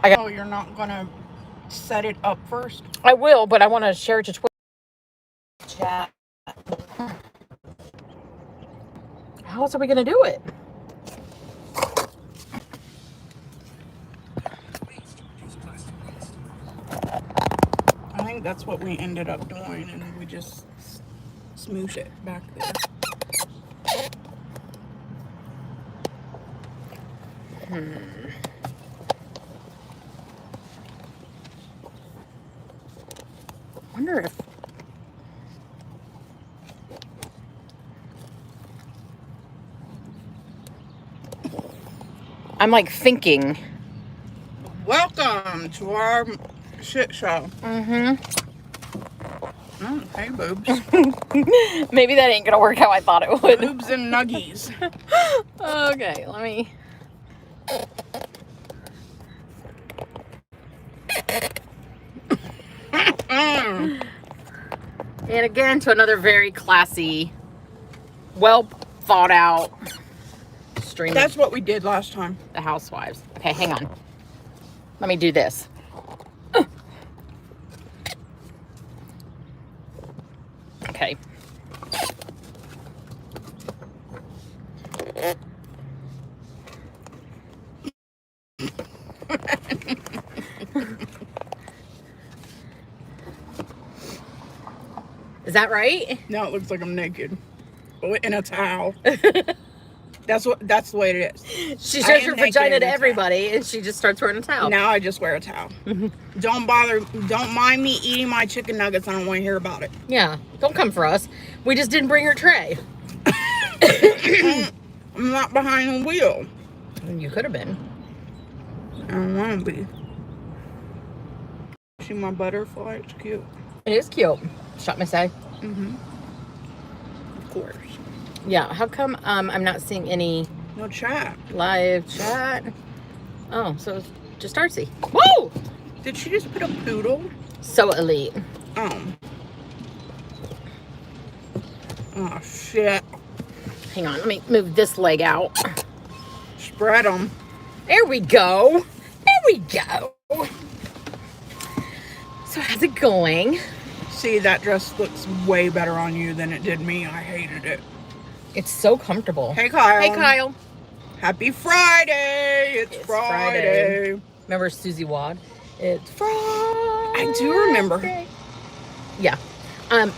Oh, you're not gonna set it up first? I will, but I want to share it to Twitter. Chat. How else are we gonna do it? I think that's what we ended up doing, and we just smoosh it back there. Wonder if I'm like thinking. Welcome to our shit show. Mm-hmm. Hey, boobs. Maybe that ain't gonna work how I thought it would. Boobs and nuggies. Okay, let me. And again, to another very classy, well thought out stream. That's what we did last time. The Housewives. Okay, hang on. Let me do this. Okay. Is that right? Now it looks like I'm naked. In a towel. That's the way it is. She shows her vagina to everybody and she just starts wearing a towel. Now I just wear a towel. Don't mind me eating my chicken nuggets. I don't want to hear about it. Yeah, don't come for us. We just didn't bring her tray. I'm not behind the wheel. You could have been. I don't want to be. See my butterfly? It's cute. It is cute. Shot my say. Mm-hmm. Of course. Yeah, how come I'm not seeing any No chat. live chat? Oh, so it's just Darcy. Whoa! Did she just put a poodle? So elite. Oh. Oh, shit. Hang on, let me move this leg out. Spread them. There we go. There we go. So how's it going? See, that dress looks way better on you than it did me. I hated it. It's so comfortable. Hey, Kyle. Hey, Kyle. Happy Friday. It's Friday. Remember Susie Wad? It's Friday. I do remember. Yeah.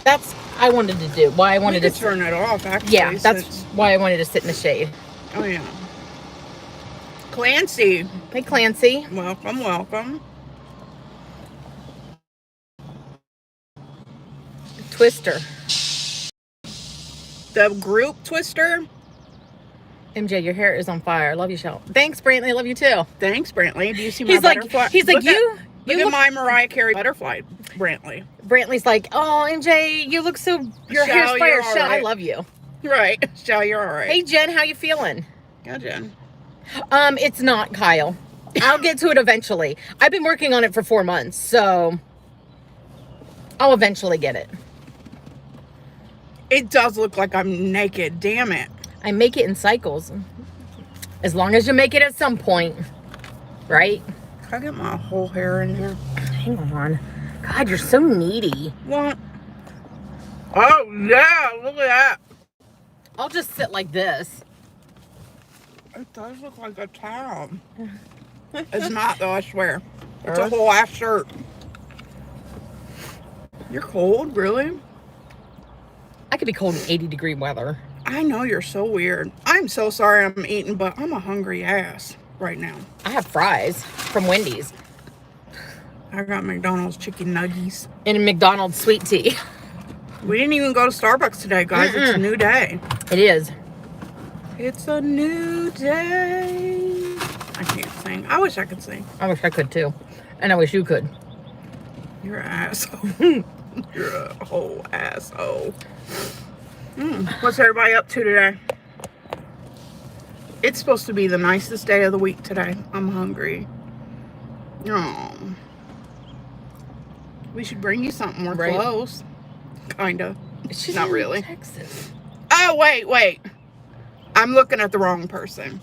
That's I wanted to do. Why I wanted to turn it off, actually. Yeah, that's why I wanted to sit in the shade. Oh, yeah. Clancy. Hey, Clancy. Welcome, welcome. Twister. The group Twister. MJ, your hair is on fire. I love you, Shell. Thanks, Brantley. I love you too. Thanks, Brantley. Do you see my butterfly? He's like, look at my Mariah Carey butterfly, Brantley. Brantley's like, oh, MJ, you look so, your hair's fire. Shell, right. I love you. Right. Shell, you're all right. Hey, Jen, how you feeling? Yeah, Jen. It's not, Kyle. I'll get to it eventually. I've been working on it for 4 months, so I'll eventually get it. It does look like I'm naked. Damn it. I make it in cycles. As long as you make it at some point, right? Can I get my whole hair in here? Hang on. God, you're so needy. What? Oh, yeah. Look at that. I'll just sit like this. It does look like a towel. It's not, though, I swear. It's a whole ass shirt. You're cold? Really? I could be cold in 80-degree weather. I know, you're so weird. I'm so sorry I'm eating, but I'm a hungry ass right now. I have fries from Wendy's. I got McDonald's chicken nuggies. And a McDonald's sweet tea. We didn't even go to Starbucks today, guys. It's a new day. It is. It's a new day. I can't sing. I wish I could sing. I wish I could too. And I wish you could. You're an asshole. You're a whole asshole. What's everybody up to today? It's supposed to be the nicest day of the week today. I'm hungry. Oh. We should bring you something more close. Kinda. She's not in really. Texas. Oh, wait. I'm looking at the wrong person.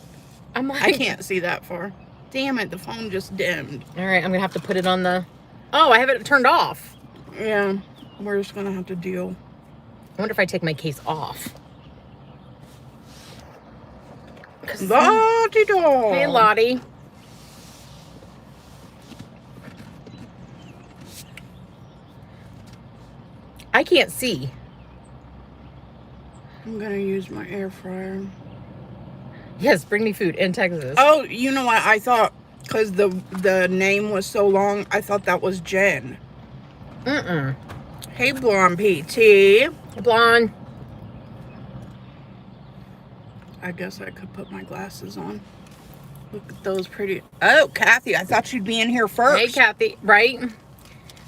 I'm like, I can't see that far. Damn it, the phone just dimmed. All right, I'm gonna have to put it on the. Oh, I have it turned off. Yeah, we're just gonna have to deal. I wonder if I take my case off. Lottie dog. Hey, Lottie. I can't see. I'm gonna use my air fryer. Yes, bring me food in Texas. Oh, you know what? I thought, because the name was so long, I thought that was Jen. Mm-mm. Hey, Blonde PT. Hey, Blonde. I guess I could put my glasses on. Look at those pretty... Oh, Kathy, I thought you'd be in here first. Hey, Kathy. Right?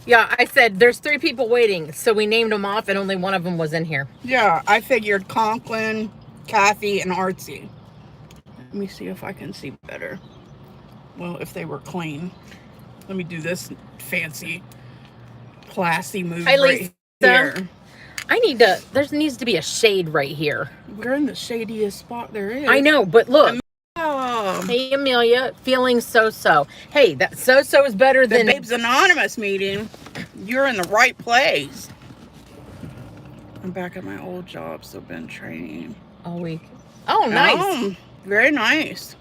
Yeah, I said there's 3 people waiting, so we named them off, and only one of them was in here. Yeah, I figured Conklin, Kathy, and Artsy. Let me see if I can see better. Well, if they were clean. Let me do this fancy, classy move Hi, right Lisa. here. There needs to be a shade right here. We're in the shadiest spot there is. I know, but look. Oh, Hey, Amelia, feeling so-so. Hey, that so-so is better the than... Babes Anonymous meeting. You're in the right place. I'm back at my old job, so been training. all week. Oh, nice. Oh, very nice.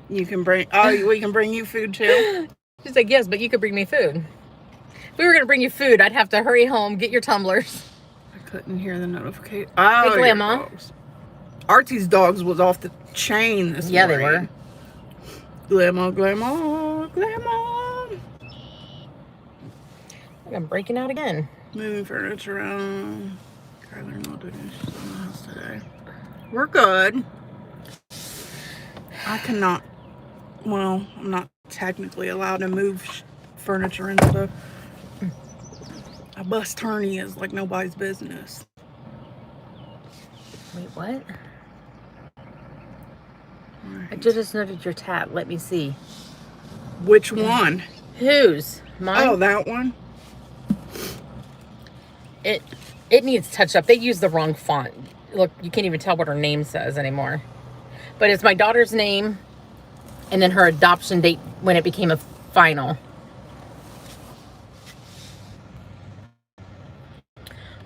You can bring... Oh, we can bring you food too? She's like, yes, but you could bring me food. If we were going to bring you food, I'd have to hurry home, get your tumblers. I couldn't hear the notification. Oh, Hey, your Grandma. dogs. Artie's dogs was off the chain this Yeah, morning. they were. Grandma. I'm breaking out again. Moving furniture around. Kyler not doing shit in the house today. We're good. I cannot. Well, I'm not technically allowed to move furniture and stuff. A bus tourney is like nobody's business. Wait, what? Right. I just noted your tab. Let me see. Which one? Whose? Mine? Oh, that one? It needs touch up. They use the wrong font. Look, you can't even tell what her name says anymore. But it's my daughter's name and then her adoption date when it became a final.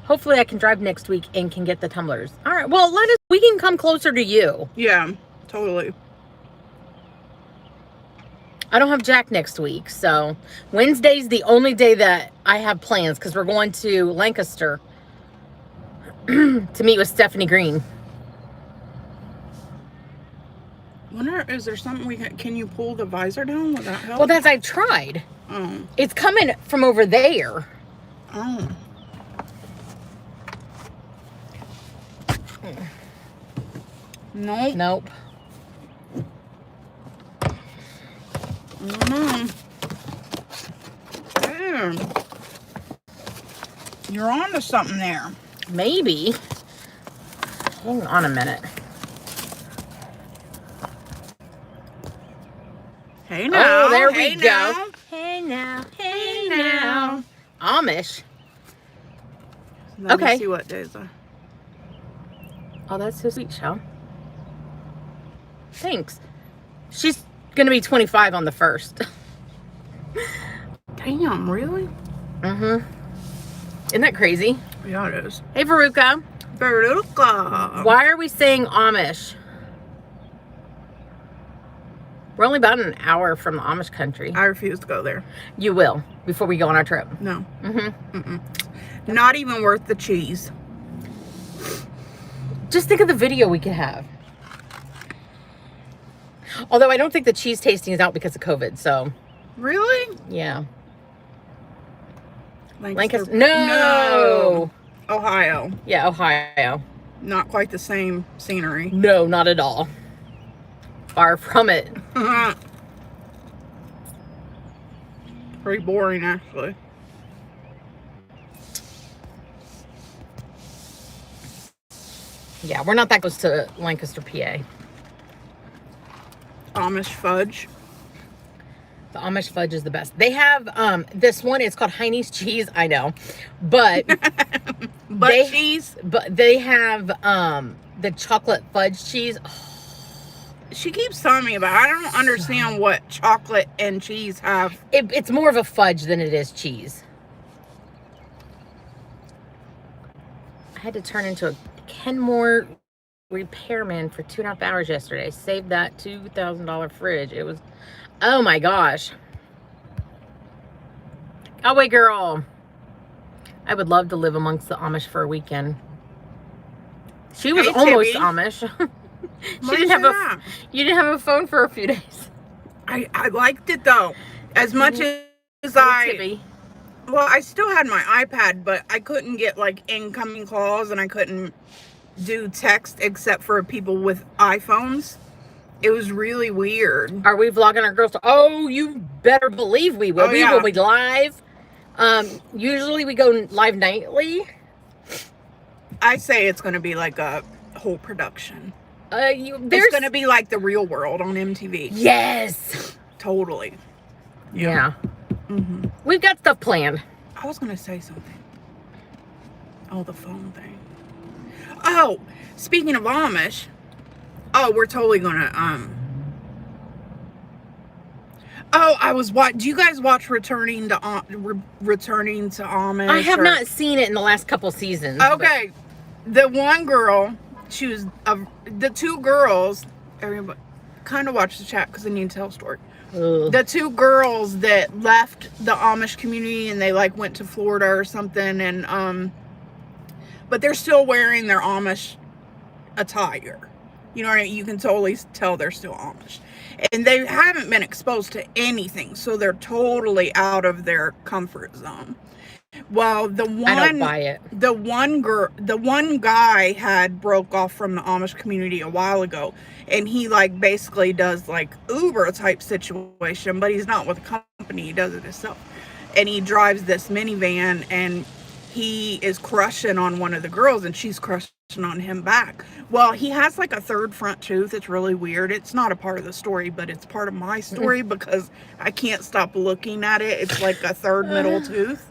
Hopefully I can drive next week and can get the tumblers. All right. Well, we can come closer to you. Yeah, totally. I don't have Jack next week, so Wednesday's the only day that I have plans because we're going to Lancaster to meet with Stephanie Green. Wonder, is there something we can you pull the visor down? Would that help? Well, I've tried. Oh. It's coming from over there. Oh. Nope. Nope. I don't know. Damn. You're on to something there. Maybe. Hang on a minute. Hey now. Oh, there hey we now. go. Hey now. Hey now. Amish. Let Okay. me see what days are. Oh, that's so sweet, Shell. Thanks. She's going to be 25 on the 1st. Damn, really? Mm-hmm. Isn't that crazy? Yeah, it is. Hey, Veruca. Veruca. Why are we saying Amish? We're only about an hour from the Amish country. I refuse to go there. You will, before we go on our trip. No. Mm-hmm. Not even worth the cheese. Just think of the video we could have. Although I don't think the cheese tasting is out because of COVID, so. Really? Yeah. Lancaster. No. Ohio. Yeah, Ohio. Not quite the same scenery. No, not at all. Far from it. Pretty boring, actually. Yeah, we're not that close to Lancaster, PA. Amish fudge. The Amish fudge is the best. They have this one. It's called Heine's cheese. I know, but Cheese. But they have the chocolate fudge cheese. Oh, She keeps telling me about it. I don't understand what chocolate and cheese have. It's more of a fudge than it is cheese. I had to turn into a Kenmore repairman for 2.5 hours yesterday. Saved that $2,000 fridge. It was, oh my gosh. Oh wait, girl. I would love to live amongst the Amish for a weekend. She was almost Tibby. Amish. You didn't have a phone for a few days. I liked it though, as much as Tibby. Well, I still had my iPad, but I couldn't get like incoming calls and I couldn't do text except for people with iPhones. It was really weird. Are we vlogging our girls? Oh, you better believe we will. We will be live. Usually we go live nightly. I say it's going to be like a whole production. There's going to be like The Real World on MTV. Yes. Totally. Yeah. We've got stuff planned. I was going to say something. Oh, the phone thing. Oh, speaking of Amish. Oh, we're totally going to, Oh, do you guys watch Returning to Amish? I have not seen it in the last couple seasons. Okay. The one girl, she was, the two girls, everybody kind of watch the chat because I need to tell a story. Ugh. The two girls that left the Amish community and they like went to Florida or something and, but they're still wearing their Amish attire. You know what I mean? You can totally tell they're still Amish. And they haven't been exposed to anything, so they're totally out of their comfort zone. Well, I don't buy it. The one guy had broke off from the Amish community a while ago, and he like basically does like Uber type situation, but he's not with a company, he does it himself. And he drives this minivan and he is crushing on one of the girls and she's crushing on him back. Well, he has like a third front tooth. It's really weird. It's not a part of the story, but it's part of my story because I can't stop looking at it. It's like a third middle tooth.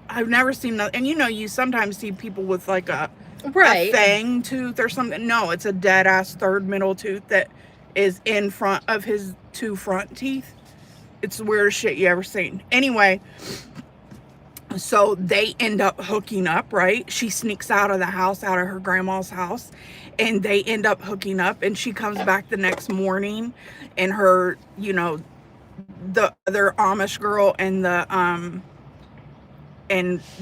I've never seen that. And you sometimes see people with like a fang tooth or something. No, it's a dead ass third middle tooth that is in front of his two front teeth. It's the weirdest shit you ever seen. Anyway, so they end up hooking up, right? She sneaks out of the house, out of her grandma's house, and they end up hooking up, and she comes back the next morning and her, the other Amish girl and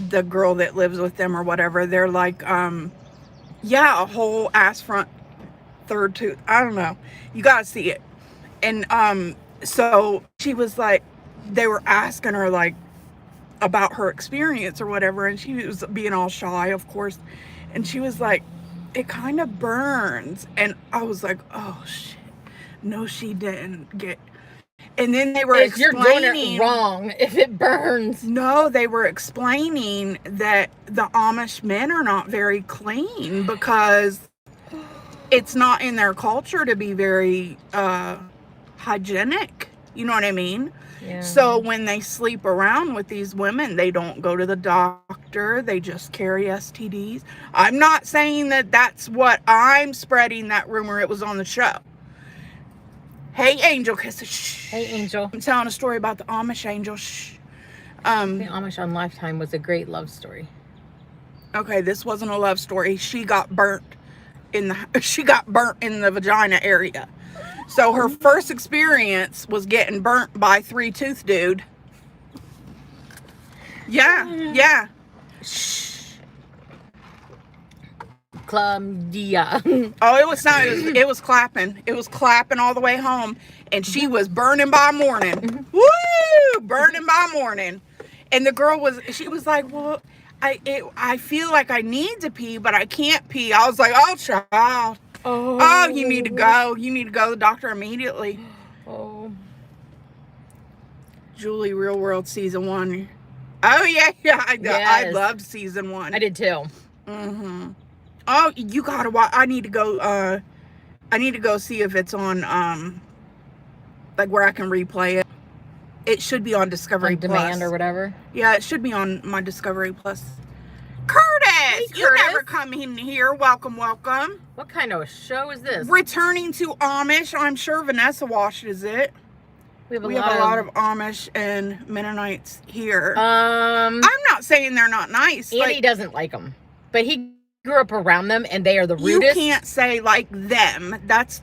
the girl that lives with them or whatever, they're like, yeah, a whole ass front third tooth. I don't know. You gotta see it. And so she was like, they were asking her like about her experience or whatever, and she was being all shy, of course, and she was like, it kind of burns. And I was like, oh shit, no, she didn't get. And then they were explaining, you're doing it wrong if it burns. No, they were explaining that the Amish men are not very clean because it's not in their culture to be very hygienic. You know what I mean? Yeah. So when they sleep around with these women, they don't go to the doctor. They just carry STDs. I'm not saying that that's what I'm spreading that rumor. It was on the show. Hey, Angel. Shh. Hey, Angel. I'm telling a story about the Amish, Angel. Shh. The Amish on Lifetime was a great love story. Okay, this wasn't a love story. She got burnt in the vagina area. So her first experience was getting burnt by 3-tooth dude. Yeah. Shh. Chlamydia. Oh, it was not. It was clapping. It was clapping all the way home, and she was burning by morning. Woo! Burning by morning. And the girl was. She was like, "Well, I feel like I need to pee, but I can't pee." I was like, "Oh, child. Oh, you need to go. You need to go to the doctor immediately." Oh. Julie, Real World season 1. Oh yeah. I loved season 1. I did too. Mm-hmm. Oh, you gotta watch. I need to go see if it's on like where I can replay it. It should be on Discovery on demand or whatever. Yeah, it should be on my Discovery Plus. Curtis! Hey, You Curtis. never come in here. Welcome, welcome. What kind of a show is this? Returning to Amish. I'm sure Vanessa watches it. We have a lot of Amish and Mennonites here. I'm not saying they're not nice. Andy doesn't like them, but he grew up around them, and they are the rudest. You can't say like them. That's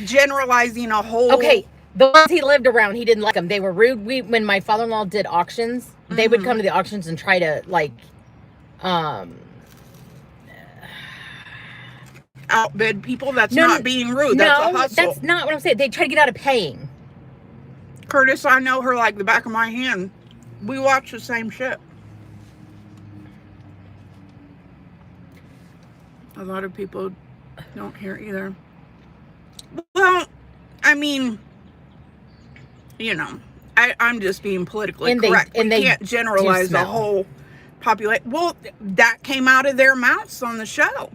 generalizing a whole. Okay, the ones he lived around, he didn't like them. They were rude. When my father-in-law did auctions, they would come to the auctions and try to like, outbid people. That's not being rude. That's a hustle. That's not what I'm saying. They try to get out of paying. Curtis, I know her like the back of my hand. We watch the same shit. A lot of people don't hear either. Well, I mean, you know, I'm just being politically correct. We can't generalize the whole population. Well, that came out of their mouths on the show,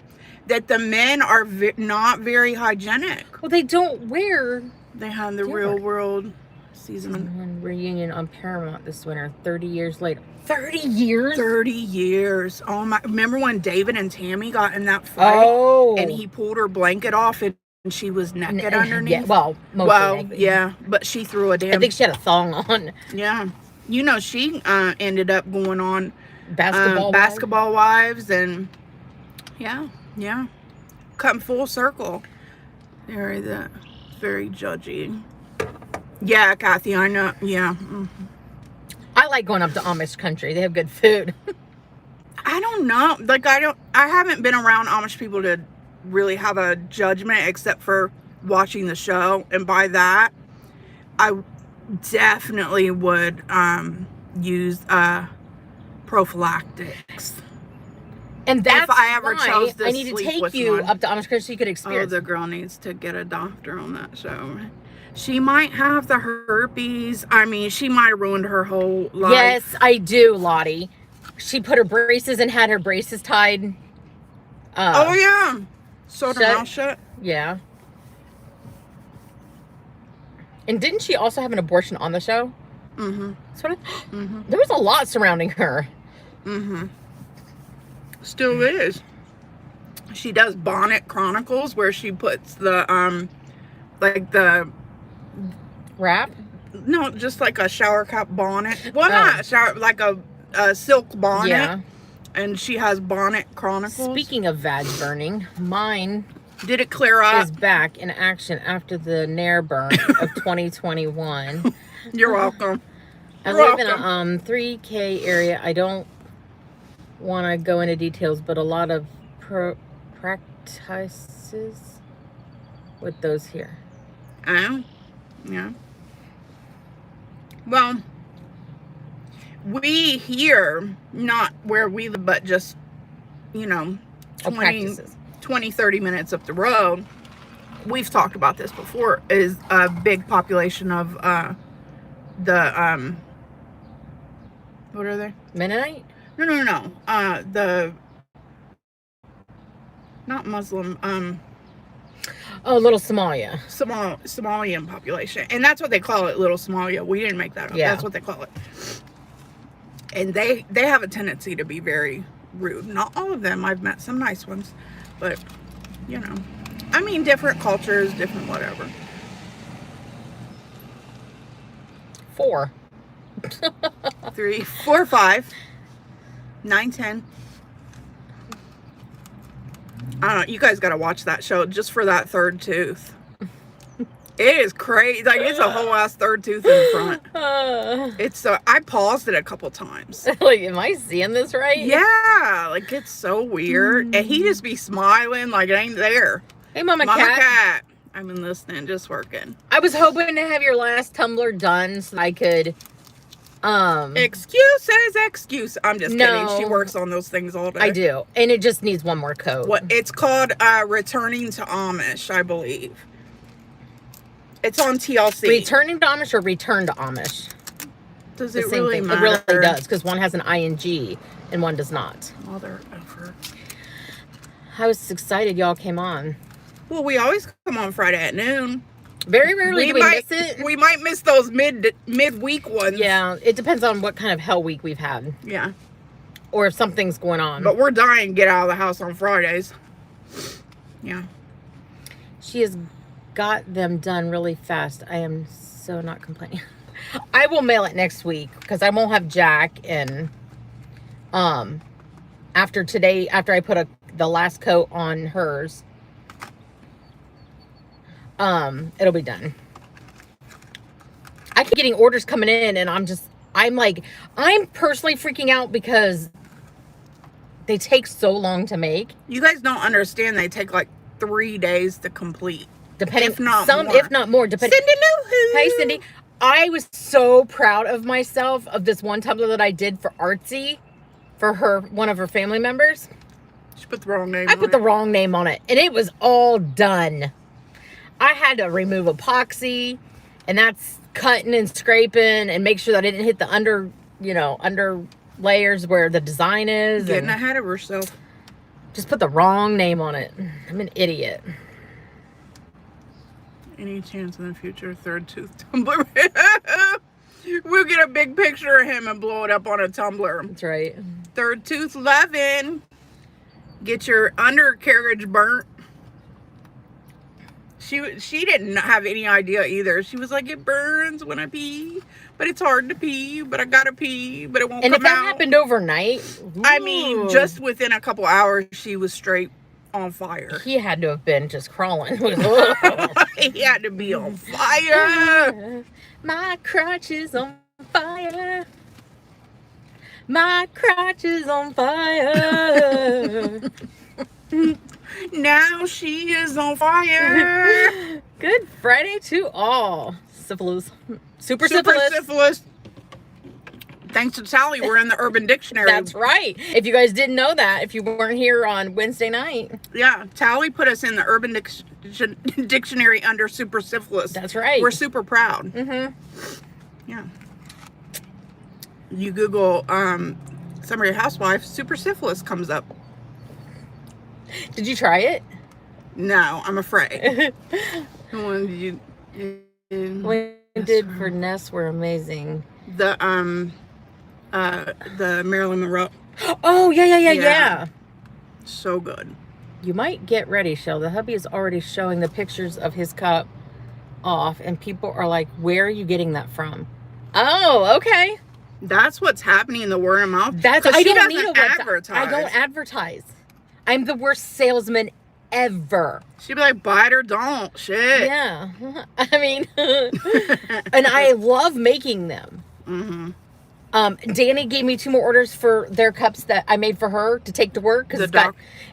that the men are not very hygienic. Well, they don't wear. They had the Real World season reunion on Paramount this winter, 30 years later. 30 years? 30 years. Oh my. Remember when David and Tammy got in that fight? Oh. And he pulled her blanket off and she was naked underneath? Yeah, well, mostly naked. Yeah, but she threw a damn... I think she had a thong on. Yeah. You know, she ended up going on Basketball Wives and... Yeah. Come full circle. Very judgy. Yeah, Kathy, I know. Yeah. Mm-hmm. I like going up to Amish country. They have good food. I don't know. Like, I haven't been around Amish people to really have a judgment except for watching the show. And by that, I definitely would use prophylactics. And that's if I ever chose to I need to take you up to Amish country so you could experience. Oh, the girl needs to get a doctor on that show. She might have the herpes. I mean, she might have ruined her whole life. Yes, I do, Lottie. She put her braces and had her braces tied. Oh, yeah. Sewed her mouth shut. Yeah. And didn't she also have an abortion on the show? Mm-hmm. There was a lot surrounding her. Mm-hmm. Still is. She does bonnet chronicles where she puts the, like the... Wrap? No, just like a shower cap bonnet. Well, not a shower, like a silk bonnet. Yeah. And she has bonnet chronicles. Speaking of vag burning, mine did it clear up? Is back in action after the Nair burn of 2021. You're welcome. I live in a 3K area. I don't want to go into details, but a lot of practices with those here. Oh, yeah. Well, we here, not where we live, but just, 20, 30 minutes up the road, we've talked about this before, is a big population of the, what are they? Mennonite? No. Not Muslim, Little Somalia. Somalian population. And that's what they call it, Little Somalia. We didn't make that up. Yeah. That's what they call it. And they have a tendency to be very rude. Not all of them. I've met some nice ones. But, I mean, different cultures, different whatever. 4. 3, 4, 5, 9, 10. I don't know. You guys got to watch that show just for that third tooth. It is crazy. Like, it's a whole ass third tooth in the front. It's so. I paused it a couple times. Like, am I seeing this right? Yeah. Like, it's so weird. And he just be smiling like it ain't there. Hey, Mama Cat. I've been listening, just working. I was hoping to have your last tumbler done so I could. Excuse. I'm just kidding. She works on those things all day. I do. And it just needs one more coat. What it's called Returning to Amish, I believe. It's on TLC. Returning to Amish or Return to Amish? Does it really matter? It really does, because one has an ing and one does not. Mother effer. I was excited y'all came on. Well, we always come on Friday at noon. Very rarely do we miss it. We might miss those midweek ones. Yeah, it depends on what kind of hell week we've had. Yeah. or if something's going on. But we're dying to get out of the house on Fridays. Yeah. She has got them done really fast. I am so not complaining. I will mail it next week because I won't have Jack, and after today, after I put the last coat on hers, it'll be done. I keep getting orders coming in, and I'm personally freaking out because they take so long to make. You guys don't understand. They take like 3 days to complete. Depending, if not more. Depending. Cindy Lou. Hey, Cindy. I was so proud of myself of this one tumbler that I did for Artsy, for one of her family members. She put the wrong name. I put the wrong name on it, and it was all done. I had to remove epoxy, and that's cutting and scraping and make sure that I didn't hit the under layers where the design is. Getting ahead of herself. Just put the wrong name on it. I'm an idiot. Any chance in the future, third tooth tumbler? We'll get a big picture of him and blow it up on a tumbler. That's right. Third tooth loving. Get your undercarriage burnt. She didn't have any idea either. She was like, it burns when I pee, but it's hard to pee, but I gotta pee, but it won't come out. And if that happened overnight, I mean, just within a couple hours, she was straight on fire. He had to have been just crawling. He had to be on fire. My crotch is on fire. My crotch is on fire. Now she is on fire. Good Friday to all. Syphilis. Super syphilis. Thanks to Tally, we're in the Urban Dictionary. That's right. If you guys didn't know that, if you weren't here on Wednesday night. Yeah, Tally put us in the Urban Dictionary under super syphilis. That's right. We're super proud. Mm-hmm. Yeah. You Google Sunbury Housewives, super syphilis comes up. Did you try it? No, I'm afraid. When you did for Ness were amazing. The Marilyn Monroe. Oh, yeah. So good. You might get ready, Shell. The hubby is already showing the pictures of his cup off, and people are like, where are you getting that from? Oh, okay. That's what's happening in the word of mouth. I don't need a website. Advertise. I don't advertise. I'm the worst salesman ever. She'd be like, buy it or don't. Shit. Yeah. I mean, and I love making them. Mm-hmm. Danny gave me 2 more orders for their cups that I made for her to take to work because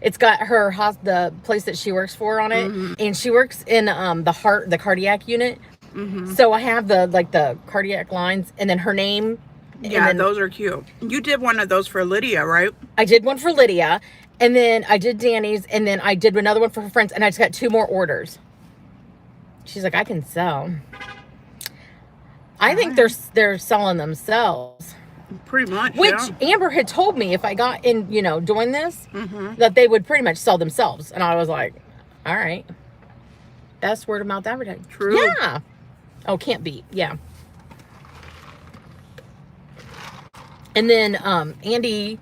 it's got her the place that she works for on it, mm-hmm. and she works in the cardiac unit. Mm-hmm. So I have the cardiac lines, and then her name. Yeah, those are cute. You did one of those for Lydia, right? I did one for Lydia, and then I did Danny's, and then I did another one for her friends, and I just got 2 more orders. She's like, I can sell. I think they're selling themselves. Pretty much, Which yeah. Amber had told me if I got in, doing this, mm-hmm. that they would pretty much sell themselves. And I was like, all right. That's word of mouth advertising. True. Yeah. Oh, can't beat. Yeah. And then Andy,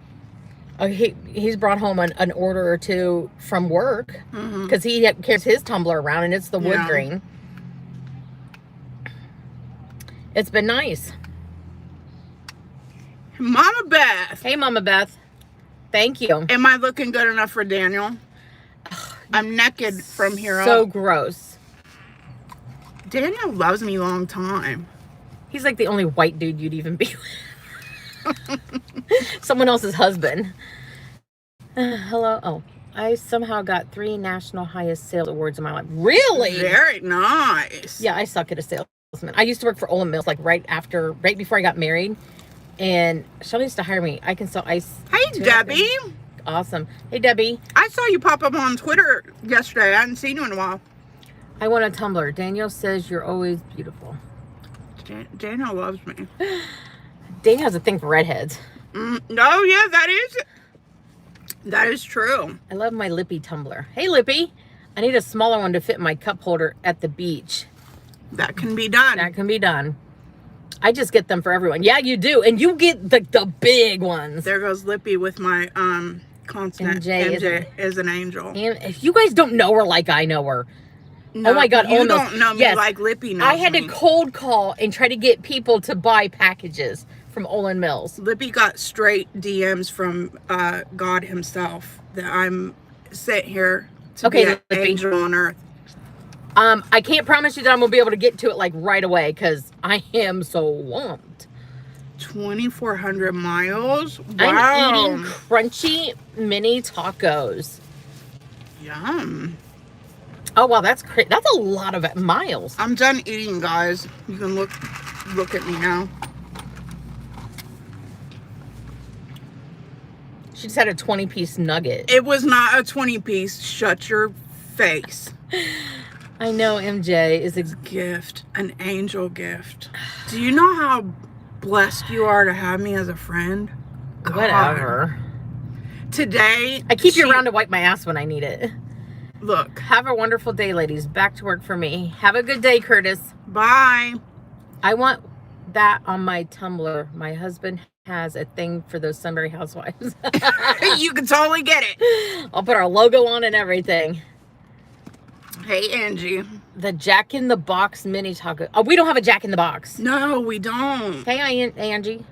he's brought home an order or 2 from work because he carries his tumbler around, and it's the wood grain. It's been nice. Mama Beth. Hey, Mama Beth. Thank you. Am I looking good enough for Daniel? I'm naked from here So up. gross. Daniel loves me long time. He's like the only white dude you'd even be with. Someone else's husband. Hello. Oh, I somehow got 3 national highest sales awards in my life. Really? Very nice. Yeah, I suck at a salesman. I used to work for Olin Mills like right before I got married. And Shelly used to hire me. I can sell ice. Hey, Debbie. Awesome. Hey, Debbie. I saw you pop up on Twitter yesterday. I hadn't seen you in a while. I want a tumbler. Daniel says you're always beautiful. Daniel loves me. Daniel has a thing for redheads. No, yeah, that is true. I love my Lippy tumbler. Hey, Lippy. I need a smaller one to fit my cup holder at the beach. That can be done. That can be done. I just get them for everyone. Yeah, you do. And you get the big ones. There goes Lippy with my constant. MJ is an angel. And if you guys don't know her like I know her. No, oh my God. You don't know me like Lippy knows I had me. to cold call and try to get people to buy packages from Olin Mills. Lippy got straight DMs from God himself that I'm sent here to be an angel on earth. I can't promise you that I'm going to be able to get to it like right away because I am swamped. 2,400 miles? Wow. I'm eating crunchy mini tacos. Yum. Oh, wow, that's crazy. That's a lot of miles. I'm done eating, guys. You can look at me now. She just had a 20-piece nugget. It was not a 20-piece. Shut your face. I know MJ is a gift, an angel gift. Do you know how blessed you are to have me as a friend? God. Whatever. Today, I keep you around to wipe my ass when I need it. Look. Have a wonderful day, ladies. Back to work for me. Have a good day, Curtis. Bye. I want that on my Tumblr. My husband has a thing for those Sunbury Housewives. You can totally get it. I'll put our logo on and everything. Hey, Angie. The Jack in the Box mini taco. Oh, we don't have a Jack in the Box. No, we don't. Hey, Angie.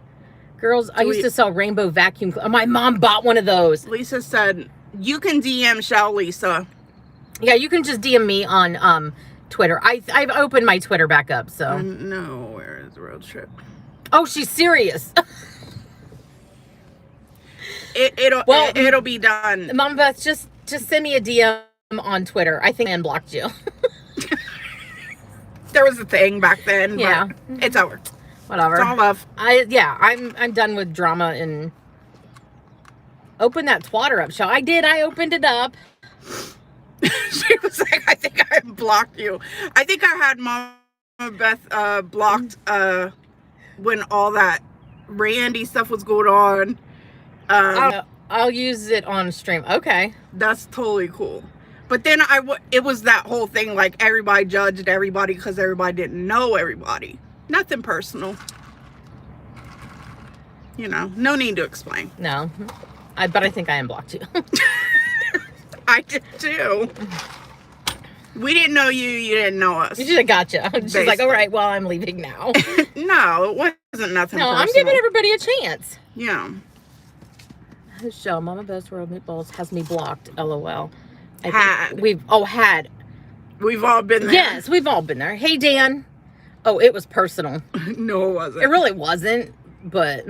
Girls, I used to sell rainbow vacuum. My mom bought one of those. Lisa said, you can DM Shell Lisa. Yeah, you can just DM me on Twitter. I've opened my Twitter back up, so. No, where is the road trip? Oh, she's serious. It'll be done. Mom Beth, just send me a DM on Twitter. I think I unblocked you. There was a thing back then. Yeah, but it's over. Whatever. It's all love. I'm done with drama and open that twatter up, shall I? Did. I opened it up. She was like, I think I blocked you. I think I had Mama Beth blocked when all that Randy stuff was going on. I'll use it on stream. Okay. That's totally cool. But then it was that whole thing, like everybody judged everybody because everybody didn't know everybody. Nothing personal. You know, no need to explain. No. But I think I unblocked you. I did too. We didn't know you. You didn't know us. You just gotcha. She's like, all right, well, I'm leaving now. No, it wasn't nothing personal. I'm giving everybody a chance. Yeah. Show Mama Best World Meatballs has me blocked. LOL. Had. We've all been there. Yes, we've all been there. Hey, Dan. Oh, it was personal. No, it wasn't. It really wasn't, but.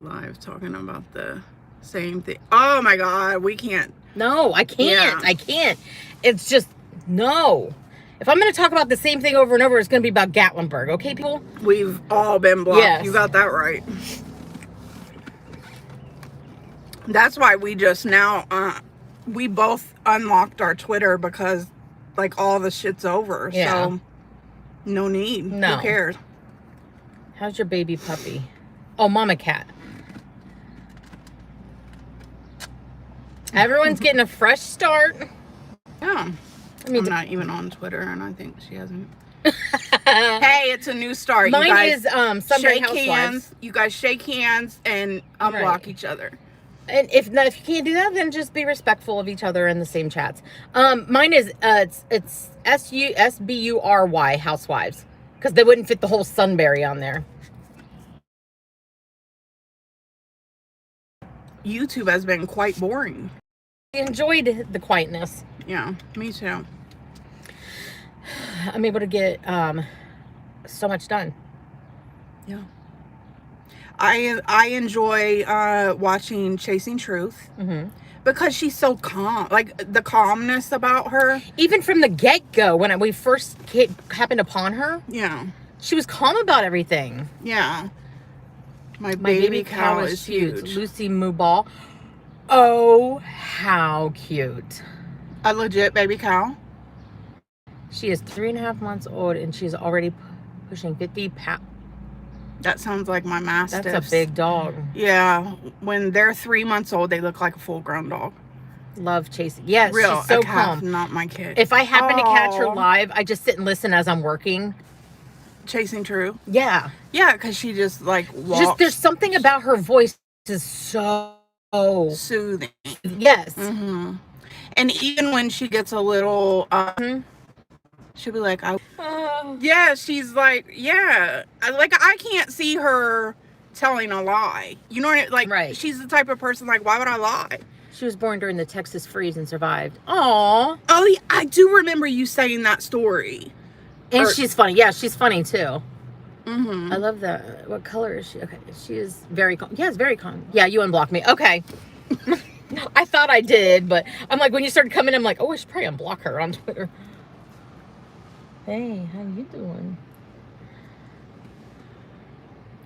Live talking about the same thing. Oh my God, we can't. No, I can't. Yeah. I can't. It's just, no. If I'm going to talk about the same thing over and over, it's going to be about Gatlinburg. Okay, people? We've all been blocked. Yes. You got that right. That's why we just now, we both unlocked our Twitter because, like, all the shit's over. Yeah. So, no need. No. Who cares? How's your baby puppy? Oh, Mama Cat. Everyone's getting a fresh start. Yeah. I'm not even on Twitter, and I think she hasn't. Hey, it's a new start. Mine you guys is Sunbury Housewives. Hands. You guys shake hands and unblock each other. And if you can't do that, then just be respectful of each other in the same chats. Mine is it's SBURY Housewives, because they wouldn't fit the whole Sunbury on there. YouTube has been quite boring. I enjoyed the quietness. Yeah, me too. I'm able to get so much done. Yeah. I enjoy watching Chasing Truth because she's so calm. Like, the calmness about her. Even from the get-go, when we first happened upon her. Yeah. She was calm about everything. Yeah. My baby cow is huge. Lucy Mubal. Oh, how cute. A legit baby cow? She is 3.5 months old, and she's already pushing 50 pounds. That sounds like my Mastiffs. That's a big dog. Yeah. When they're 3 months old, they look like a full-grown dog. Love chasing. Yes, real, she's so calm. calm. Not my kid. If I happen to catch her live, I just sit and listen as I'm working. Chasing True. Yeah. Yeah, because she just like walks. Just there's something about her voice is so soothing. Yes. Mm-hmm. And even when she gets a little, she'll be like, yeah, she's like, yeah. Like, I can't see her telling a lie. You know what I mean? Like, right. She's the type of person, like, why would I lie? She was born during the Texas freeze and survived. Aww. Oh, yeah, I do remember you saying that story. And she's funny. Yeah, she's funny, too. Mm-hmm. I love that. What color is she? Okay, she is very calm. Yeah, it's very calm. Yeah, you unblocked me. Okay. I thought I did, but I'm like, when you started coming, I'm like, oh, I should probably unblock her on Twitter. Hey, how you doing?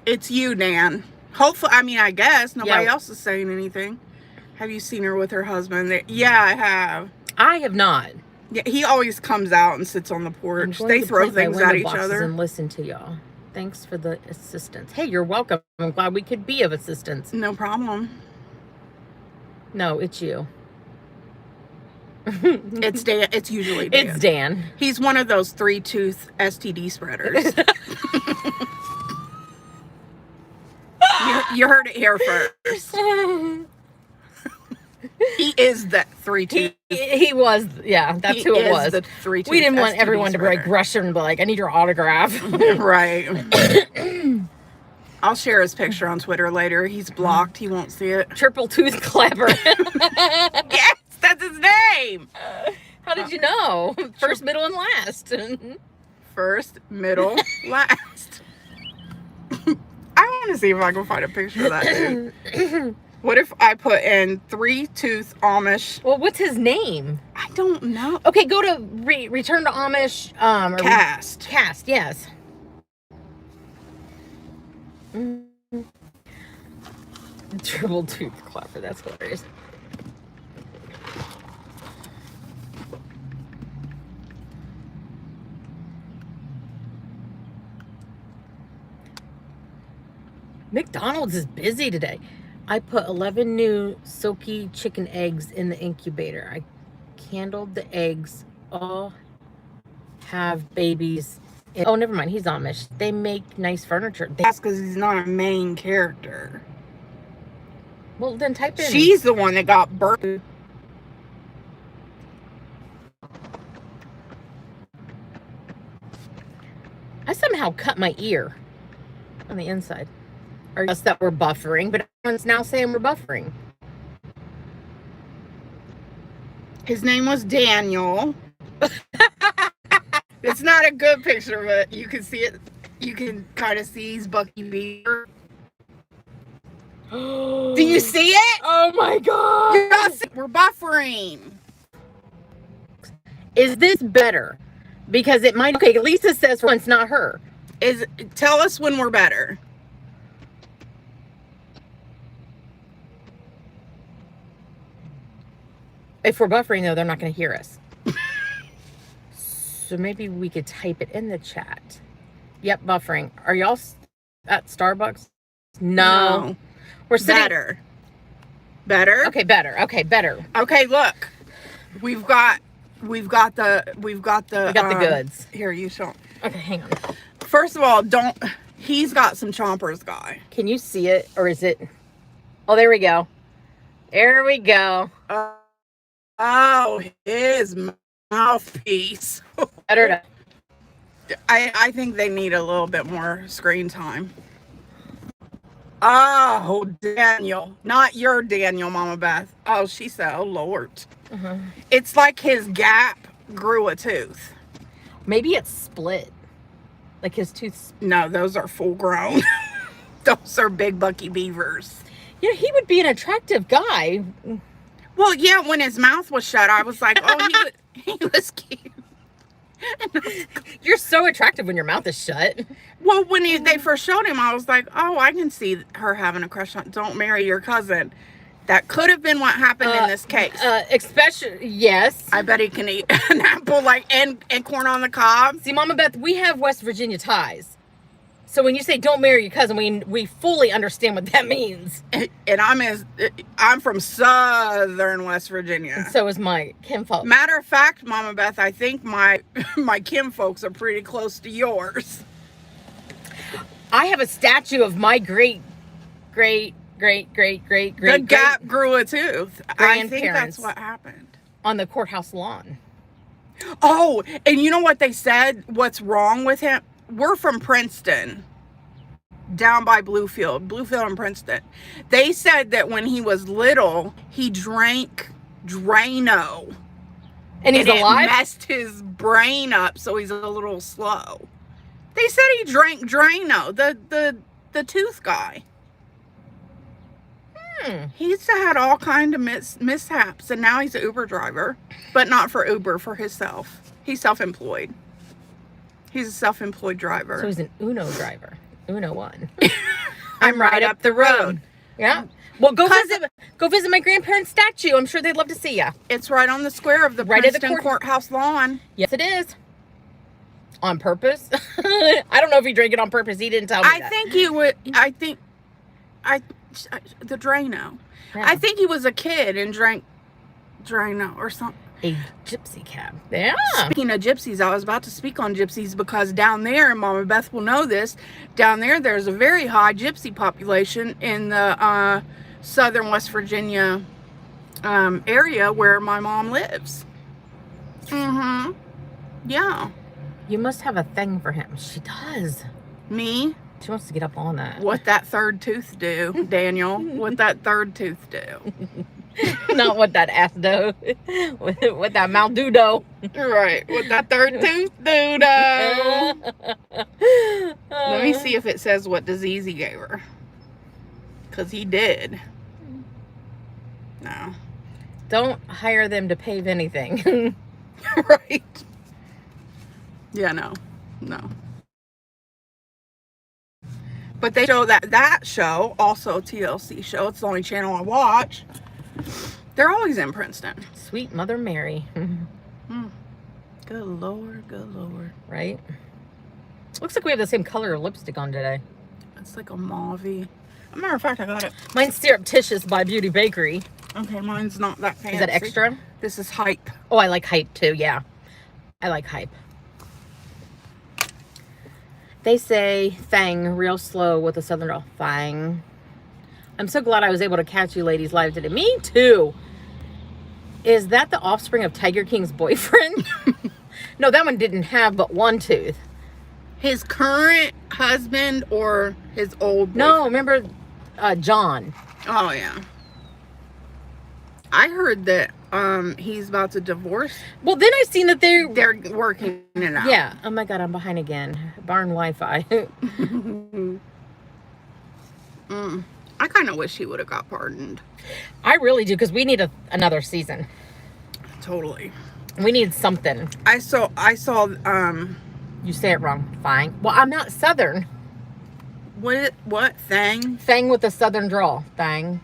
It's you, Dan. Hopefully, I mean, I guess nobody else is saying anything. Have you seen her with her husband? Yeah, I have. I have not. Yeah, he always comes out and sits on the porch. They throw things at each other. And listen to y'all. Thanks for the assistance. Hey, you're welcome. I'm glad we could be of assistance. No problem. No, it's you. It's Dan. It's usually Dan. It's Dan. He's one of those 3-tooth STD spreaders. you heard it here first. He is that 3-tooth. He was, yeah, that's who it was. The 3-tooth we didn't want STD everyone spreader. to like rush and be like, I need your autograph. Right. I'll share his picture on Twitter later. He's blocked. He won't see it. Triple tooth clapper. Yes, that's his name. How did you know? First, middle, and last. First, middle, last. I want to see if I can find a picture of that dude. What if I put in 3-tooth Amish? Well, what's his name? I don't know. Okay, go to Return to Amish. Cast. Cast, yes. Triple tooth clapper, that's hilarious. McDonald's is busy today. I put 11 new silky chicken eggs in the incubator. I candled the eggs. All have babies. Oh, never mind. He's Amish. They make nice furniture. That's because he's not a main character. Well, then type in. She's the one that got burnt. I somehow cut my ear on the inside. Or us that we're buffering, but everyone's now saying we're buffering. His name was Daniel. It's not a good picture, but you can see it. You can kind of see he's Bucky Beaver. Do you see it? Oh my god! We're buffering. Is this better? Because it might. Okay, Lisa says it's not her. Tell us when we're better. If we're buffering, though, they're not going to hear us. So maybe we could type it in the chat. Yep, buffering. Are y'all at Starbucks? No. We're sitting. Better. Okay, better. Okay, better. Okay, look. We've got the goods. Here, you show. Okay, hang on. First of all, he's got some chompers, guy. Can you see it, or is it? Oh, there we go. There we go. Oh, his mouthpiece. Better. I think they need a little bit more screen time. Oh, Daniel. Not your Daniel, Mama Beth. Oh, she said, oh, Lord. Mm-hmm. It's like his gap grew a tooth. Maybe it's split. Like his tooth. No, those are full grown. Those are big Bucky Beavers. Yeah, he would be an attractive guy. Well, yeah, when his mouth was shut, I was like, oh, he was cute. You're so attractive when your mouth is shut. Well, when they first showed him, I was like, oh, I can see her having a crush on, don't marry your cousin. That could have been what happened in this case. Especially, yes. I bet he can eat an apple and corn on the cob. See, Mama Beth, we have West Virginia ties. So when you say don't marry your cousin, we fully understand what that means. And I'm from southern West Virginia. And so is my kinfolk. Matter of fact, Mama Beth, I think my kinfolks are pretty close to yours. I have a statue of my great The Gap grew a tooth. I think that's what happened. On the courthouse lawn. Oh, and you know what they said? What's wrong with him? We're from Princeton, down by Bluefield and Princeton. They said that when he was little, he drank Drano. And he's alive? It messed his brain up, so he's a little slow. They said he drank Drano, the tooth guy. He's had all kind of mishaps, and now he's an Uber driver, but not for Uber, for himself. He's self-employed. He's a self-employed driver. So he's an Uno driver. Uno one. I'm right up the road. Yeah. Well, go visit my grandparents' statue. I'm sure they'd love to see you. It's right on the square of the Princeton courthouse lawn. Yes, it is. On purpose? I don't know if he drank it on purpose. He didn't tell me that. Think he would. The Drano. Yeah. I think he was a kid and drank Drano or something. A gypsy cab. Yeah. Speaking of gypsies, I was about to speak on gypsies because down there, and Mama Beth will know this, down there's a very high gypsy population in the southern West Virginia area where my mom lives. Mm-hmm. Yeah. You must have a thing for him. She does. Me? She wants to get up on that. What that third tooth do, Daniel? What that third tooth do? Not what that ass do. What that mouth do do. Right. What that third tooth do do. Let me see if it says what disease he gave her. Because he did. No. Don't hire them to pave anything. Right. Yeah, no. But they show that show, also a TLC show. It's the only channel I watch. They're always in Princeton. Sweet Mother Mary. Good Lord. Right? Looks like we have the same color of lipstick on today. It's like a mauve-y. As a matter of fact, I got it. Mine's Surreptitious by Beauty Bakery. Okay, mine's not that fancy. Is that extra? This is Hype. Oh, I like Hype too, yeah. I like Hype. They say thang real slow with a southern drawl. Thang. I'm so glad I was able to catch you ladies live today. Me too. Is that the offspring of Tiger King's boyfriend? No, that one didn't have but one tooth. His current husband or his old boyfriend? No, remember John. Oh, yeah. I heard that he's about to divorce. Well, then I seen that they're working it out. Yeah. Oh my God, I'm behind again. Barn Wi-Fi. I kind of wish he would have got pardoned. I really do, because we need another season. Totally. We need something. I saw. You say it wrong. Fine. Well, I'm not Southern. What? Thang? Thang with a Southern drawl. Thang.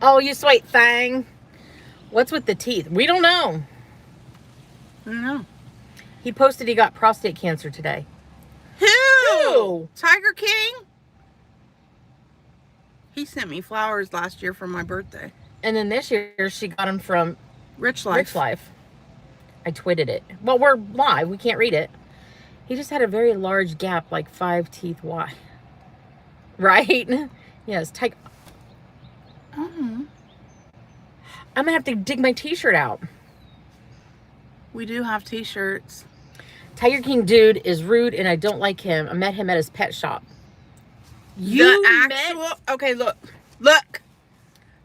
Oh, you sweet thang. What's with the teeth? We don't know. I don't know. He posted he got prostate cancer today. Who? Tiger King? He sent me flowers last year for my birthday. And then this year she got them from Rich Life. I tweeted it. Well, we're live. We can't read it. He just had a very large gap, like 5 teeth wide. Right? Yes. Tiger. I'm gonna have to dig my t-shirt out. We do have t-shirts. Tiger King dude is rude and I don't like him. I met him at his pet shop. Okay, look. The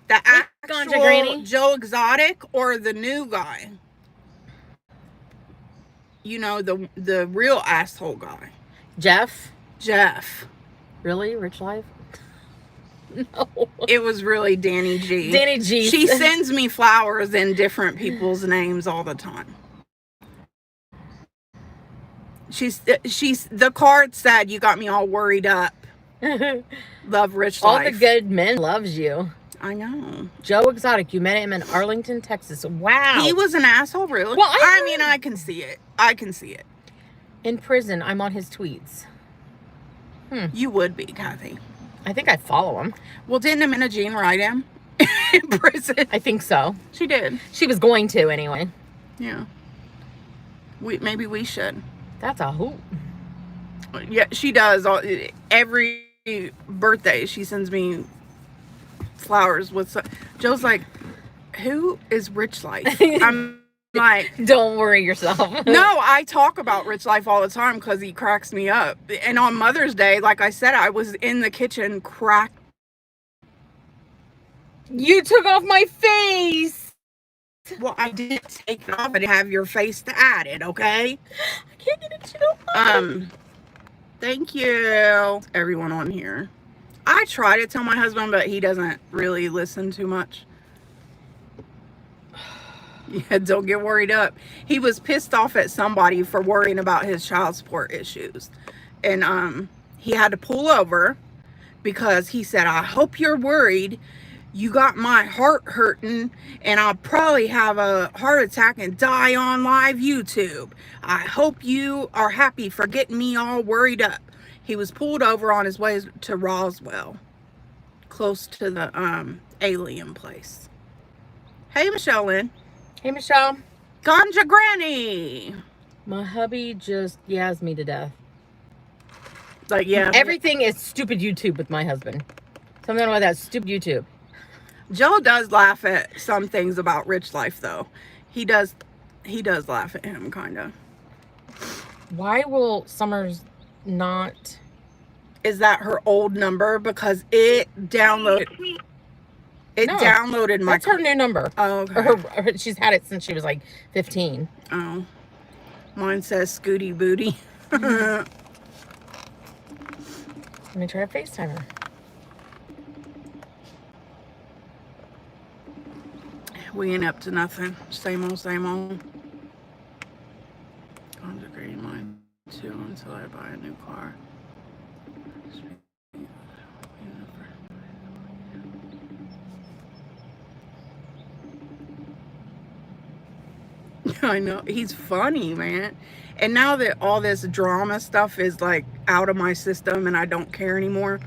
actual Granny? Joe Exotic or the new guy? You know, the real asshole guy. Jeff. Really? Rich Life? No. It was really Danny G. Danny G. She sends me flowers in different people's names all the time. She's the card said, "You got me all worried up." Love Rich Life. All the good men loves you. I know. Joe Exotic, you met him in Arlington, Texas. Wow. He was an asshole, really? Well, I mean, I can see it. In prison, I'm on his tweets. You would be, Kathy. I think I follow him. Well, didn't Amanda Jean write him in prison? I think so. She did. She was going to anyway. Yeah. Maybe we should. That's a hoot. Yeah, she does. Every birthday, she sends me flowers with. Joe's like, who is Rich Life? I'm like, don't worry yourself. No, I talk about Rich Life all the time because he cracks me up. And on Mother's Day, like I said, I was in the kitchen cracked. You took off my face. Well, I didn't take it off and have your face to add it, okay? I can't get it. You don't Thank you, everyone on here. I try to tell my husband, but he doesn't really listen too much. Yeah, don't get worried up. He was pissed off at somebody for worrying about his child support issues. And he had to pull over because he said, I hope you're worried. You got my heart hurting and I'll probably have a heart attack and die on live YouTube. I hope you are happy for getting me all worried up. He was pulled over on his way to Roswell, close to the alien place. Hey, Michelle Lynn. Hey, Michelle. Ganja Granny. My hubby just yas me to death. Like, yeah. Everything is stupid YouTube with my husband. Something about that stupid YouTube. Joe does laugh at some things about Rich Life, though. He does laugh at him, kind of. Why will Summers not... Is that her old number? Because it downloaded... It No, downloaded my... That's her new number. Oh, okay. Or she's had it since she was like 15. Oh. Mine says Scooty Booty. Let me try to FaceTime her. We ain't up to nothing. Same old, same old. I'm agreeing mine too until I buy a new car. I know. He's funny, man. And now that all this drama stuff is like out of my system and I don't care anymore,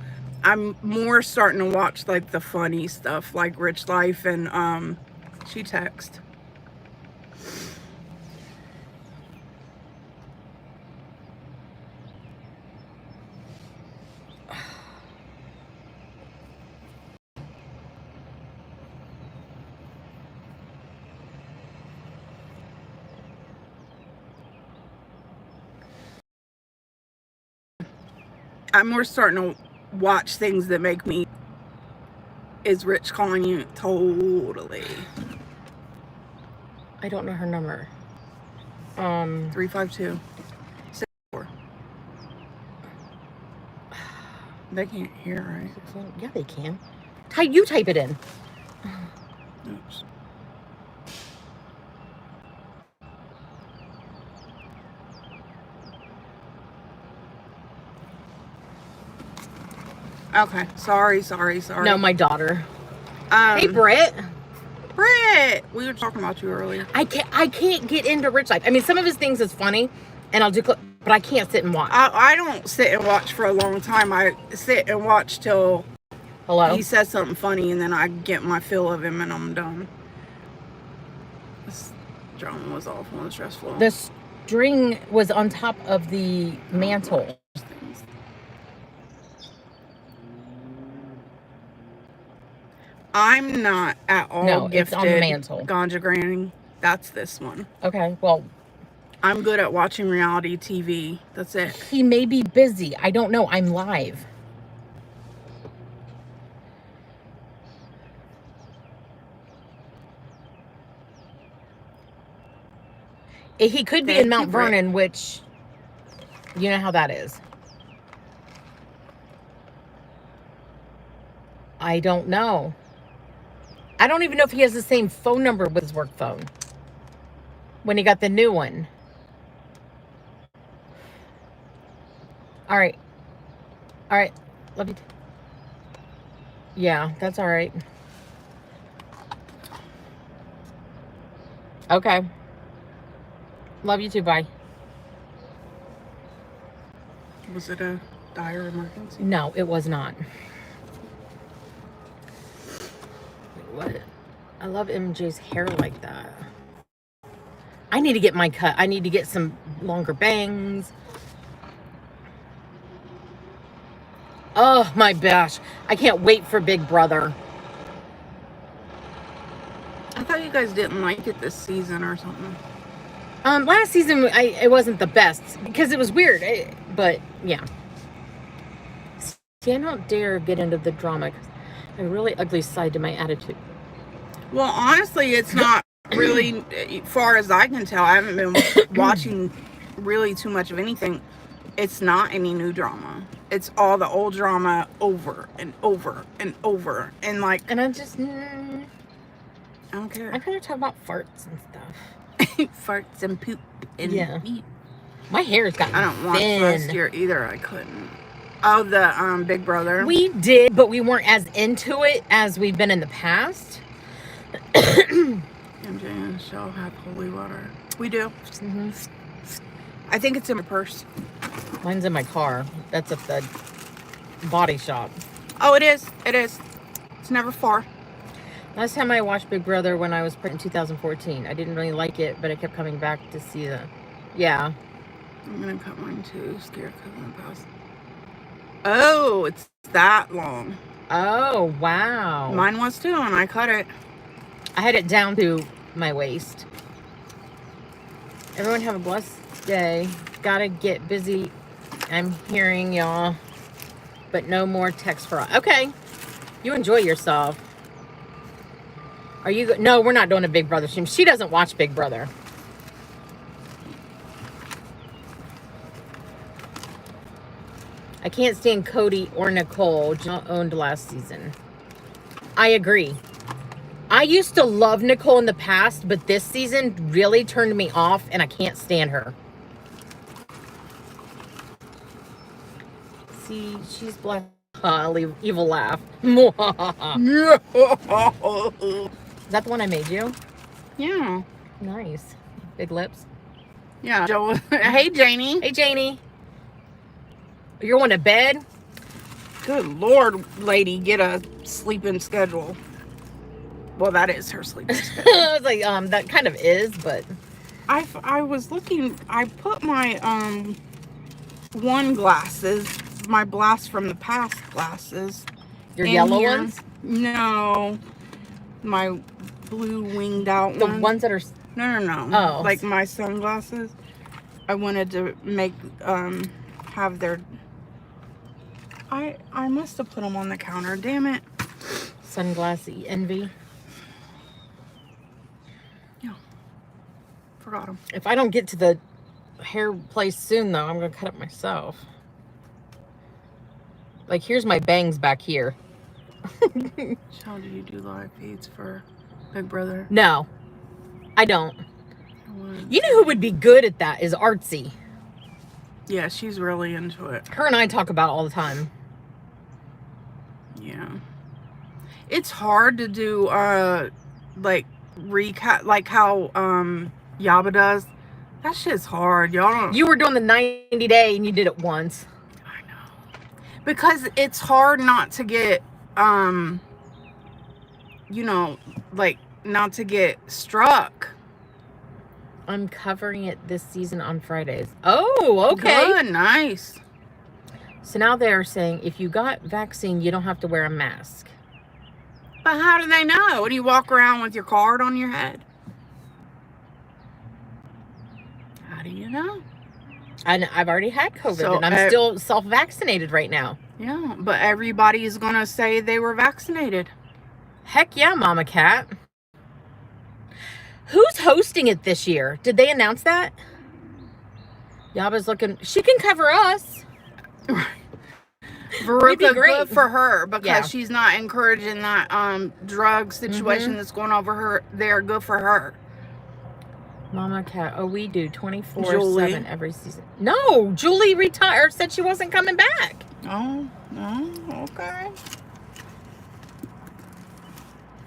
I'm more starting to watch like the funny stuff like Rich Life and She Text. I'm more starting to watch things that make me... Is Rich calling you? Totally. I don't know her number. 352 64. They can't hear, right? Yeah, they can. You type it in. Oops. Okay. Sorry. No, my daughter. Hey, Hey, Britt. Britt, we were talking about you earlier. I can't get into Rich Life. I mean, some of his things is funny, and I'll do, but I can't sit and watch. I don't sit and watch for a long time. I sit and watch till Hello? he says something funny, and then I get my fill of him, and I'm done. This drama was awful and stressful. The string was on top of the mantle. I'm not at all No, gifted it's on the mantle. Ganja Granny. That's this one. Okay, well, I'm good at watching reality TV. That's it. he may be busy. I don't know. I'm live. He could be in Mount Vernon, which you know how that is. I don't know. I don't even know if he has the same phone number with his work phone when he got the new one. All right. Love you. Yeah, that's all right. Okay. Love you too. Bye. Was it a dire emergency? No, it was not. What? I love MJ's hair like that. I need to get my cut. I need to get some longer bangs. Oh my gosh. I can't wait for Big Brother. I thought you guys didn't like it this season or something. Last season it wasn't the best because it was weird. But yeah. See, I don't dare get into the drama. A really ugly side to my attitude. Well, honestly, it's not really, far as I can tell. I haven't been watching really too much of anything. It's not any new drama. It's all the old drama over and over and over. And like, And I just, I don't care. I'd rather talk about farts and stuff. Farts and poop and Yeah. meat. My hair's gotten I don't watch thin. last year either. I couldn't. Oh, the Big Brother. We did, but we weren't as into it as we've been in the past. MJ and Shell have holy water. We do. Mm-hmm. I think it's in my purse. Mine's in my car. That's at the body shop. Oh, it is. It is. It's never far. Last time I watched Big Brother when I was pregnant in 2014. I didn't really like it, but I kept coming back to see the... Yeah. I'm going to cut mine too. Scared because of the past. Oh, it's that long. Oh, wow. Mine was too, and I cut it. I had it down to my waist. Everyone have a blessed day. Gotta get busy. I'm hearing y'all. But no more text for... Okay. You enjoy yourself. Are you... No, we're not doing a Big Brother stream. She doesn't watch Big Brother. I can't stand Cody or Nicole. Not owned last season. I agree. I used to love Nicole in the past, but this season really turned me off, and I can't stand her. See, she's black. Evil laugh. Is that the one I made you? Yeah. Nice. Big lips. Yeah. Joe. Hey, Janie. Hey, Janie. You're going to bed? Good Lord, lady, get a sleeping schedule. Well, that is her sleeping schedule. I was like, that kind of is, but... I was looking, I put my, one glasses, my blast from the past glasses. Your in yellow here. ones? No. My blue winged out The ones. ones that are... No. Oh. Like my sunglasses. I wanted to make, have their... I must have put them on the counter. Damn it. Sunglassy envy. Yeah. Forgot them. If I don't get to the hair place soon, though, I'm going to cut it myself. Like, here's my bangs back here. How do you do live feeds for Big Brother? No, I don't. You know who would be good at that is Artsy. Yeah, she's really into it. Her and I talk about it all the time. Yeah. It's hard to do, like, recap, like how, Yaba does. That shit's hard. Y'all don't... You were doing the 90 day and you did it once. I know. Because it's hard not to get, you know, like, not to get struck. I'm covering it this season on Fridays. Oh, okay. Good, nice. So now they're saying if you got vaccine, you don't have to wear a mask. But how do they know? When you walk around with your card on your head? How do you know? And I've already had COVID, So, and I'm still self-vaccinated right now. Yeah, but everybody is going to say they were vaccinated. Heck yeah, Mama Cat. Who's hosting it this year? Did they announce that? Yaba's looking... She can cover us. Veruca, good for her, because Yeah. she's not encouraging that drug situation that's going over her there. Good for her. Mama Cat. Oh, we do 24/7 Julie. every season. No, Julie retired. Said she wasn't coming back. Oh, okay.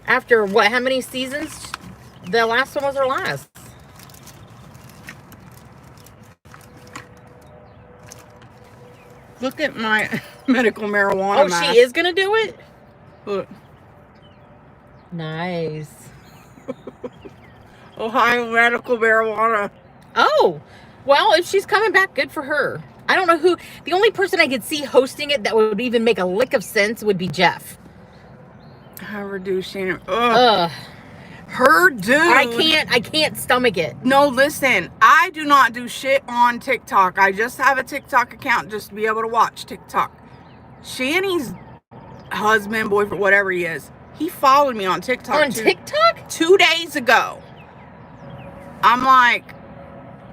After what? How many seasons? The last one was her last. Look at my medical marijuana Oh, mask. she is gonna do it. Look. Nice. Ohio medical marijuana. Oh, Well, if she's coming back, good for her. I don't know who. The only person I could see hosting it that would even make a lick of sense would be Jeff. Have her do Shannon. Ugh. Her dude. I can't stomach it. No, listen. I do not do shit on TikTok. I just have a TikTok account just to be able to watch TikTok. Shanny's husband, boyfriend, whatever he is, he followed me on TikTok. On TikTok? 2 days ago. I'm like,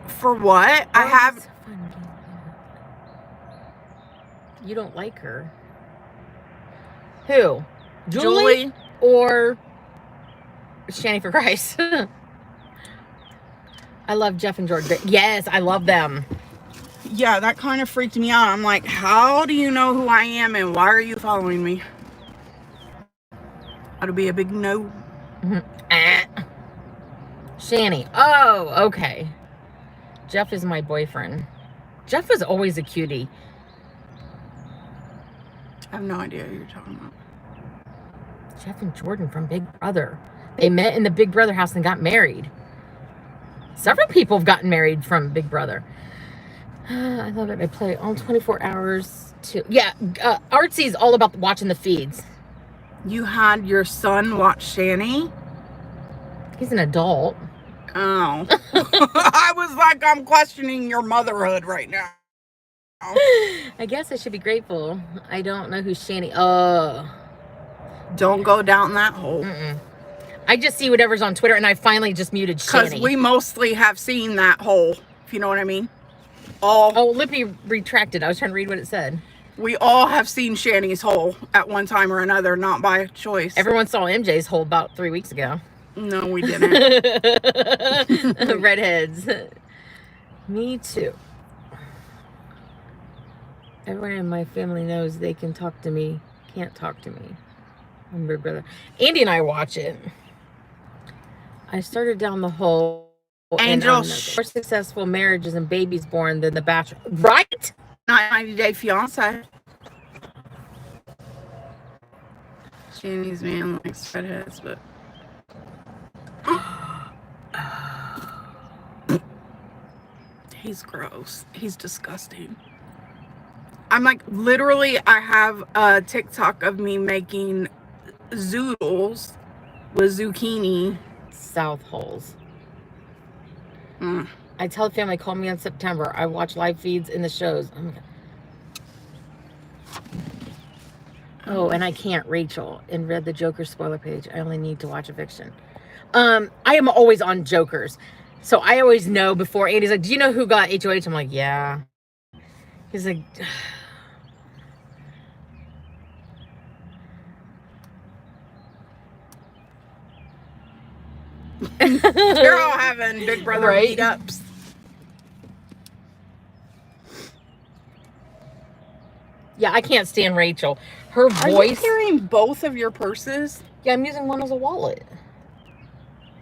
for what? I have. So you don't like her. Who? Julie? Or Shanny for Christ? I love Jeff and George. Yes, I love them. Yeah, that kind of freaked me out. I'm like, how do you know who I am and why are you following me? That'll be a big no. Shanny. Oh, okay. Jeff is my boyfriend. Jeff was always a cutie. I have no idea who you're talking about. Jeff and Jordan from Big Brother. They met in the Big Brother house and got married. Several people have gotten married from Big Brother. I love it. I play all 24 hours too. Yeah, Artsy's all about watching the feeds. You had your son watch Shanny? He's an adult. Oh. I was like, I'm questioning your motherhood right now. I guess I should be grateful. I don't know who Shanny. Don't go down that hole. I just see whatever's on Twitter, and I finally just muted Shanny. Because we mostly have seen that hole, if you know what I mean. Oh, Lippy retracted. I was trying to read what it said. We all have seen Shanny's hole at one time or another, not by choice. Everyone saw MJ's hole about 3 weeks ago. No, we didn't. Redheads. Me too. Everyone in my family knows they can talk to me. Can't talk to me. I'm Big Brother. Andy and I watch it. I started down the hole. Angel. More successful marriages and babies born than The Bachelor. Right? 90 Day Fiance. Shanny's man likes redheads, but. He's gross. He's disgusting. I'm like, literally, I have a TikTok of me making zoodles with zucchini. South holes. I tell the family, call me in September. I watch live feeds in the shows. Oh, my God. Oh, and I can't, Rachel, and read the Joker spoiler page. I only need to watch Eviction. I am always on Jokers. So I always know before. Andy's like, do you know who got HOH? I'm like, yeah. He's like... They're all having Big Brother meetups. Yeah, I can't stand Rachel. Her voice. Are you carrying both of your purses? Yeah, I'm using one as a wallet.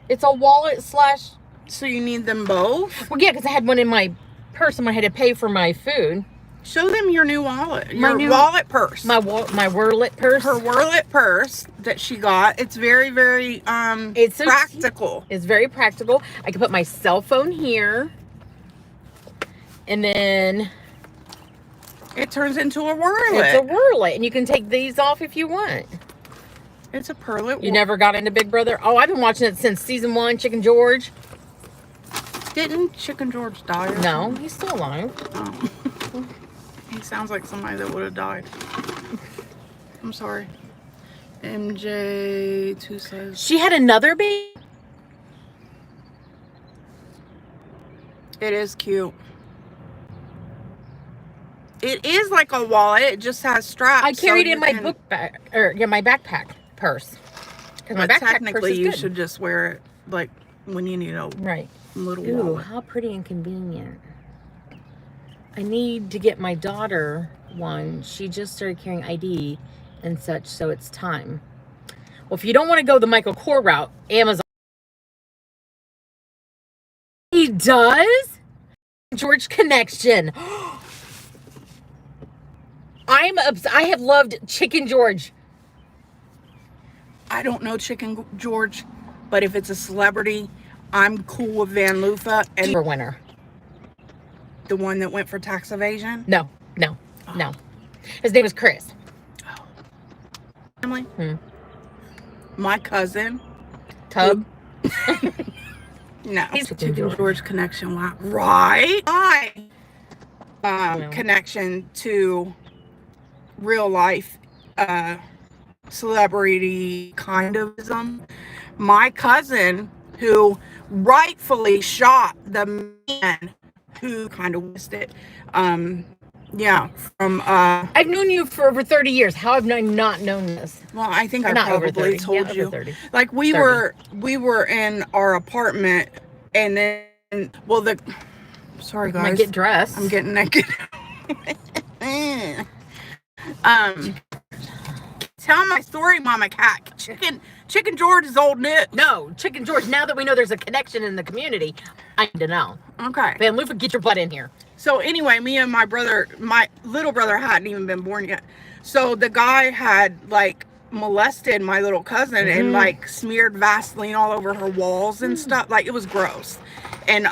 It's a wallet slash. So you need them both? Well, yeah, because I had one in my purse and I had to pay for my food. Show them your new wallet. Your wallet purse. My Whirlet purse. Her Whirlet purse that she got. It's very, very it's so practical. It's very practical. I can put my cell phone here. And then it turns into a Whirlet. It's a Whirlet. And you can take these off if you want. It's a Perlet. You never got into Big Brother? Oh, I've been watching it since season 1, Chicken George. Didn't Chicken George die? No, he's still alive. Oh. He sounds like somebody that would have died. I'm sorry. MJ2 says... She had another baby? It is cute. It is like a wallet. It just has straps. I carried in my book bag, or my backpack purse. But technically, you should just wear it like when you need a little Ooh, wallet. How pretty and convenient. I need to get my daughter one. She just started carrying ID and such, so it's time. Well, if you don't want to go the Michael Kors route, Amazon. He does? George Connection. I have loved Chicken George. I don't know Chicken George, but if it's a celebrity, I'm cool with Van Lufa and for winner. The one that went for tax evasion? No. His name was Chris. Family? Hmm. My cousin. Tub. No. He's Chicken George. George connection. Right. Well. Connection to real life celebrity kind ofism. My cousin, who rightfully shot the man who kind of witnessed it. Yeah, from I've known you for over 30 years. How have I not known this? well, I think I Not over probably 30. told Yeah, you. over 30. Like we 30. were in our apartment, and then sorry I'm gonna guys, get dressed. I'm getting naked. Tell my story, Mama Cat. Chicken George is old news. No, Chicken George, now that we know there's a connection in the community, I need to know. Okay. Van Lufa, get your butt in here. So anyway, me and my little brother hadn't even been born yet. So the guy had like molested my little cousin and like smeared Vaseline all over her walls and stuff. Like it was gross. And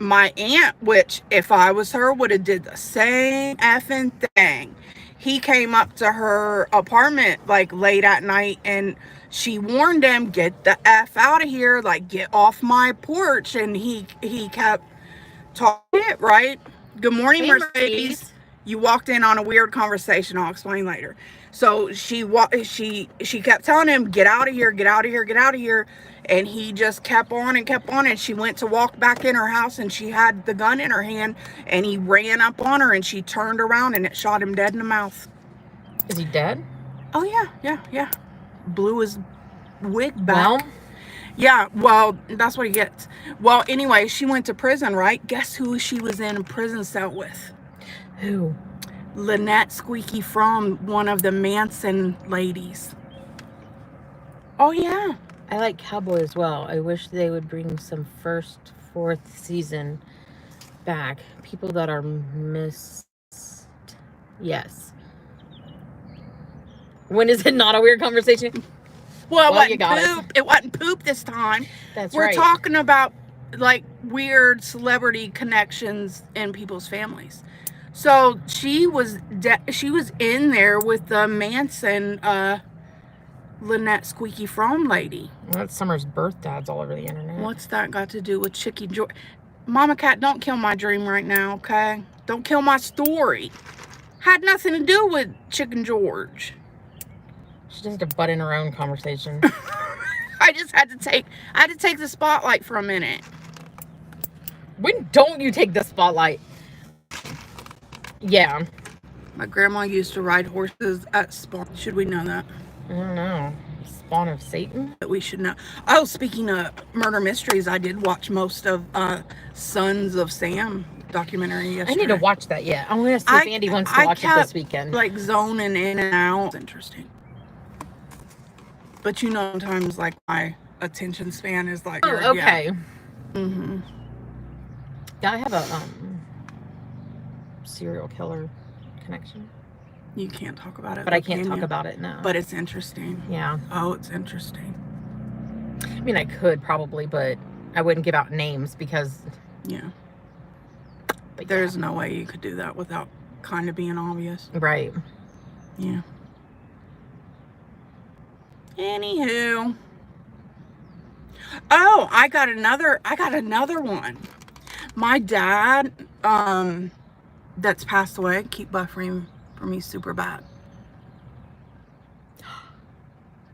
my aunt, which if I was her, would have did the same effing thing. He came up to her apartment like late at night, and she warned him, get the F out of here, like get off my porch. And he kept talking it, right? Good morning, Hey, Mercedes. You walked in on a weird conversation. I'll explain later. So she kept telling him, get out of here, get out of here, get out of here. And he just kept on and kept on. And she went to walk back in her house, and she had the gun in her hand, and he ran up on her, and she turned around and it shot him dead in the mouth. Is he dead? Oh yeah. Blew his wig back. Well, yeah, well, that's what he gets. Well, anyway, she went to prison, right? Guess who she was in a prison cell with? who? Lynette Squeaky Fromm, one of the Manson ladies. Oh, yeah. I like Cowboy as well. I wish they would bring some fourth season back. People that are missed. Yes. When is it not a weird conversation? Well, Well, it you wasn't got it. poop. It wasn't poop this time. That's We're right. talking about, like, weird celebrity connections in people's families. So she was in there with the Manson, Lynette Squeaky Fromm lady. That's Summer's birth dads all over the internet. What's that got to do with Chicky George? Mama Cat, don't kill my dream right now, okay? Don't kill my story. Had nothing to do with Chicken George. She just had to butt in her own conversation. I had to take the spotlight for a minute. When don't you take the spotlight? Yeah. My grandma used to ride horses at Spawn. Should we know that? I don't know. Spawn of Satan? That we should know. Oh, speaking of murder mysteries, I did watch most of Sons of Sam documentary yesterday. I need to watch that yet. I want to see if Andy wants to watch it this weekend. Like zoning in and out. It's interesting. But you know, sometimes like my attention span is like. Oh, okay. Yeah, Yeah, I have a serial killer connection, you can't talk about it. but I can't talk about it now. But it's interesting. Yeah, Oh, it's interesting. I mean, I could probably, but I wouldn't give out names because. Yeah. But There's no way you could do that without kind of being obvious. right. Yeah. Anywho. Oh, I got another one. My dad, that's passed away, keep buffering for me super bad.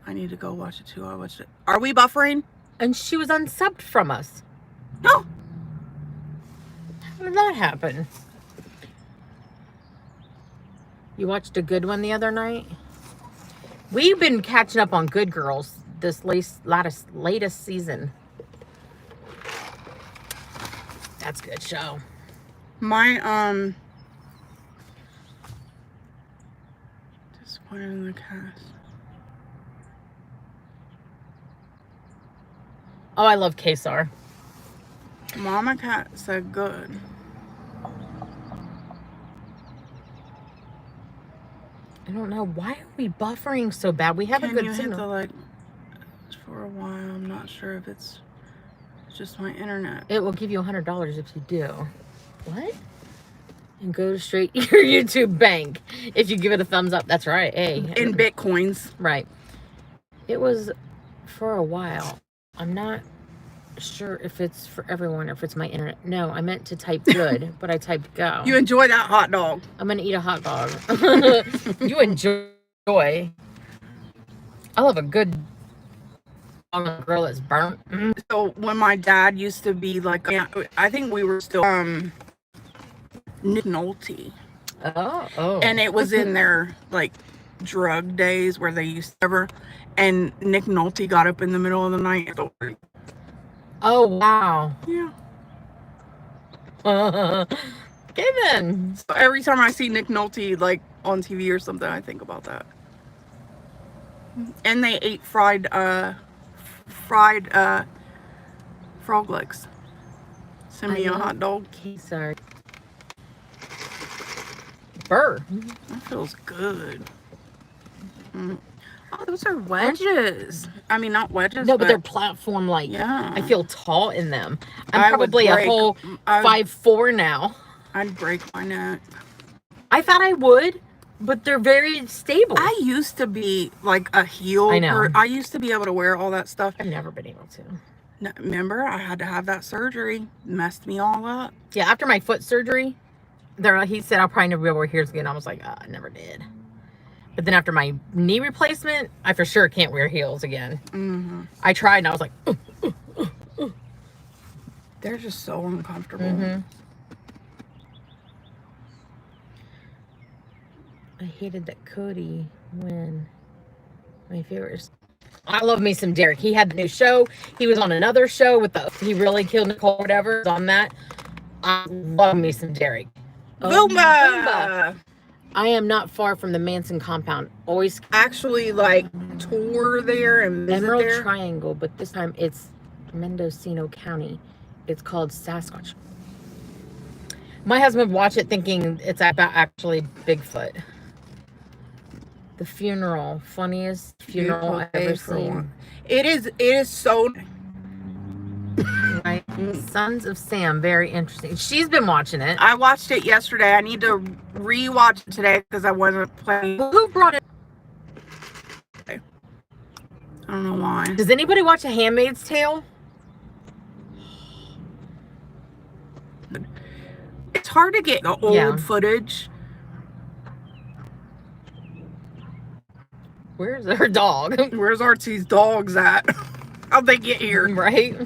I need to go watch it too. I watched it. Are we buffering? And she was unsubbed from us. No. How did that happen? You watched a good one the other night? We've been catching up on Good Girls this latest season. That's a good show. My, disappointed in the cast. Oh, I love Kesar. Mama Cat said good. I don't know. Why are we buffering so bad? We have Can a good you hit signal. the like for a while? I'm not sure if it's just my internet. It will give you $100 if you do. What? And go straight to your YouTube bank if you give it a thumbs up. That's right. Hey. In Bitcoins. Right. It was for a while. I'm not sure if it's for everyone or if it's my internet. No, I meant to type good, but I typed go. You enjoy that hot dog. I'm going to eat a hot dog. You enjoy. I love a good on the grill that's burnt. So when my dad used to be like, I think we were still Nick Nolte. Oh. And it was in their like drug days where they used to ever, and Nick Nolte got up in the middle of the night. Oh wow. Yeah. Okay then. So every time I see Nick Nolte like on TV or something, I think about that. And they ate fried frog legs. Send me a hot dog. Sorry. Burr. That feels good. Oh, those are wedges. I mean, not wedges. No, but they're platform like. Yeah. I feel tall in them. I'm probably a whole 5'4" now. I'd break my neck. I thought I would, but they're very stable. I used to be like a heel. I know. I used to be able to wear all that stuff. I've never been able to. No, remember, I had to have that surgery. Messed me all up. Yeah, after my foot surgery, he said I'll probably never be able to wear heels again. I was like, I never did. But then after my knee replacement, I for sure can't wear heels again. Mm-hmm. I tried and I was like, They're just so uncomfortable. Mm-hmm. I hated that Cody win. My favorite. I love me some Derek. He had the new show. He was on another show with He Really Killed Nicole, whatever. On that. I love me some Derek. Boomba! I am not far from the Manson compound. Always actually like tour there and visit Emerald there. Triangle, but this time it's Mendocino County. It's called Sasquatch. My husband watched it thinking it's about actually Bigfoot. The funeral, funniest funeral I've ever seen. It is so. Right. Sons of Sam, very interesting. She's been watching it. I watched it yesterday. I need to rewatch it today because I wasn't playing. Who brought it? I don't know why. Does anybody watch A Handmaid's Tale? It's hard to get the old footage. Where's her dog? Where's Artie's dogs at? How'd they get here? Right?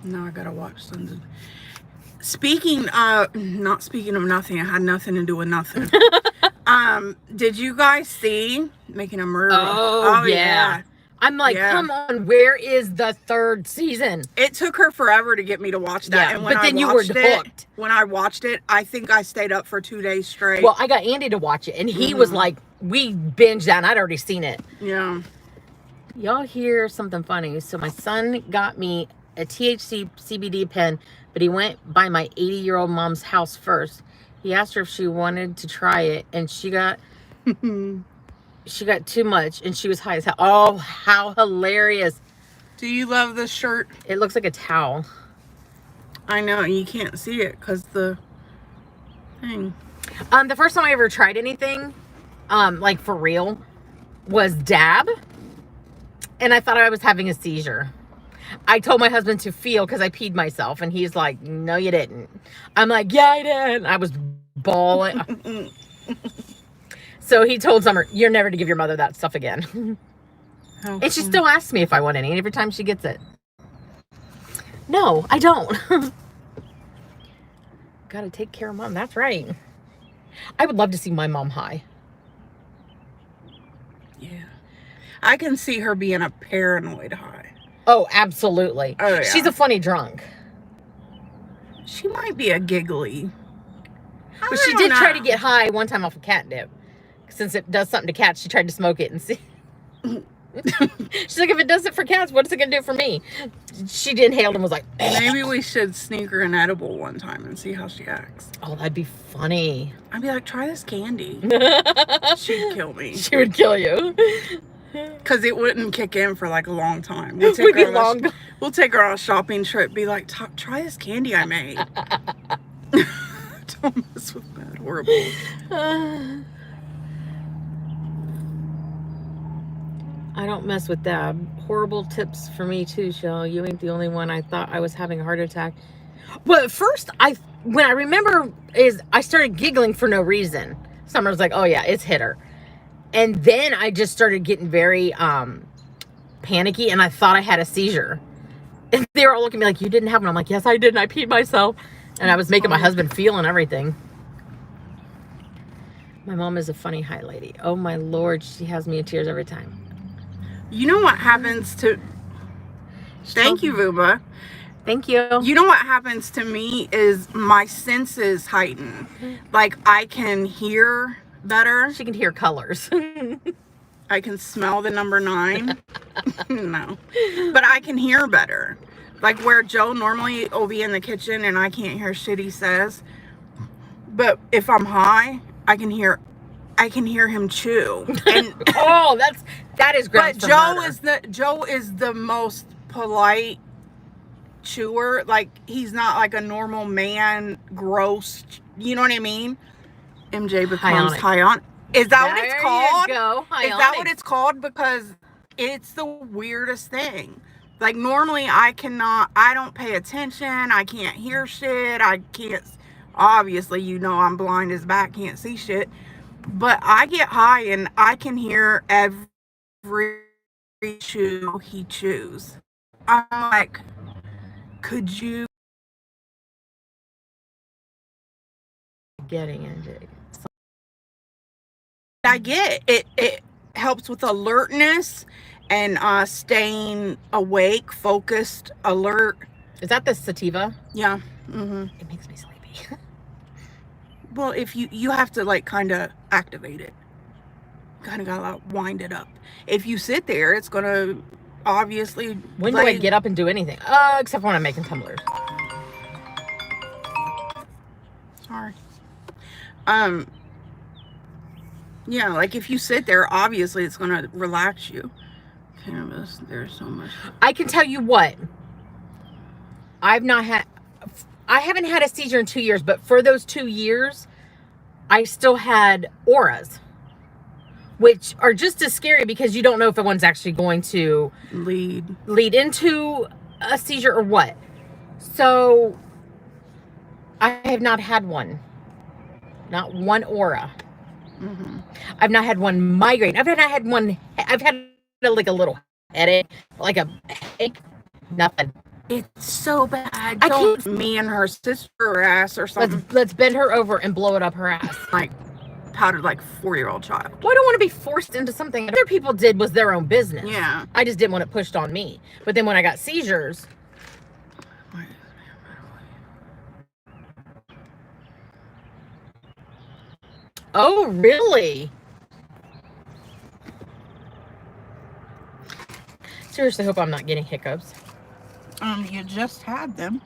No, I gotta watch Sons of... not speaking of nothing, I had nothing to do with nothing. Did you guys see Making a Murderer? Oh yeah. I'm like, come on, where is the third season? It took her forever to get me to watch that. Yeah, and when but then I you were hooked. When I watched it, I think I stayed up for 2 days straight. Well, I got Andy to watch it, and he was like, we binged that, and I'd already seen it. Yeah. Y'all hear something funny. So my son got me a THC CBD pen, but he went by my 80-year-old mom's house first. He asked her if she wanted to try it, and she got... She got too much, and she was high as hell. Oh, how hilarious. Do you love this shirt? It looks like a towel. I know, you can't see it because the thing. The first time I ever tried anything, like for real, was dab. And I thought I was having a seizure. I told my husband to feel because I peed myself, and he's like, no, you didn't. I'm like, yeah, I did. I was bawling. So he told Summer, you're never to give your mother that stuff again. And she still asks me if I want any every time she gets it. No, I don't. Gotta take care of mom. That's right. I would love to see my mom high. Yeah. I can see her being a paranoid high. Oh, absolutely. Oh, yeah. She's a funny drunk. She might be a giggly. But she did try to get high one time off of catnip. Since it does something to cats, she tried to smoke it and see. She's like, if it does it for cats, what's it going to do for me? She inhaled and was like, maybe we should sneak her an edible one time and see how she acts. Oh, that'd be funny. I'd be like, try this candy. She'd kill me. She would kill you. Because it wouldn't kick in for like a long time. We'd We'd be long. We'll take her on a shopping trip. Be like, try this candy I made. Don't mess with that. Horrible. I don't mess with that. Horrible tips for me too, Shell. You ain't the only one. I thought I was having a heart attack. Well, at first, when I remember is I started giggling for no reason. Summer was like, "Oh yeah, it's hit her," and then I just started getting very panicky, and I thought I had a seizure. And they were all looking at me like, "You didn't have one." I'm like, "Yes, I did, and I peed myself," and I was making my husband feel and everything. My mom is a funny high lady. Oh my Lord, she has me in tears every time. You know what happens to... Thank you, Vuba. Thank you. You know what happens to me is my senses heighten. Like, I can hear better. She can hear colors. I can smell the number 9. No. But I can hear better. Like, where Joe normally will be in the kitchen and I can't hear shit he says. But if I'm high, I can hear him chew. And oh, that is grounds but for Joe is the most polite chewer. Like, he's not like a normal man, gross, you know what I mean? MJ becomes Hyonic. Is that what it's called? There you go. Is that what it's called? Because it's the weirdest thing. Like, normally I don't pay attention. I can't hear shit. I can't, obviously, you know, I'm blind as bat, can't see shit. But I get high and I can hear every chew he chews. I'm like, could you... Getting it. I get it. It helps with alertness and staying awake, focused, alert. Is that the sativa? Yeah. Mm-hmm. It makes me sleepy. Well, if you have to like kind of activate it, kind of gotta wind it up. If you sit there, it's gonna obviously. When do I get up and do anything? Except for when I'm making tumblers. Sorry. Yeah, like if you sit there, obviously it's gonna relax you. Cannabis, there's so much. I can tell you what. I haven't had a seizure in 2 years, but for those 2 years, I still had auras, which are just as scary because you don't know if one's actually going to lead into a seizure or what. So I have not had one. Not one aura. Mm-hmm. I've not had one migraine. I've had one. I've had like a little headache, like a headache. Nothing. It's so bad. I can't. Me and her sister her ass or something. Let's bend her over and blow it up her ass. Like powdered like 4-year-old child. Well, I don't want to be forced into something other people did was their own business. Yeah. I just didn't want it pushed on me. But then when I got seizures. Oh, really? Seriously, hope I'm not getting hiccups. You just had them.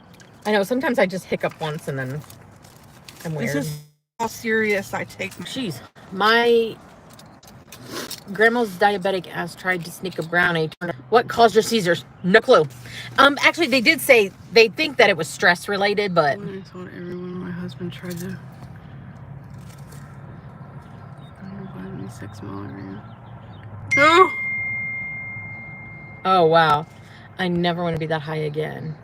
I know, sometimes I just hiccup once and then I'm weird. This is how serious I take my... Jeez. My grandma's diabetic ass tried to sneak a brownie. What caused your seizures? No clue. Actually, they did say they think that it was stress related, but... I told everyone my husband tried to... 6 milligrams. Oh! Oh, wow. I never want to be that high again.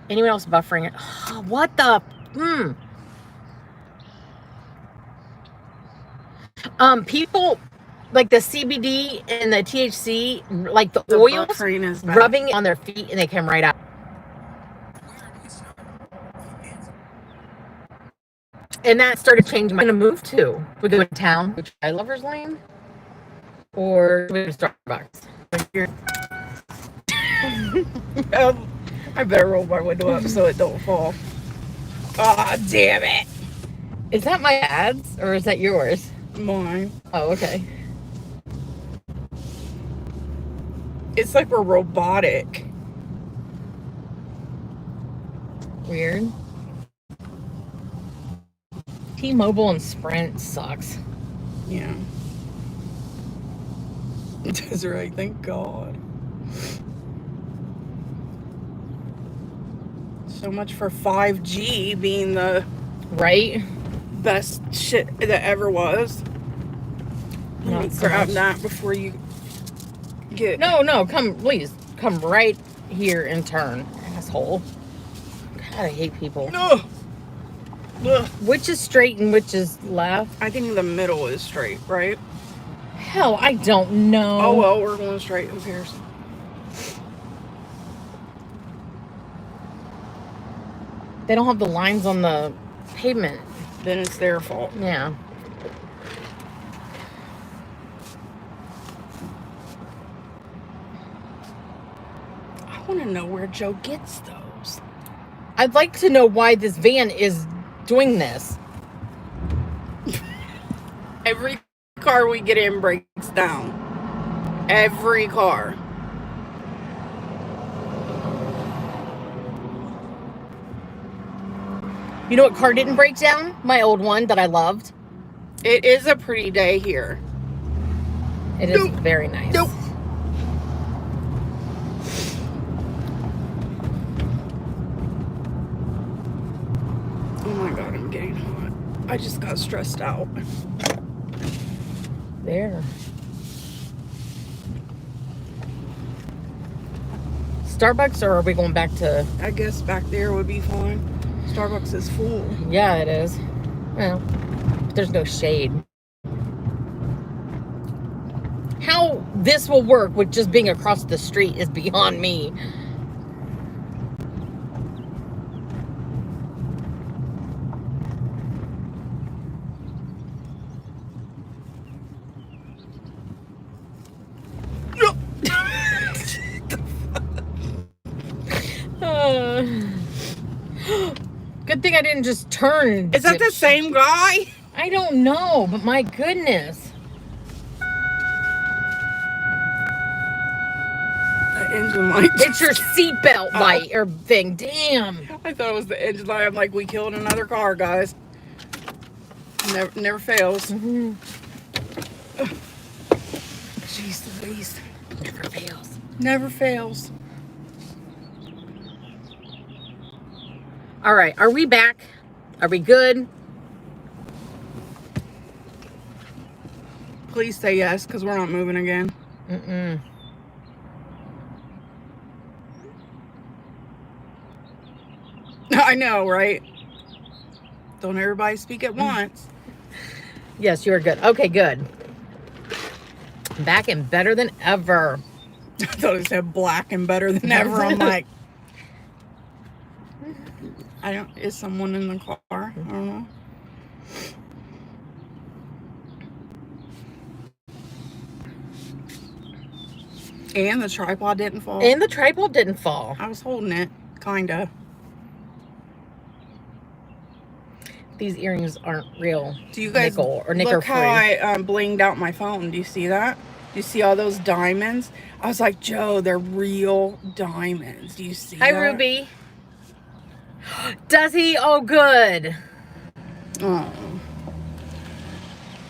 Anyone else buffering it? Oh, what the? People like the CBD and the THC, like the oils, rubbing on their feet, and they come right out. And that started changing. I'm gonna move to. We go to town, which I Lover's Lane, or we go to Starbucks. I better roll my window up so it don't fall. Ah, oh, damn it! Is that my ads or is that yours? Mine. Oh, okay. It's like we're robotic. Weird. T-Mobile and Sprint sucks. Yeah. Desiree, thank God. So much for 5G being the Right? best shit that ever was. Let Not me so grab much. that before you get... No, come, please. Come right here and turn, asshole. God, I hate people. Ugh. Ugh. Which is straight and which is left? I think the middle is straight, right? Hell, I don't know. Oh, well, we're going straight in Pearson. They don't have the lines on the pavement. Then it's their fault. Yeah. I want to know where Joe gets those. I'd like to know why this van is doing this. Every car we get in breaks down. Every car. You know what car didn't break down? My old one that I loved. It is a pretty day here. It is very nice. Nope. Oh my God, I'm getting hot. I just got stressed out. There. Starbucks, or are we going back to... I guess back there would be fine. Starbucks is full. Yeah, it is. Well, there's no shade. How this will work with just being across the street is beyond me. Good thing I didn't just turn. Is that the same guy? I don't know, but my goodness. The engine light. It's your seatbelt light or thing. Damn. I thought it was the engine light. I'm like, we killed another car, guys. Never fails. Mm-hmm. Jeez Louise. Never fails. Never fails. All right, are we back? Are we good? Please say yes, because we're not moving again. Mm-mm. I know, right? Don't everybody speak at once. Yes, you're good. Okay, good. Back and better than ever. I thought it said black and better than ever. I'm like, is someone in the car? I don't know. And the tripod didn't fall. And the tripod didn't fall. I was holding it, kinda. These earrings aren't real. Do you guys nickel or nickel look free. how I blinged out my phone? Do you see that? Do you see all those diamonds? I was like, Joe, they're real diamonds. Do you see Hi, that? Ruby. Does he? Oh, good. Oh.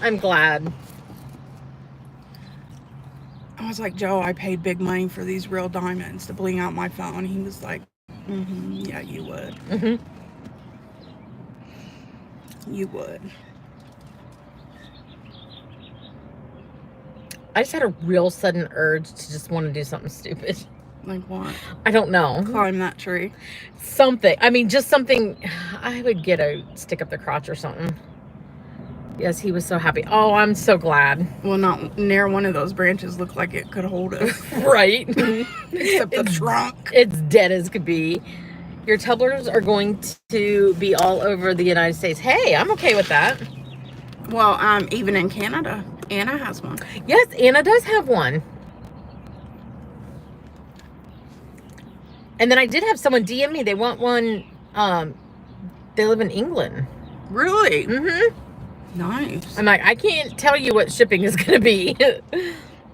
I'm glad. I was like, Joe, I paid big money for these real diamonds to bling out my phone. He was like, yeah, you would. Mm-hmm. You would. I just had a real sudden urge to just want to do something stupid. Like what? I don't know. Climb that tree. Something. I mean, just something. I would get a stick up the crotch or something. Yes, he was so happy. Oh, I'm so glad. Well, not near one of those branches looked like it could hold us. Right? Except the trunk. It's dead as could be. Your tumblers are going to be all over the United States. Hey, I'm okay with that. Well, even in Canada, Anna has one. Yes, Anna does have one. And then I did have someone DM me. They want one. They live in England. Really? Mm-hmm. Nice. I'm like, I can't tell you what shipping is going to be.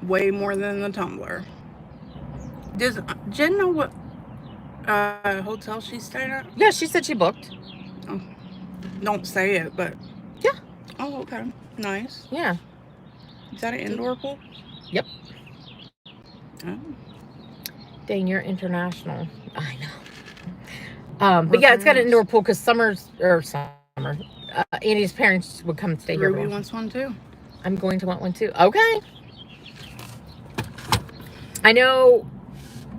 Way more than the tumbler. Does Jen know what hotel she's staying at? Yeah, she said she booked. Oh, don't say it, but yeah. Oh, okay. Nice. Yeah. Is that an indoor pool? Yep. Oh. Dang, you're international. I know. But yeah, it's got an indoor pool because summer. Andy's parents would come stay here. Ruby wants one too. I'm going to want one too. Okay. I know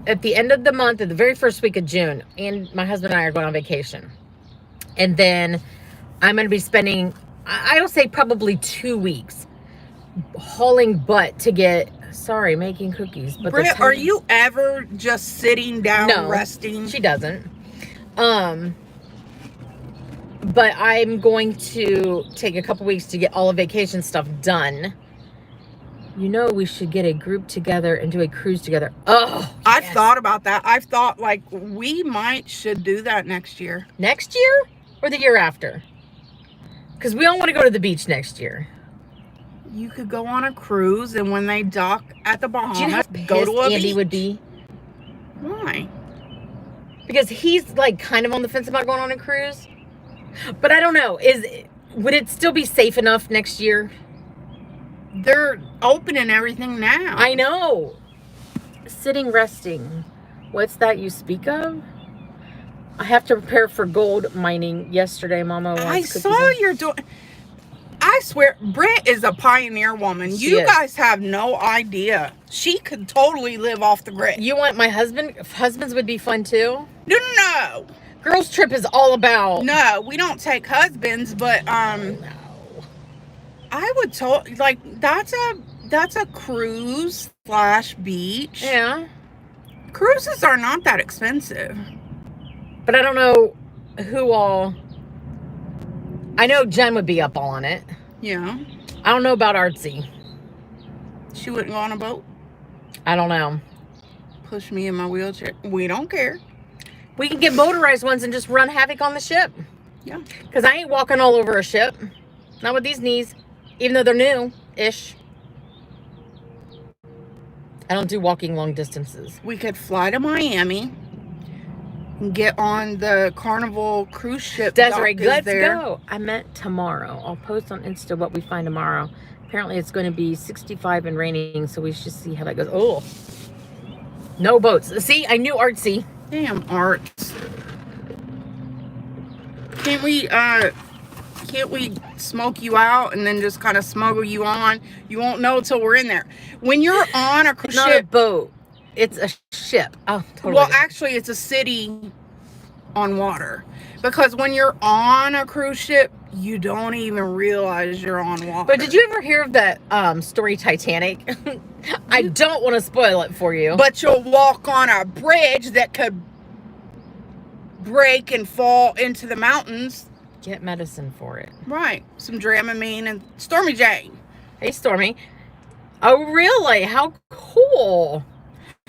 at the end of the month, at the very first week of June, and my husband and I are going on vacation. And then I'm going to be spending, I'll say probably 2 weeks hauling butt to get, making cookies. But Britt, are you ever just sitting down resting? She doesn't. But I'm going to take a couple weeks to get all of vacation stuff done. You know, we should get a group together and do a cruise together. Oh, I've thought about that. I've thought like we should do that next year. Next year or the year after? Because we all want to go to the beach next year. You could go on a cruise, and when they dock at the Bahamas, do you know how go to a Andy beach. Would be? Why? Because he's like kind of on the fence about going on a cruise. But I don't know. Would it still be safe enough next year? They're opening everything now. I know. Sitting, resting. What's that you speak of? I have to prepare for gold mining yesterday. Mama wants I cookies saw you're doing. I swear, Britt is a pioneer woman. She You is. guys have no idea. She could totally live off the grid. You want my husband? Husbands would be fun too. No. Girls trip is all about. No, we don't take husbands, but No. I would that's a cruise / beach. Yeah. Cruises are not that expensive. But I don't know who all. I know Jen would be up all on it. Yeah. I don't know about Artsy. She wouldn't go on a boat. I don't know. Push me in my wheelchair. We don't care. We can get motorized ones and just run havoc on the ship. Yeah. Because I ain't walking all over a ship. Not with these knees. Even though they're new-ish. I don't do walking long distances. We could fly to Miami and get on the Carnival cruise ship. Desiree, let's go. I meant tomorrow. I'll post on Insta what we find tomorrow. Apparently it's going to be 65 and raining, so we should see how that goes. Oh, no boats. See, I knew Artsy. Damn arts. Can't we smoke you out and then just kind of smuggle you on? You won't know till we're in there. When you're on a cruise Not a ship, boat. It's a ship. Oh, totally. well, actually, it's a city on water. Because when you're on a cruise ship, you don't even realize you're on water. But did you ever hear of that story Titanic? I don't want to spoil it for you. But you'll walk on a bridge that could break and fall into the mountains. Get medicine for it. Right. Some Dramamine and Stormy Jane. Hey, Stormy. Oh, really? How cool.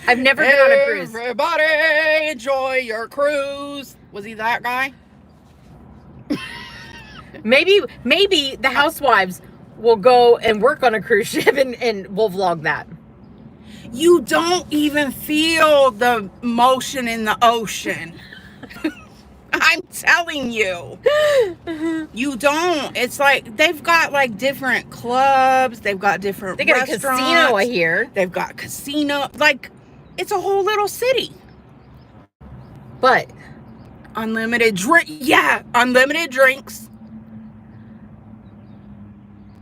I've never been on a cruise. Everybody enjoy your cruise. Was he that guy? Maybe the housewives will go and work on a cruise ship and we'll vlog that. You don't even feel the motion in the ocean. I'm telling you. You don't. It's like they've got like different clubs. They've got different restaurants. They got a casino, I hear. They've got casino. Like, it's a whole little city. But unlimited drink. Yeah, unlimited drinks.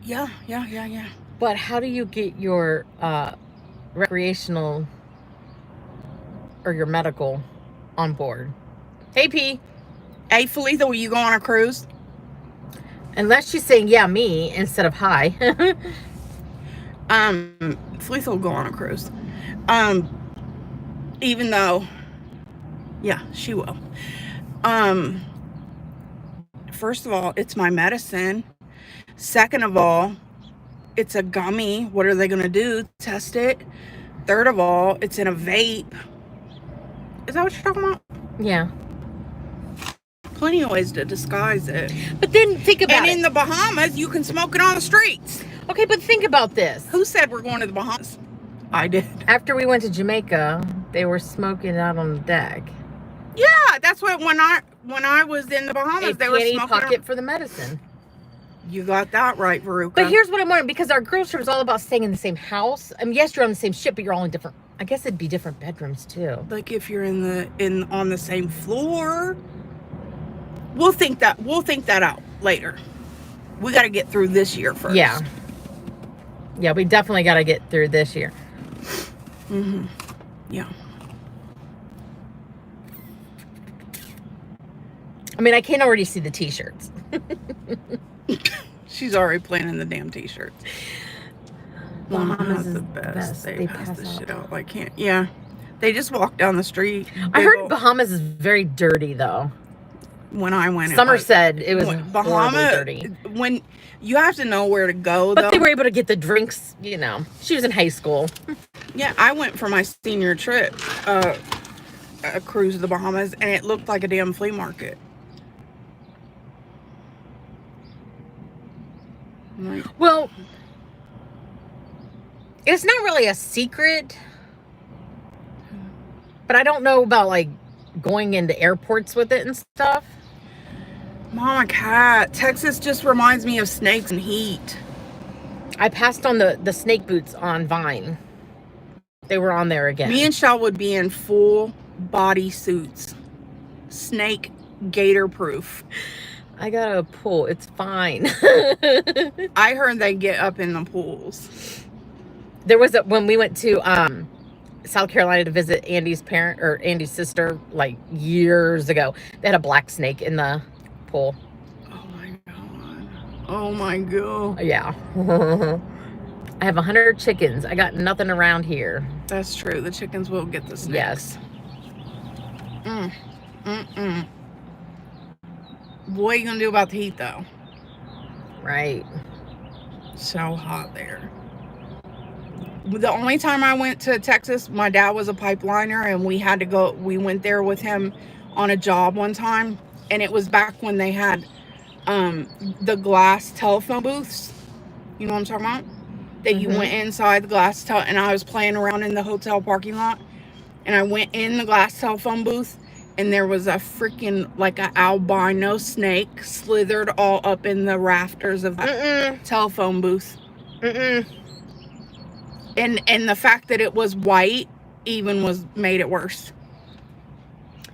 Yeah. But how do you get your recreational or your medical on board? Hey, P. Hey, Felicia, will you go on a cruise? Unless she's saying, yeah, me, instead of hi. Felicia will go on a cruise. Even though, yeah, she will. First of all, it's my medicine. Second of all, it's a gummy. What are they going to do? Test it. Third of all, it's in a vape. Is that what you're talking about? Yeah. Plenty of ways to disguise it. But then think about and it. in the Bahamas, you can smoke it on the streets. Okay, but think about this. Who said we're going to the Bahamas? I did. After we went to Jamaica, they were smoking out on the deck. Yeah, that's what when I was in the Bahamas, they were penny smoking. pocket for the medicine. You got that right, Veruca. But here's what I'm wondering, because our girls trip is all about staying in the same house. I mean, yes, you're on the same ship, but you're all in different I guess it'd be different bedrooms too. Like if you're on the same floor. We'll think that out later. We got to get through this year first. Yeah. Yeah, we definitely got to get through this year. Mm-hmm. Yeah. I mean, I can already see the t-shirts. She's already planning the damn t-shirts. Bahamas is is the best. They pass pass the out. shit out like can't. Yeah. They just walk down the street. I heard Bahamas is very dirty, though. When I went, Summer said it was Bahama horribly dirty. When you have to know where to go, But though. they were able to get the drinks, you know. She was in high school. Yeah, I went for my senior trip, a cruise to the Bahamas, and it looked like a damn flea market. Like, Well, it's not really a secret, but I don't know about like going into airports with it and stuff. Mama Cat, Texas just reminds me of snakes and heat. I passed on the snake boots on Vine. They were on there again. Me and Shell would be in full body suits, snake gator proof. I got a pool. It's fine. I heard they get up in the pools. There was when we went to South Carolina to visit Andy's parent or Andy's sister like years ago. They had a black snake in the pool. Oh my god. Oh my god. Yeah. I have 100 chickens. I got nothing around here. That's true. The chickens will get the snakes. Yes. What are you gonna do about the heat though? Right. So hot there. The only time I went to Texas, my dad was a pipeliner and we went there with him on a job one time, and it was back when they had the glass telephone booths. You know what I'm talking about? That you went inside the glass and I was playing around in the hotel parking lot, and I went in the glass telephone booth, and there was a freaking like an albino snake slithered all up in the rafters of the telephone booth. And the fact that it was white even made it worse.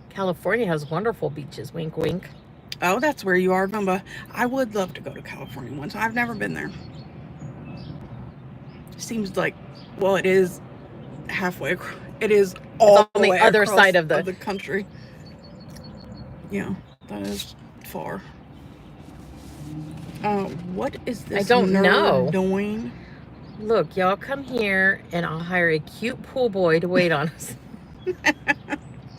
California has wonderful beaches. Wink, wink. Oh, that's where you are, Gumba. I would love to go to California once. I've never been there. Seems like, well, it is halfway across. It is all on the other side of the country. Yeah, that is far. What is this? I don't know. Doing? Look, y'all come here and I'll hire a cute pool boy to wait on us.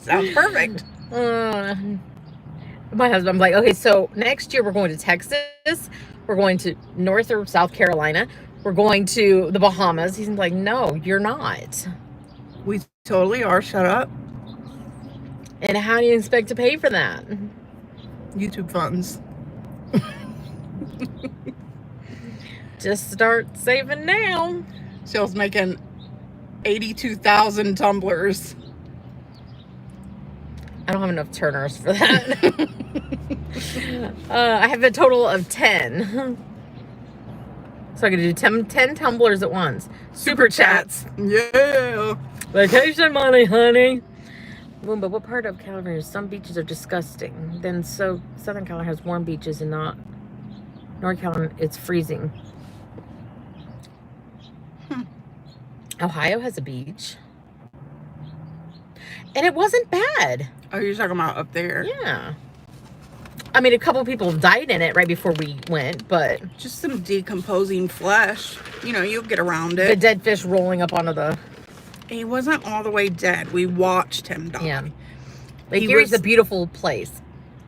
Sounds perfect. My husband, I'm like, okay, so next year we're going to Texas. We're going to North or South Carolina. We're going to the Bahamas. He's like, no, you're not. We totally are. Shut up. And how do you expect to pay for that? YouTube funds. Just start saving now. Shell's making 82,000 tumblers. I don't have enough turners for that. I have a total of 10. So I can do 10 tumblers at once. Super chats. Yeah. Vacation money, honey. But what part of California? Some beaches are disgusting. Then Southern California has warm beaches and not North Carolina. It's freezing. Ohio has a beach. And it wasn't bad. Oh, you're talking about up there? Yeah. I mean, a couple people died in it right before we went, but... Just some decomposing flesh. You know, you'll get around it. The dead fish rolling up onto the... He wasn't all the way dead. We watched him die. Yeah. Like, here's a beautiful place.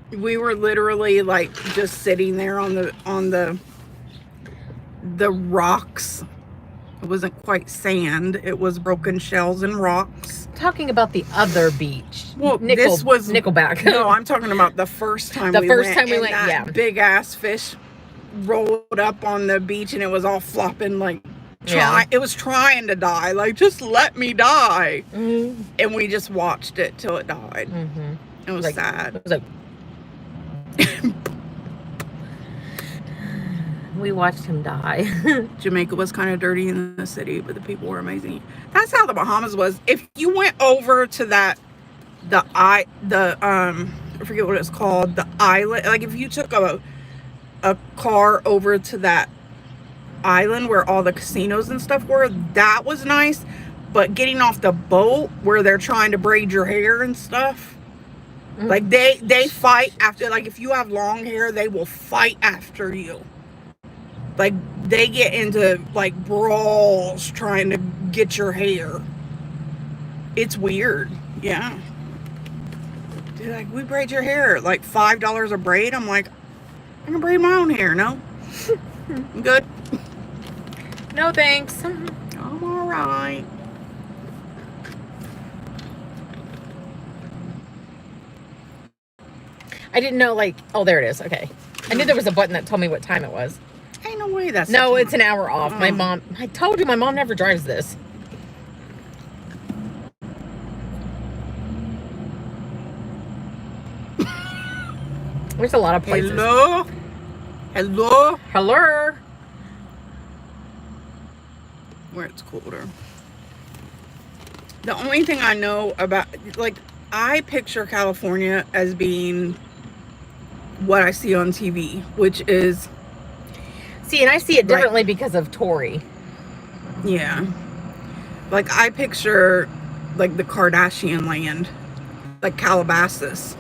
We were literally, like, just sitting there on the rocks. It wasn't quite sand. It was broken shells and rocks. Talking about the other beach. Well, this was Nickelback. No, I'm talking about the first time we went. Yeah. Big ass fish rolled up on the beach, and it was all flopping like. It was trying to die. Like, just let me die. Mm-hmm. And we just watched it till it died. Mm-hmm. It was sad. It was like. We watched him die. Jamaica was kind of dirty in the city, but the people were amazing. That's how the Bahamas was. If you went over to I forget what it's called, the island, like if you took a car over to that island where all the casinos and stuff were, that was nice. But getting off the boat where they're trying to braid your hair and stuff, like they fight after, like if you have long hair, they will fight after you. Like they get into like brawls trying to get your hair. It's weird. Yeah. They're like, we braid your hair like $5 a braid. I'm like, I can braid my own hair. No, I'm good. No thanks. I'm all right. I didn't know, like, oh, there it is. Okay. I knew there was a button that told me what time it was. Ain't no way that's... No, it's an hour off. My mom, I told you my mom never drives this. There's a lot of places. Hello? Hello? Hello? Where it's colder. The only thing I know about, like, I picture California as being what I see on TV, which is... See, and I see it differently because of Tori. Yeah. Like, I picture, like, the Kardashian land. Like, Calabasas.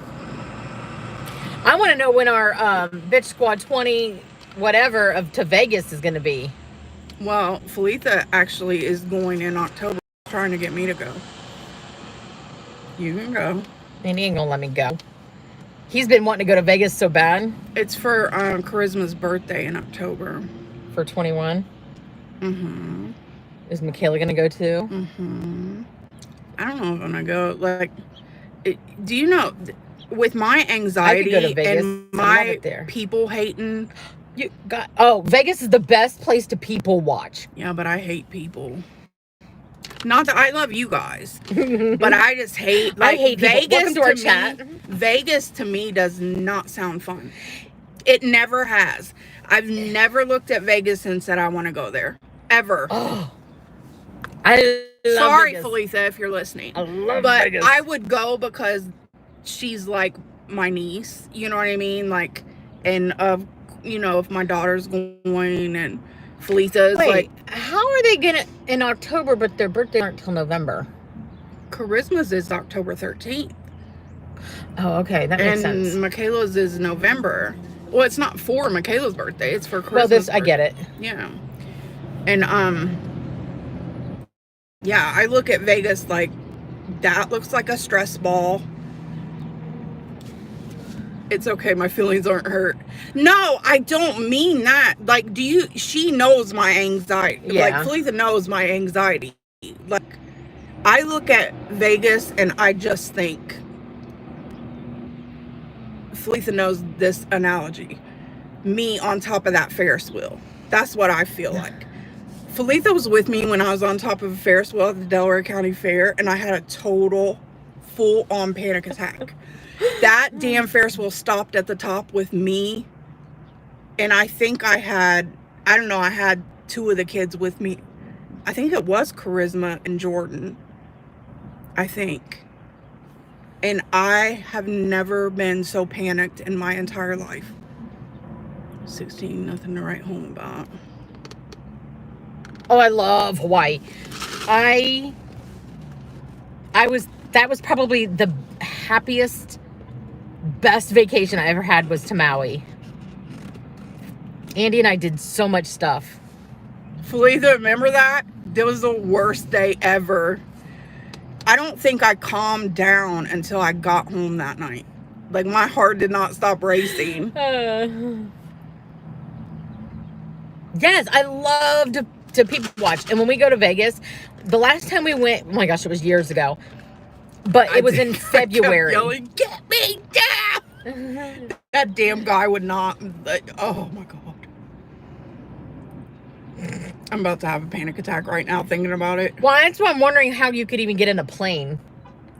I want to know when our Bitch Squad 20 whatever to Vegas is going to be. Well, Felicia actually is going in October, trying to get me to go. You can go. And he ain't going to let me go. He's been wanting to go to Vegas so bad. It's for Charisma's birthday in October. For 21? Mm-hmm. Is Michaela going to go too? Mm-hmm. I don't know if I'm going to go. Like, do you know... With my anxiety and my people hating, Vegas is the best place to people watch. Yeah, but I hate people. Not that I love you guys, but I just hate. Like, I hate Vegas. Welcome to our chat. Vegas to me does not sound fun. It never has. I've never looked at Vegas and said I want to go there ever. Oh, Sorry, Vegas. Felicia, if you're listening. I love but Vegas. I would go because she's like my niece, you know what I mean? Like, and if my daughter's going and Felicia's like. How are they gonna in October, but their birthday aren't till November? Charisma's is October 13th. Oh, okay, that makes sense. And Michaela's is November. Well, it's not for Michaela's birthday; it's for Charisma's. Well, I get it. Yeah, and yeah, I look at Vegas like that looks like a stress ball. It's okay, my feelings aren't hurt. No, I don't mean that. Like, she knows my anxiety. Yeah. Like, Felicia knows my anxiety. Like, I look at Vegas and I just think, Felicia knows this analogy. Me on top of that Ferris wheel. That's what I feel like. Felicia was with me when I was on top of a Ferris wheel at the Delaware County Fair, and I had a total full-on panic attack. That damn Ferris wheel stopped at the top with me, and I think I had two of the kids with me. I think it was Charisma and Jordan, I think. And I have never been so panicked in my entire life. 16, nothing to write home about. Oh, I love Hawaii. That was probably the happiest, best vacation I ever had was to Maui. Andy and I did so much stuff. Felicia, remember that? That was the worst day ever. I don't think I calmed down until I got home that night. Like, my heart did not stop racing. Yes, I love to people watch. And when we go to Vegas, the last time we went, oh my gosh, it was years ago. But it was in February. I kept yelling, get me down! That damn guy would not. Oh my God. I'm about to have a panic attack right now thinking about it. Well, that's why I'm wondering how you could even get in a plane.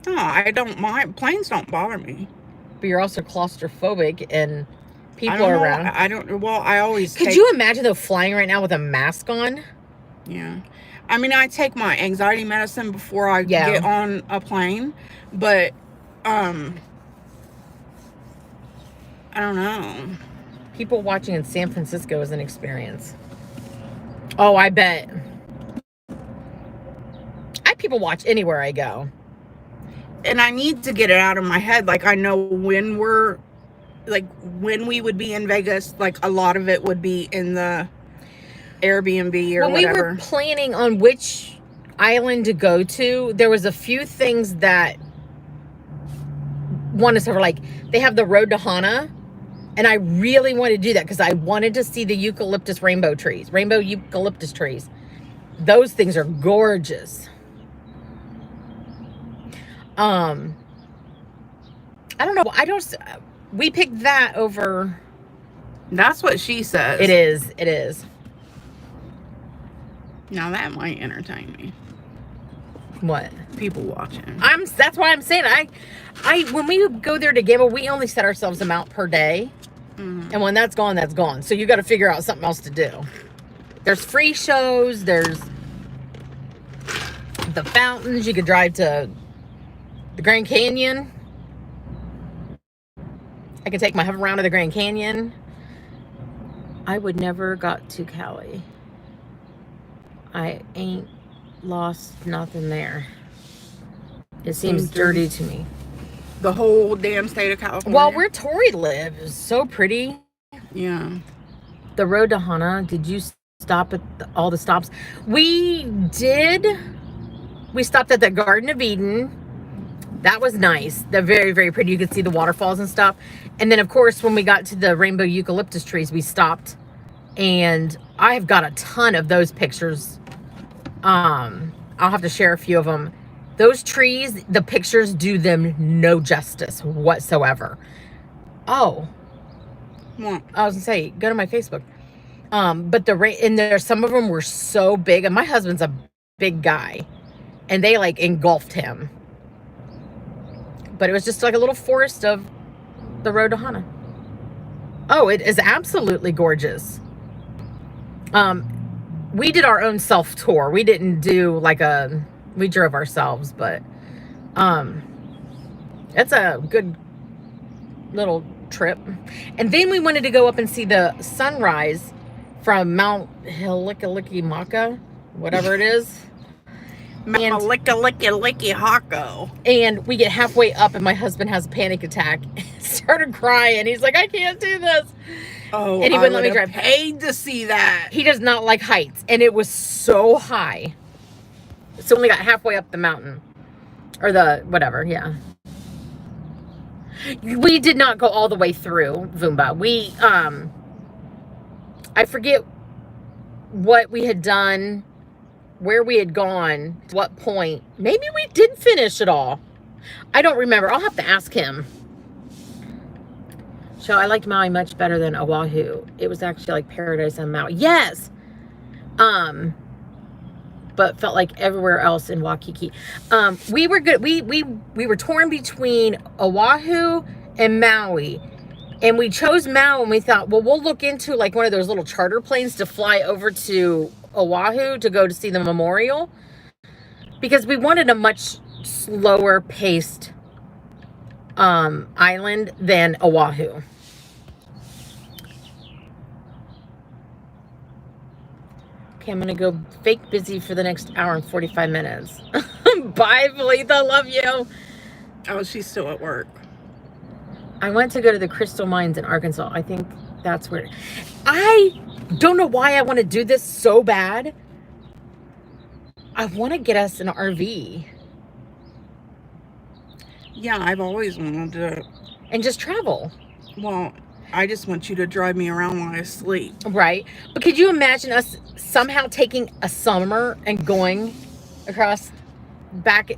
No, I don't mind. Planes don't bother me. But you're also claustrophobic and People are around. I don't. Well, I always. Could you imagine though flying right now with a mask on? Yeah, I mean, I take my anxiety medicine before I get on a plane, but I don't know. People watching in San Francisco is an experience. Oh, I bet. People watch anywhere I go. And I need to get it out of my head. Like, I know when we would be in Vegas, like, a lot of it would be in the Airbnb or whatever. When we were planning on which island to go to, there was a few things that wanted us over. Like, they have the road to Hana, and I really wanted to do that because I wanted to see the rainbow eucalyptus trees. Those things are gorgeous. I don't know. We picked that over. That's what she says. It is. Now that might entertain me. What? People watching. That's why I'm saying when we go there to gamble, we only set ourselves amount per day. Mm-hmm. And when that's gone, that's gone. So you got to figure out something else to do. There's free shows. There's the fountains. You could drive to the Grand Canyon. I can take my hover around to the Grand Canyon. I would never got to Cali. I ain't lost nothing there. It seems dirty to me. The whole damn state of California. Well, where Tori lives is so pretty. Yeah. The road to Hana, did you stop at all the stops? We did. We stopped at the Garden of Eden. That was nice. They're very, very pretty. You could see the waterfalls and stuff. And then, of course, when we got to the rainbow eucalyptus trees, we stopped. And I've got a ton of those pictures. I'll have to share a few of them. Those trees, the pictures do them no justice whatsoever. Oh. What? I was going to say, go to my Facebook. But some of them were so big. And my husband's a big guy. And they, like, engulfed him. But it was just like a little forest of the road to Hana. Oh, it is absolutely gorgeous. We did our own self-tour. We didn't do we drove ourselves, but it's a good little trip. And then we wanted to go up and see the sunrise from Mount Hilikilimaka, whatever it is. Hako. And we get halfway up and my husband has a panic attack. Started crying. He's like, I can't do this. Oh, and he wouldn't let me drive. Paid to see that. He does not like heights. And it was so high. So we got halfway up the mountain. Or the whatever, yeah. We did not go all the way through Vumba. We I forget what we had done, where we had gone, to what point. Maybe we did finish it all. I don't remember. I'll have to ask him. So I liked Maui much better than Oahu. It was actually like paradise on Maui. Yes. But felt like everywhere else in Waikiki. We were good. We were torn between Oahu and Maui. And we chose Maui and we thought, well, we'll look into like one of those little charter planes to fly over to Oahu to go to see the memorial. Because we wanted a much slower paced island than Oahu. Okay, I'm going to go fake busy for the next hour and 45 minutes. Bye, Felicia. Love you. Oh, she's still at work. I went to go to the Crystal Mines in Arkansas. I think that's where... I don't know why I want to do this so bad. I want to get us an RV. Yeah, I've always wanted to... And just travel. Well, I just want you to drive me around while I sleep. Right. But could you imagine us somehow taking a summer and going across back...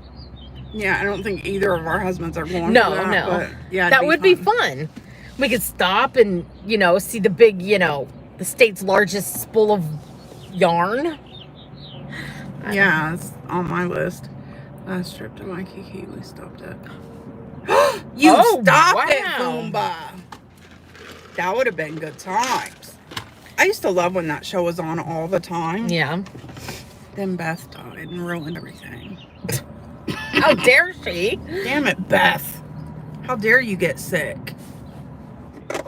Yeah, I don't think either of our husbands are going no, for that. No, but yeah, that would be fun. We could stop and, see the big, the state's largest spool of yarn. Yeah, it's on my list. Last trip to Waikiki, we stopped at... You stopped at Vumba! That would have been good times. I used to love when that show was on all the time. Yeah. Then Beth died and ruined everything. How dare she? Damn it, Beth. How dare you get sick?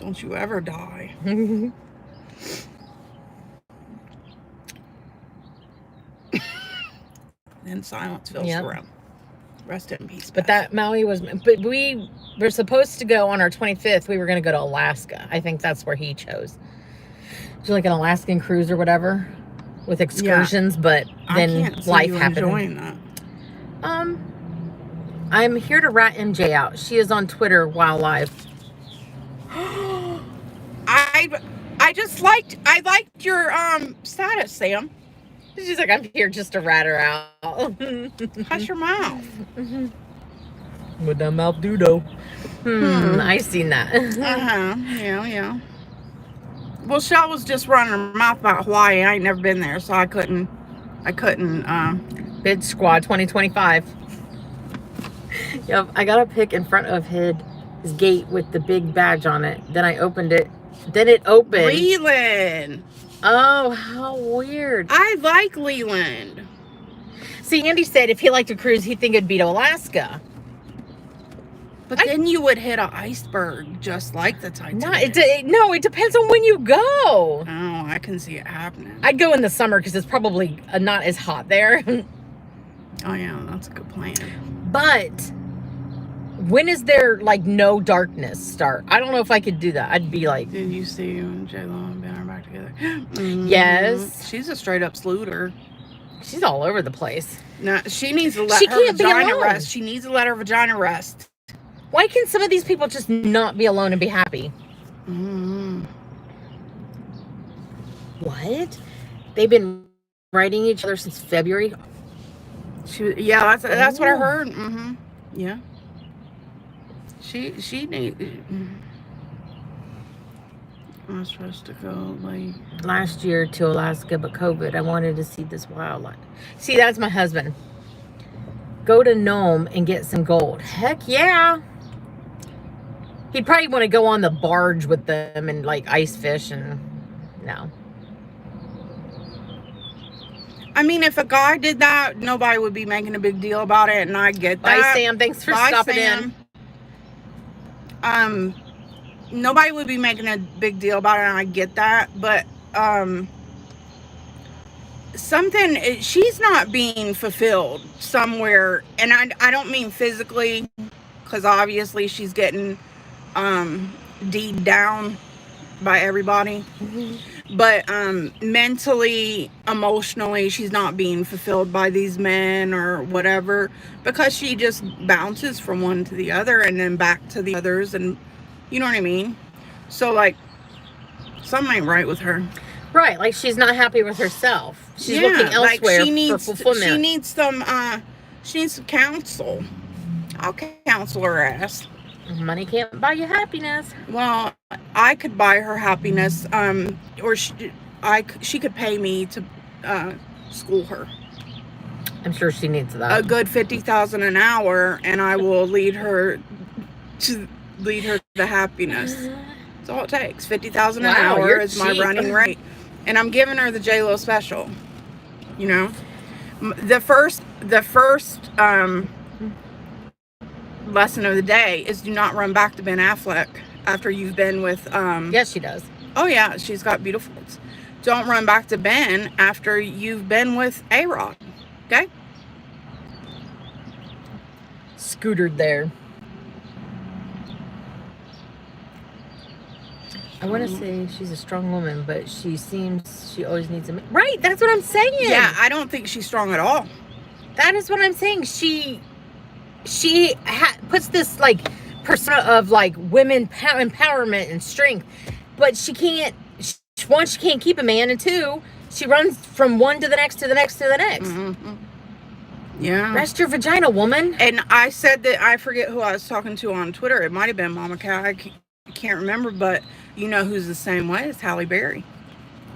Don't you ever die. And silence fills the room. Rest in peace, Beth. But that Maui was... But we were supposed to go on our 25th. We were going to go to Alaska. I think that's where he chose. Do like an Alaskan cruise or whatever with excursions, but then life happened. Enjoying that. I'm here to rat MJ out. She is on Twitter while live. I liked your status, Sam. She's like, I'm here just to rat her out. Hush your mouth. What that mouth do though? I seen that. Yeah. Well, Shell was just running her mouth about Hawaii. I ain't never been there, so I couldn't. Bid Squad 2025. Yep, I got a pic in front of his gate with the big badge on it. Then I opened it. Then it opened. Leland. Oh, how weird. I like Leland. See, Andy said if he liked to cruise, he'd think it'd be to Alaska. But then you would hit an iceberg just like the Titanic. No, it depends on when you go. Oh, I can see it happening. I'd go in the summer because it's probably not as hot there. Oh, yeah, that's a good plan. But when is there, like, no darkness start? I don't know if I could do that. I'd be like... Did you see you and J-Lo and Ben are back together? Yes. She's a straight up slooter. She's all over the place. No, she needs to let her vagina rest. She needs to let her vagina rest. Why can some of these people just not be alone and be happy? What? They've been writing each other since February? That's what I heard. Yeah. She needs... I was supposed to go like last year to Alaska, but COVID. I wanted to see this wildlife. See, that's my husband. Go to Nome and get some gold. Heck yeah. He'd probably want to go on the barge with them and like ice fish and no. I mean, if a guy did that, nobody would be making a big deal about it, and I get that. Bye, Sam. Thanks for stopping in. Nobody would be making a big deal about it, and I get that, but she's not being fulfilled somewhere, and I don't mean physically, because obviously she's getting deed down by everybody, but mentally, emotionally, she's not being fulfilled by these men or whatever, because she just bounces from one to the other and then back to the others, and you know what I mean? So, like, something ain't right with her. Right, like she's not happy with herself. She's looking elsewhere for fulfillment. She needs some counsel. I'll counsel her ass. Money can't buy you happiness. Well, I could buy her happiness, or she could pay me to school her. I'm sure she needs that. A good $50,000 an hour, and I will lead her to happiness. That's all it takes. $50,000 an hour is my running rate, and I'm giving her the J-Lo special. You know, the first lesson of the day is do not run back to Ben Affleck after you've been with yes, she does. Oh yeah, she's got beautiful ones. Don't run back to Ben after you've been with A-Rod. Okay? Scootered there. I want to say she's a strong woman, but she seems she always needs a man. Right, that's what I'm saying. Yeah, I don't think she's strong at all. That is what I'm saying. She puts this like persona of like women empowerment and strength, but she can't. One, she can't keep a man, and two, she runs from one to the next to the next to the next. Yeah. Rest your vagina, woman. And I said that, I forget who I was talking to on Twitter. It might have been Mama Cat. I can't remember, but you know who's the same way as Halle Berry.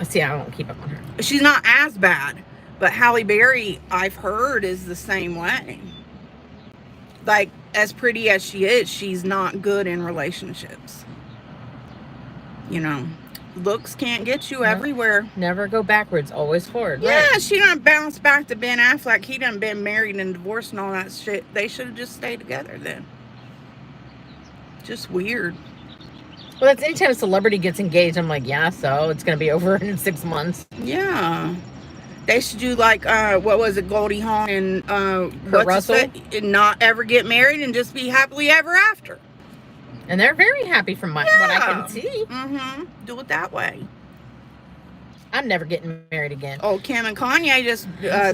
See, I don't keep up on her. She's not as bad, but Halle Berry, I've heard, is the same way. Like, as pretty as she is, she's not good in relationships. you know, looks can't get you No. everywhere. Never go backwards, always forward. Yeah, Right. she done bounced back to Ben Affleck. He done been married and divorced and all that shit. They should have just stayed together then. Just weird. Well, that's anytime a celebrity gets engaged, I'm like, yeah, so it's going to be over in 6 months. Yeah. They should do like, what was it, Goldie Hawn and Kurt Russell? And not ever get married and just be happily ever after. And they're very happy from what I can see. Mm-hmm. Do it that way. I'm never getting married again. Oh, Kim and Kanye just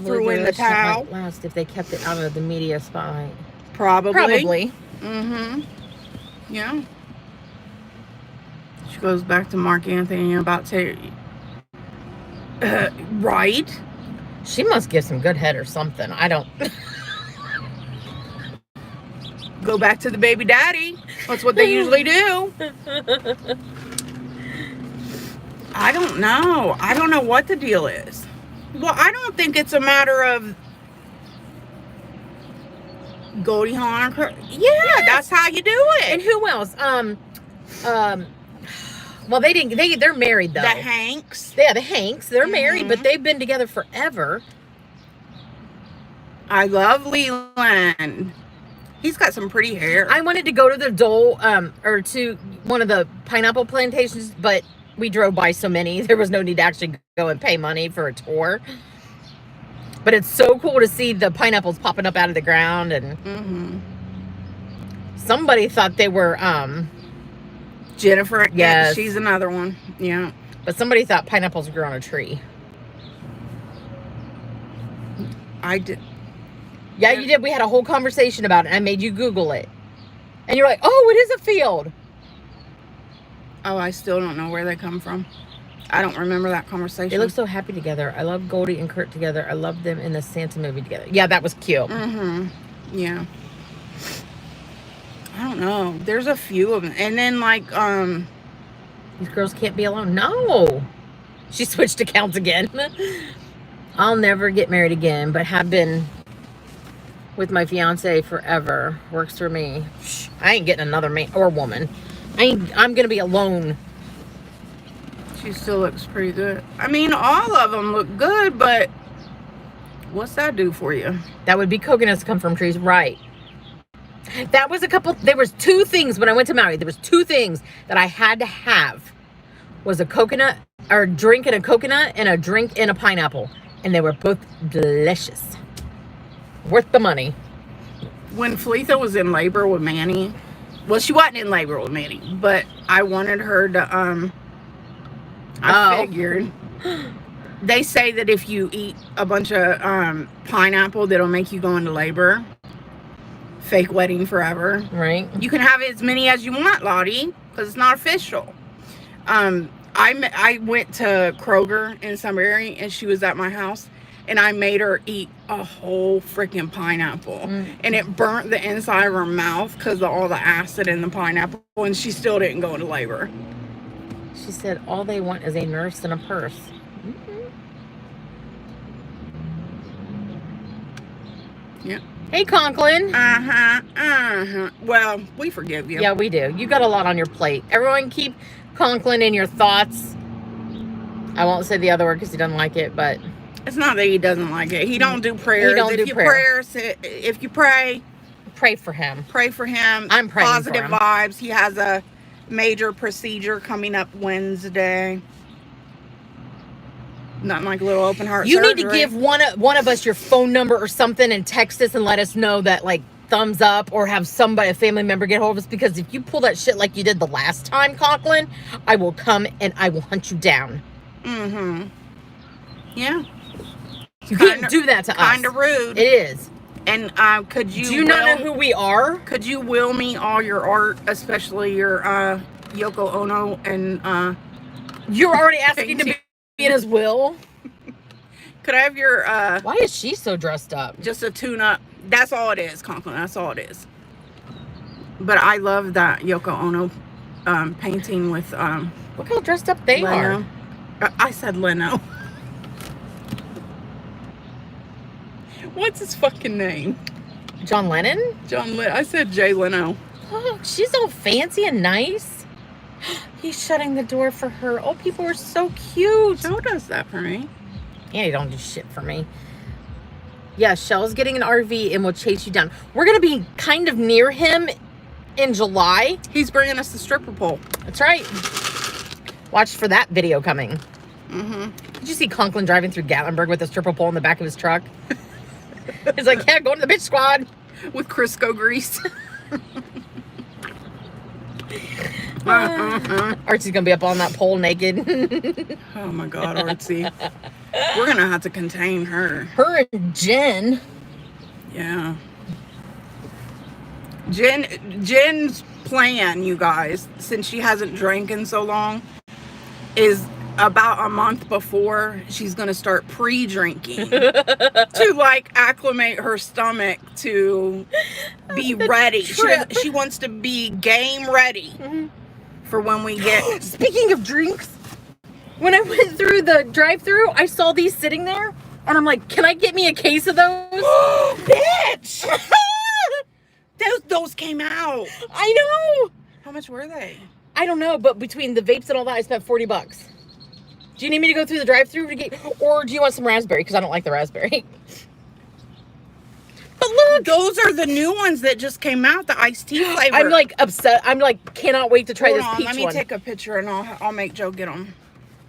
threw in the towel. Might last if they kept it out of the media spotlight. Probably. Mm-hmm. Yeah. She goes back to Mark Anthony about Terry. Right. She must give some good head or something. I don't. Go back to the baby daddy. That's what they usually do. I don't know. I don't know what the deal is. Well, I don't think it's a matter of Goldie Hawn. Yeah, that's how you do it. And who else? Well, they didn't. They're married though. The Hanks. Yeah, the Hanks. They're married, but they've been together forever. I love Leland. He's got some pretty hair. I wanted to go to the Dole, or to one of the pineapple plantations, but we drove by so many, there was no need to actually go and pay money for a tour. But it's so cool to see the pineapples popping up out of the ground, and somebody thought they were Jennifer. Yes. Yeah, she's another one. Yeah. But somebody thought pineapples grew on a tree. I did. Yeah, you did. We had a whole conversation about it. I made you Google it. And you're like, oh, it is a field. Oh, I still don't know where they come from. I don't remember that conversation. They look so happy together. I love Goldie and Kurt together. I love them in the Santa movie together. Yeah, that was cute. Yeah. I don't know. There's a few of them. And then like, These girls can't be alone. No. She switched accounts again. I'll never get married again, but have been with my fiance forever. Works for me. I ain't getting another man or woman. I'm gonna be alone. she still looks pretty good. I mean, all of them look good, but what's that do for you? That would be coconuts come from trees, right? That was there was two things when I went to Maui. There was two things that I had to have. Was a coconut, or a drink in a coconut, and a drink in a pineapple. And they were both delicious. Worth the money. When Fleetha was in labor with Manny, well, she wasn't in labor with Manny, but I wanted her to, I figured. They say that if you eat a bunch of pineapple, that'll make you go into labor. Fake wedding forever. Right. You can have as many as you want, Lottie, because it's not official. I went to Kroger in Sunbury, and she was at my house, and I made her eat a whole freaking pineapple. And it burnt the inside of her mouth because of all the acid in the pineapple, and she still didn't go into labor. She said all they want is a nurse and a purse. Yeah. Hey, Conklin. Well, we forgive you. Yeah, we do. You got a lot on your plate. Everyone keep Conklin in your thoughts. I won't say the other word because he doesn't like it, but It's not that he doesn't like it. He don't do prayers. He don't do prayer. If you pray for him. Pray for him. I'm praying Positive for him. vibes. He has a major procedure coming up Wednesday. Nothing like a little open heart You surgery. need to give one of us your phone number or something and text us and let us know that, like, thumbs up, or have somebody, a family member, get hold of us, because if you pull that shit like you did the last time, Conklin, I will come and I will hunt you down. Yeah. You can't do that to us. Kind of rude. It is. And could you? Do you not know who we are? Could you will me all your art, especially your Yoko Ono and You're already asking to be in his will. Could I have your Why is she so dressed up? just a tune-up? That's all it is, Conklin. That's all it is. But I love that Yoko Ono painting with Look how dressed up they Leno. are. I said Leno. What's his fucking name? John Lennon? I said Jay Leno. Oh, she's all fancy and nice. He's shutting the door for her. Oh, people are so cute. Joe does that for me. Annie don't do shit for me. Yeah, Shell's getting an RV and will chase you down. We're going to be kind of near him in July. He's bringing us the stripper pole. That's right. Watch for that video coming. Mm-hmm. Did you see Conklin driving through Gatlinburg with a stripper pole in the back of his truck? He's like, yeah, go to the bitch squad. With Crisco grease. Archie's going to be up on that pole naked. Oh my God, Artsy. We're going to have to contain her. Her and Jen. Yeah. Jen's plan, you guys, since she hasn't drank in so long, is about a month before she's going to start pre-drinking to like acclimate her stomach to be ready. She wants to be game ready for when we get... Speaking of drinks, when I went through the drive-thru, I saw these sitting there, and I'm like, can I get me a case of those? Bitch! Those came out. I know. How much were they? I don't know, but between the vapes and all that, I spent $40. Do you need me to go through the drive-thru to get, or do you want some raspberry? Because I don't like the raspberry. But look, those are the new ones that just came out, the iced tea flavor. I'm like upset. I'm like, cannot wait to try Hold this on, peach let me one. take a picture and I'll make Joe get them.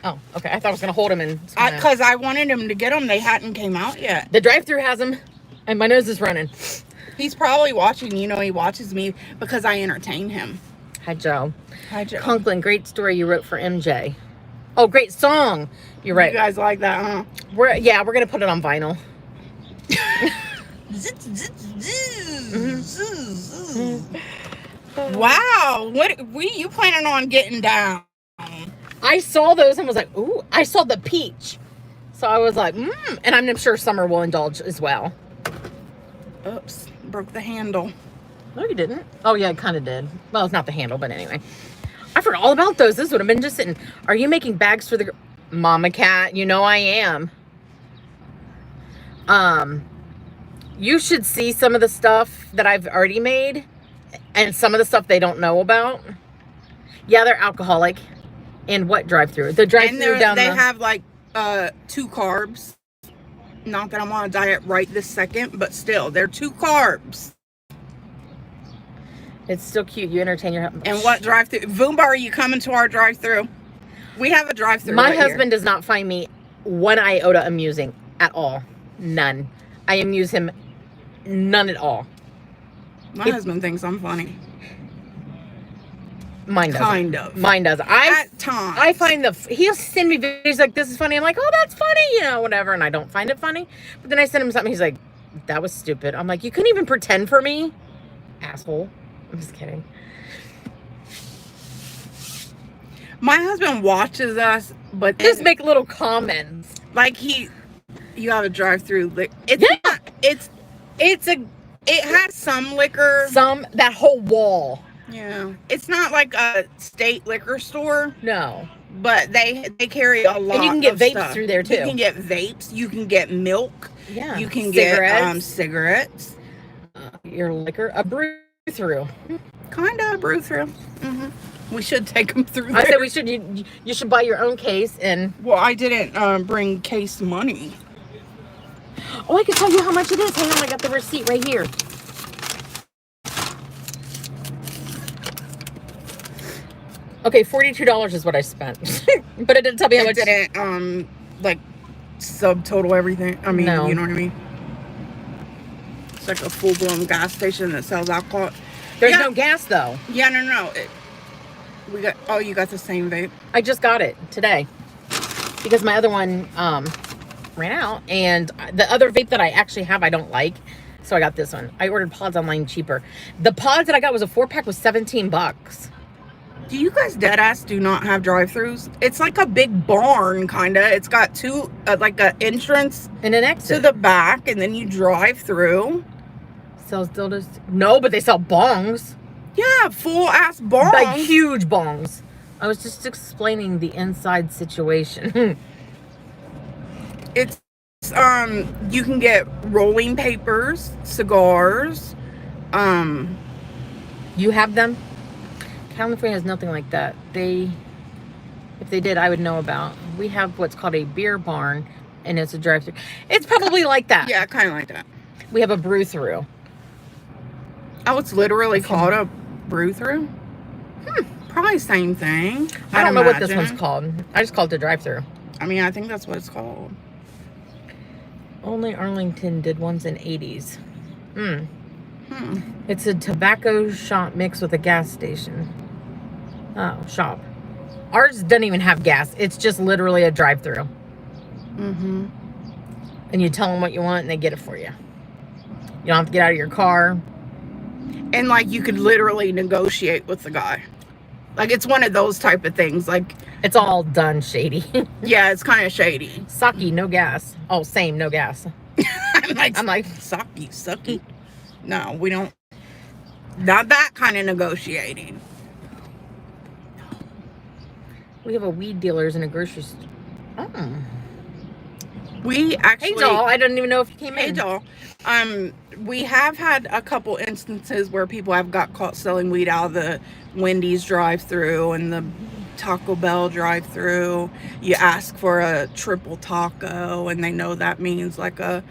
Oh, okay. I thought I was gonna hold them and. Because I wanted him to get them. They hadn't came out yet. The drive-thru has them, and my nose is running. He's probably watching. You know, he watches me because I entertain him. Hi, Joe. Hi, Joe. Conklin, great story you wrote for MJ. Oh, great song. You're right. You guys like that, huh? We're gonna put it on vinyl. Wow. What you planning on getting down? I saw those and was like, ooh. I saw the peach, so I was like, and I'm sure Summer will indulge as well. Oops, broke the handle. No, you didn't. Oh yeah, it kind of did. Well, it's not the handle, but anyway. I forgot all about those. This would have been just sitting. Are you making bags for the Mama Cat? You know I am. You should see some of the stuff that I've already made and some of the stuff they don't know about. Yeah, they're alcoholic. And what drive-through? The drive-through down they have like 2 carbs. Not that I'm on a diet right this second, but still, they're 2 carbs. It's still cute. You entertain your... And what drive-through? Voomba, are you coming to our drive-through? We have a drive-through. My husband does not find me 1 iota amusing at all. None. I amuse him none at all. My husband thinks I'm funny. Mine doesn't. Kind of. Mine does. At times. I find he'll send me videos like, this is funny. I'm like, oh, that's funny, you know, whatever. And I don't find it funny. But then I send him something. He's like, that was stupid. I'm like, you couldn't even pretend for me? Asshole. I'm just kidding. My husband watches us, but Just make little comments. like you have a drive-through. It has some liquor. That whole wall. Yeah, it's not like a state liquor store, No. but they carry a lot. And you can get of vapes stuff. through there too. You can get vapes. You can get milk. Yeah. You can Cigarettes. get cigarettes. Your liquor, a brew through. Kind of brew through. We should take them through. I there. said we should. You should buy your own case and. Well, I didn't bring case money. Oh, I can tell you how much it is. Hang on, I got the receipt right here. Okay, $42 is what I spent, but it didn't tell me how much. It didn't like subtotal everything. I mean, No. you know what I mean. It's like a full-blown gas station that sells alcohol. There's Yeah. no gas though. Yeah, no. We got. Oh, you got the same vape. I just got it today because my other one ran out, and the other vape that I actually have I don't like, so I got this one. I ordered pods online cheaper. The pods that I got was a 4-pack was $17. Do you guys deadass do not have drive-throughs? It's like a big barn, kinda. It's got 2, like an entrance And an exit. to the back, and then you drive through. Sells dildos? No, but they sell bongs. Yeah, full-ass barn. Like huge bongs. I was just explaining the inside situation. It's you can get rolling papers, cigars. You have them? California has nothing like that. If they did, I would know about. We have what's called a beer barn, and it's a drive-through. It's probably like that. Yeah, kind of like that. We have a brew-through. Oh, it's literally called a brew-through? Probably same thing. I don't know what this one's called. I just called it a drive-through. I mean, I think that's what it's called. Only Arlington did ones in 80s. It's a tobacco shop mixed with a gas station. Oh, shop. Ours doesn't even have gas. It's just literally a drive-through. And you tell them what you want and they get it for you. You don't have to get out of your car. And like you could literally negotiate with the guy. Like it's one of those type of things. Like it's all done shady. Yeah, it's kind of shady. Sake, no gas. Oh, same, no gas. I'm like sucky. No, we don't. Not that kind of negotiating. We have a weed dealers in a grocery store. Oh. We actually. Hey, doll. I didn't even know if you came in. Hey, doll. We have had a couple instances where people have got caught selling weed out of the Wendy's drive-thru and the Taco Bell drive-thru. You ask for a triple taco, and they know that means like a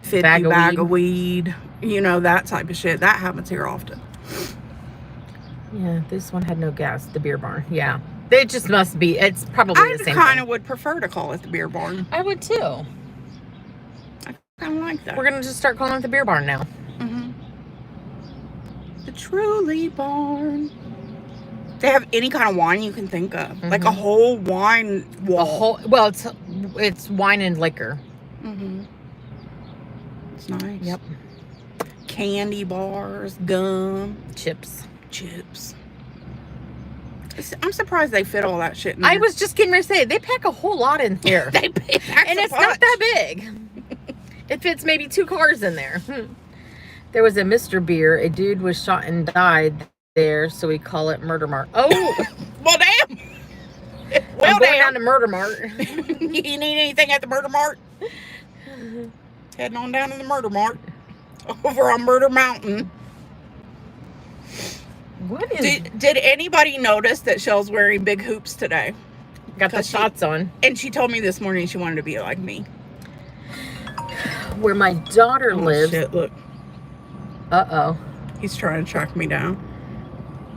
50 bag of weed. You know, that type of shit. That happens here often. Yeah, this one had no gas. The beer barn. Yeah. It just must be. It's probably the same I kind of would prefer to call it the beer barn. I would too. I kind of like that. We're going to just start calling it the beer barn now. The Truly Barn. They have any kind of wine you can think of. Like a whole wine wall. Well, it's wine and liquor. It's nice. Yep. Candy bars, gum. Chips. I'm surprised they fit all that shit in there. I was just getting ready to say, they pack a whole lot in here. They pack and it's not that big. It fits maybe 2 cars in there. There was a Mr. Beer. A dude was shot and died there, so we call it Murder Mart. Oh! Well, damn! Well, I'm going down to Murder Mart. You need anything at the Murder Mart? Heading on down to the Murder Mart. Over on Murder Mountain. What is... Did anybody notice that Shell's wearing big hoops today? Got the shots on. And she told me this morning she wanted to be like me. Where my daughter lives... Shit, look. Uh-oh. He's trying to track me down.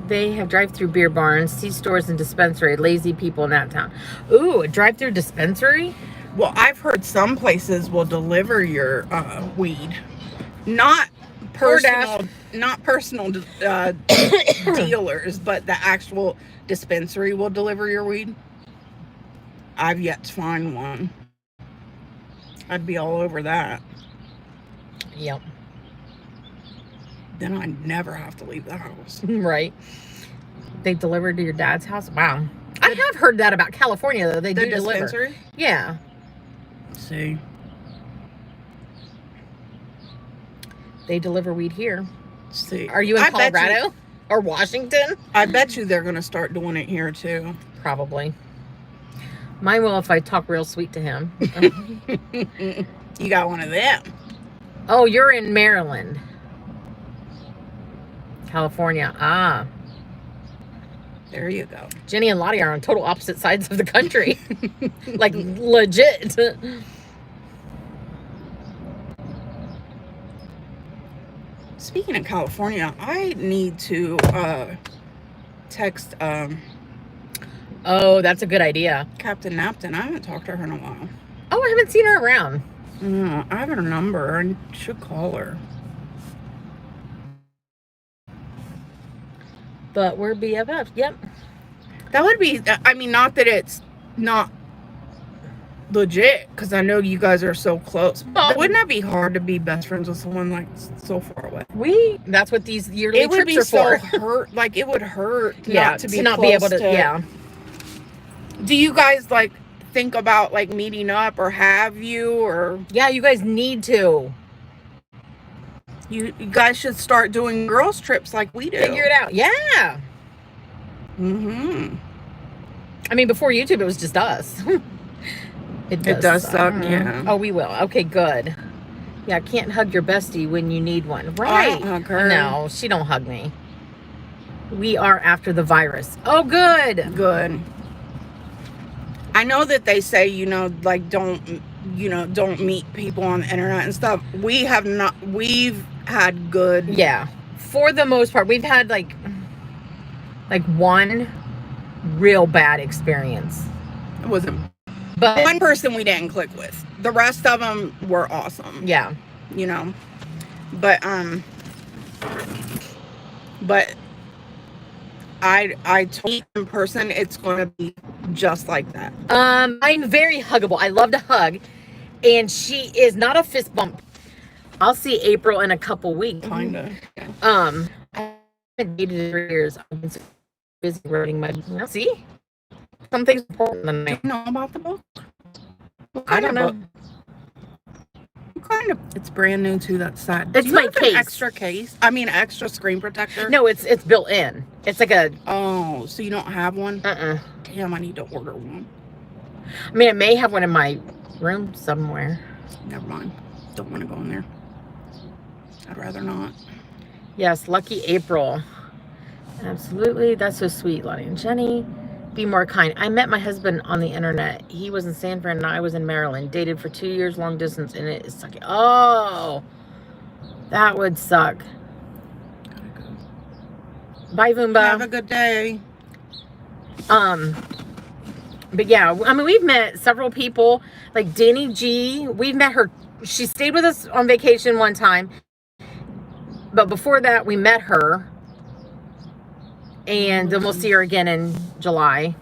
They have drive-through beer barns, C-stores, and dispensary. Lazy people in that town. Ooh, a drive-through dispensary? Well, I've heard some places will deliver your weed. Not personal dealers, but the actual dispensary will deliver your weed. I've yet to find one. I'd be all over that. Yep. Then I never have to leave the house. Right. They deliver to your dad's house? Wow. I have heard that about California, though. They do deliver. Dispensary? Yeah. Let's see. They deliver weed here. Let's see. Are you in Colorado or Washington? I bet you they're going to start doing it here, too. Probably. Mine will if I talk real sweet to him. You got one of them. Oh, you're in Maryland. California. Ah. There you go. Jenny and Lottie are on total opposite sides of the country. Like, legit. Speaking of California, I need to text oh, that's a good idea. Captain Napton. I haven't talked to her in a while. Oh, I haven't seen her around. I have her number. I should call her. But we're BFFs. Yep. That would be, I mean, not that it's not legit, because I know you guys are so close. But wouldn't that be hard to be best friends with someone like so far away? That's what these yearly trips are for. It would be so hurt. Like, it would hurt not to be not close be able to. Yeah. Do you guys, like, think about, like, meeting up, or have you, or? Yeah, you guys need to. You guys should start doing girls trips like we do. Figure it out. Yeah. I mean, before YouTube, it was just us. It does suck, yeah. Oh, we will. Okay, good. Yeah, can't hug your bestie when you need one. Right. I don't hug her. No, she don't hug me. We are after the virus. Oh, good. Good. I know that they say, like, don't meet people on the internet and stuff. We've had good. Yeah. For the most part, we've had like one real bad experience. It wasn't. But one person we didn't click with. The rest of them were awesome. Yeah. But I told you in person it's going to be just like that. I'm very huggable. I love to hug, and she is not a fist bump. I'll see April in a couple weeks. Kinda. Yeah. I haven't dated in 3 years. I've been so busy writing my. See, something's important than Do you know about the book? I don't know. Kind of. It's brand new too. That's sad. It's Do you my have an case. extra case. I mean, extra screen protector. No, it's built in. It's like a. Oh, so you don't have one? Uh-uh. Damn, I need to order one. I mean, I may have one in my room somewhere. Never mind. Don't want to go in there. I'd rather not. Yes, lucky April. Absolutely. That's so sweet, Lonnie and Jenny. Be more kind. I met my husband on the internet. He was in San Fran and I was in Maryland. Dated for 2 years, long distance, and it is sucking. Oh, that would suck. Bye, Voomba. Have a good day. But yeah, I mean, we've met several people, like Danny G. We've met her. She stayed with us on vacation one time. But before that, we met her. And then we'll see her again in July.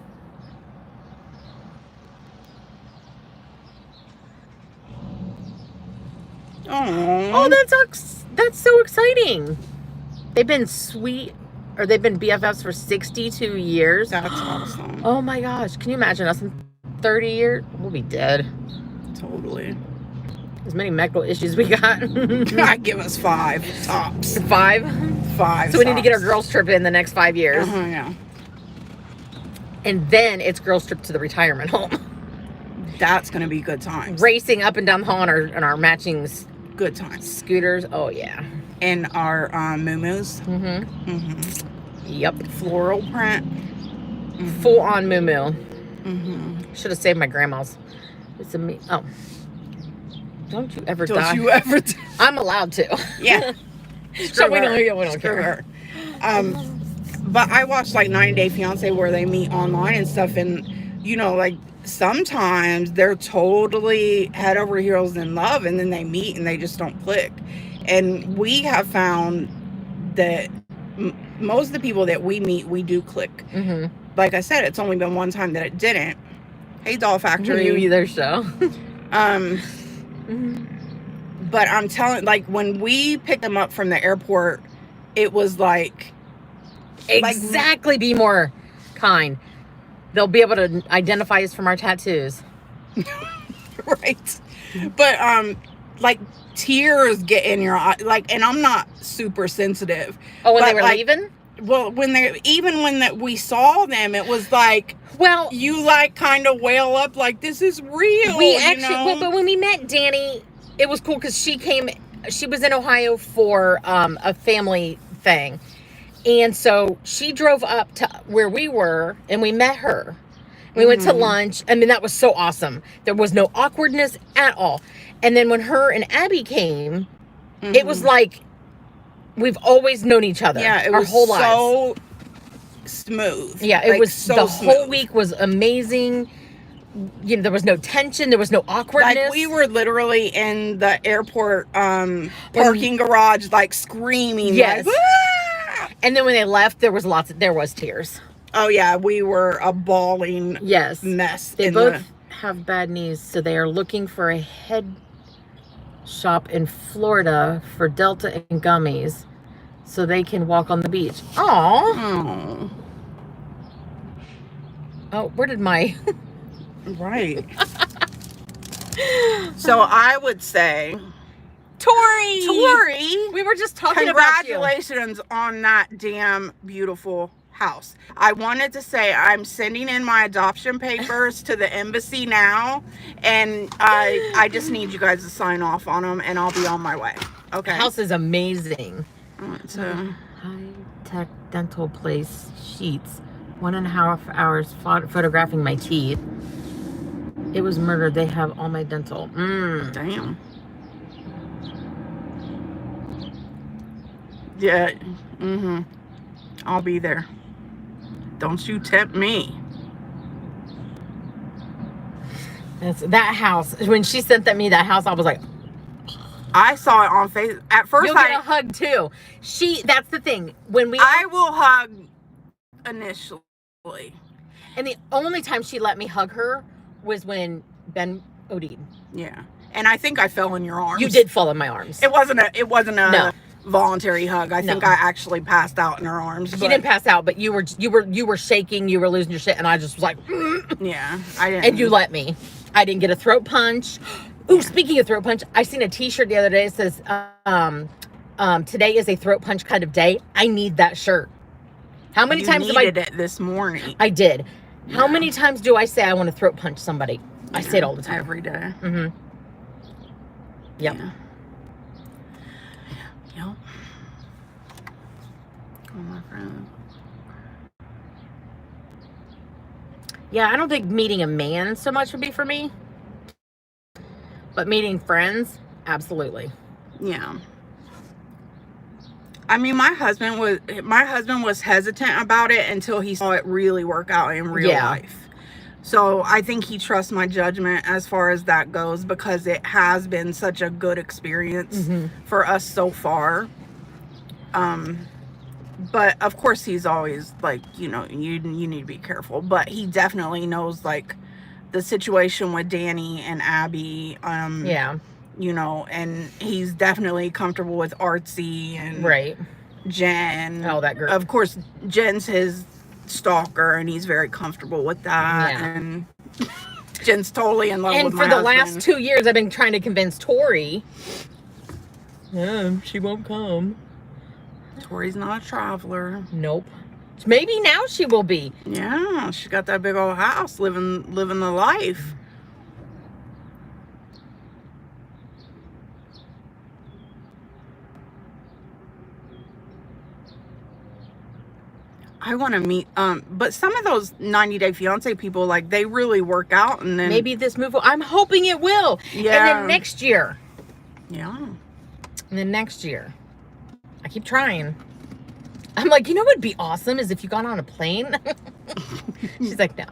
Oh, that's so exciting. They've been sweet, or they've been BFFs for 62 years. That's awesome. Oh my gosh. Can you imagine us in 30 years? We'll be dead. Totally. As many medical issues we got. I give us 5 tops. 5? 5. So we need to get our girls trip in the next 5 years. Yeah. And then it's girls trip to the retirement home. That's gonna be good times. Racing up and down the hall on our matching Good times. scooters. Oh yeah. And our moo-moos. Yep. Floral print. Full on moo. Should have saved my grandma's. It's oh. Don't you ever die. Don't you ever I'm allowed to. Yeah. So we don't Screw care. her. But I watched like 90 Day Fiance where they meet online and stuff, and like sometimes they're totally head over heels in love, and then they meet and they just don't click. And we have found that most of the people that we meet, we do click. Like I said, it's only been one time that it didn't. Hey, Doll Factory. You either show. But I'm telling, like, when we picked them up from the airport, it was like... Exactly, be more kind. They'll be able to identify us from our tattoos. Right. But, like, tears get in your eye. Like, and I'm not super sensitive. Oh, when but, they were like, leaving? Well, when we saw them, it was like... Well... You, like, kind of wail up, like, this is real, We actually... Well, but when we met Danny... It was cool because she was in Ohio for a family thing. And so she drove up to where we were and we met her. We went to lunch. I mean, that was so awesome. There was no awkwardness at all. And then when her and Abby came, it was like we've always known each other. Yeah, it our was whole so lives. Smooth. Yeah, it like, was so the smooth. whole week was amazing. There was no tension. There was no awkwardness. Like, we were literally in the airport parking garage, like, screaming. Yes. Like, ah! And then when they left, there was tears. Oh, yeah. We were a bawling mess. They both have bad knees, so they are looking for a head shop in Florida for Delta and gummies so they can walk on the beach. Aww. Oh, where did my... Right. So I would say, Tori, we were just talking about you. Congratulations on that damn beautiful house. I wanted to say I'm sending in my adoption papers to the embassy now, and I just need you guys to sign off on them, and I'll be on my way. Okay. The house is amazing. So High-tech dental place sheets. 1.5 hours photographing my teeth. It was murder. They have all my dental. Damn. Yeah. I'll be there. Don't you tempt me. That house. When she sent that house, I was like, I saw it on Facebook. At first, you'll get a hug too. That's the thing. I will hug initially. And the only time she let me hug her was when Ben OD'd. Yeah. And I think I fell in your arms. You did fall in my arms. It wasn't a no. voluntary hug. I think I actually passed out in her arms. You didn't pass out, but you were shaking, you were losing your shit, and I just was like, yeah, I didn't. And you let me. I didn't get a throat punch. Ooh, speaking of throat punch, I seen a T-shirt the other day that says, today is a throat punch kind of day. I need that shirt. How many times have I needed it this morning? I did. Yeah. How many times do I say I want to throat punch somebody? I say it all the time. Every day. Yep. Yeah. Yep. Oh, my friend. Yeah, I don't think meeting a man so much would be for me. But meeting friends, absolutely. Yeah. I mean, my husband was hesitant about it until he saw it really work out in real life. So I think he trusts my judgment as far as that goes, because it has been such a good experience for us so far. But of course he's always like, you need to be careful. But he definitely knows like the situation with Danny and Abby. And he's definitely comfortable with Artsy and Jen. Oh, that girl. Of course, Jen's his stalker, and he's very comfortable with that. Yeah. And Jen's totally in love with my husband. And for the last 2 years, I've been trying to convince Tori. She won't come. Tori's not a traveler. Nope. Maybe now she will be. Yeah, she's got that big old house, living the life. I want to meet, but some of those 90-day fiance people, like, they really work out, and then maybe this move. I'm hoping it will. Yeah. And then next year. Yeah. And then next year. I keep trying. I'm like, what would be awesome is if you got on a plane. She's like, no.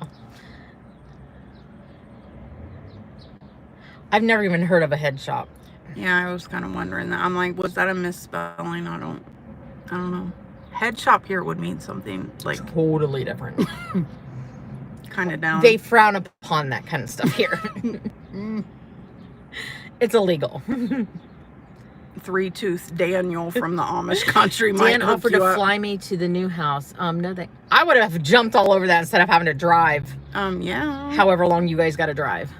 I've never even heard of a head shop. Yeah, I was kind of wondering that. I'm like, was that a misspelling? I don't know. Head shop here would mean something like totally different. Kind of down. They frown upon that kind of stuff here. It's illegal. Three-tooth Daniel from the Amish country Dan offered to fly me to the new house. No, I would have jumped all over that instead of having to drive. Yeah. However long you guys got to drive.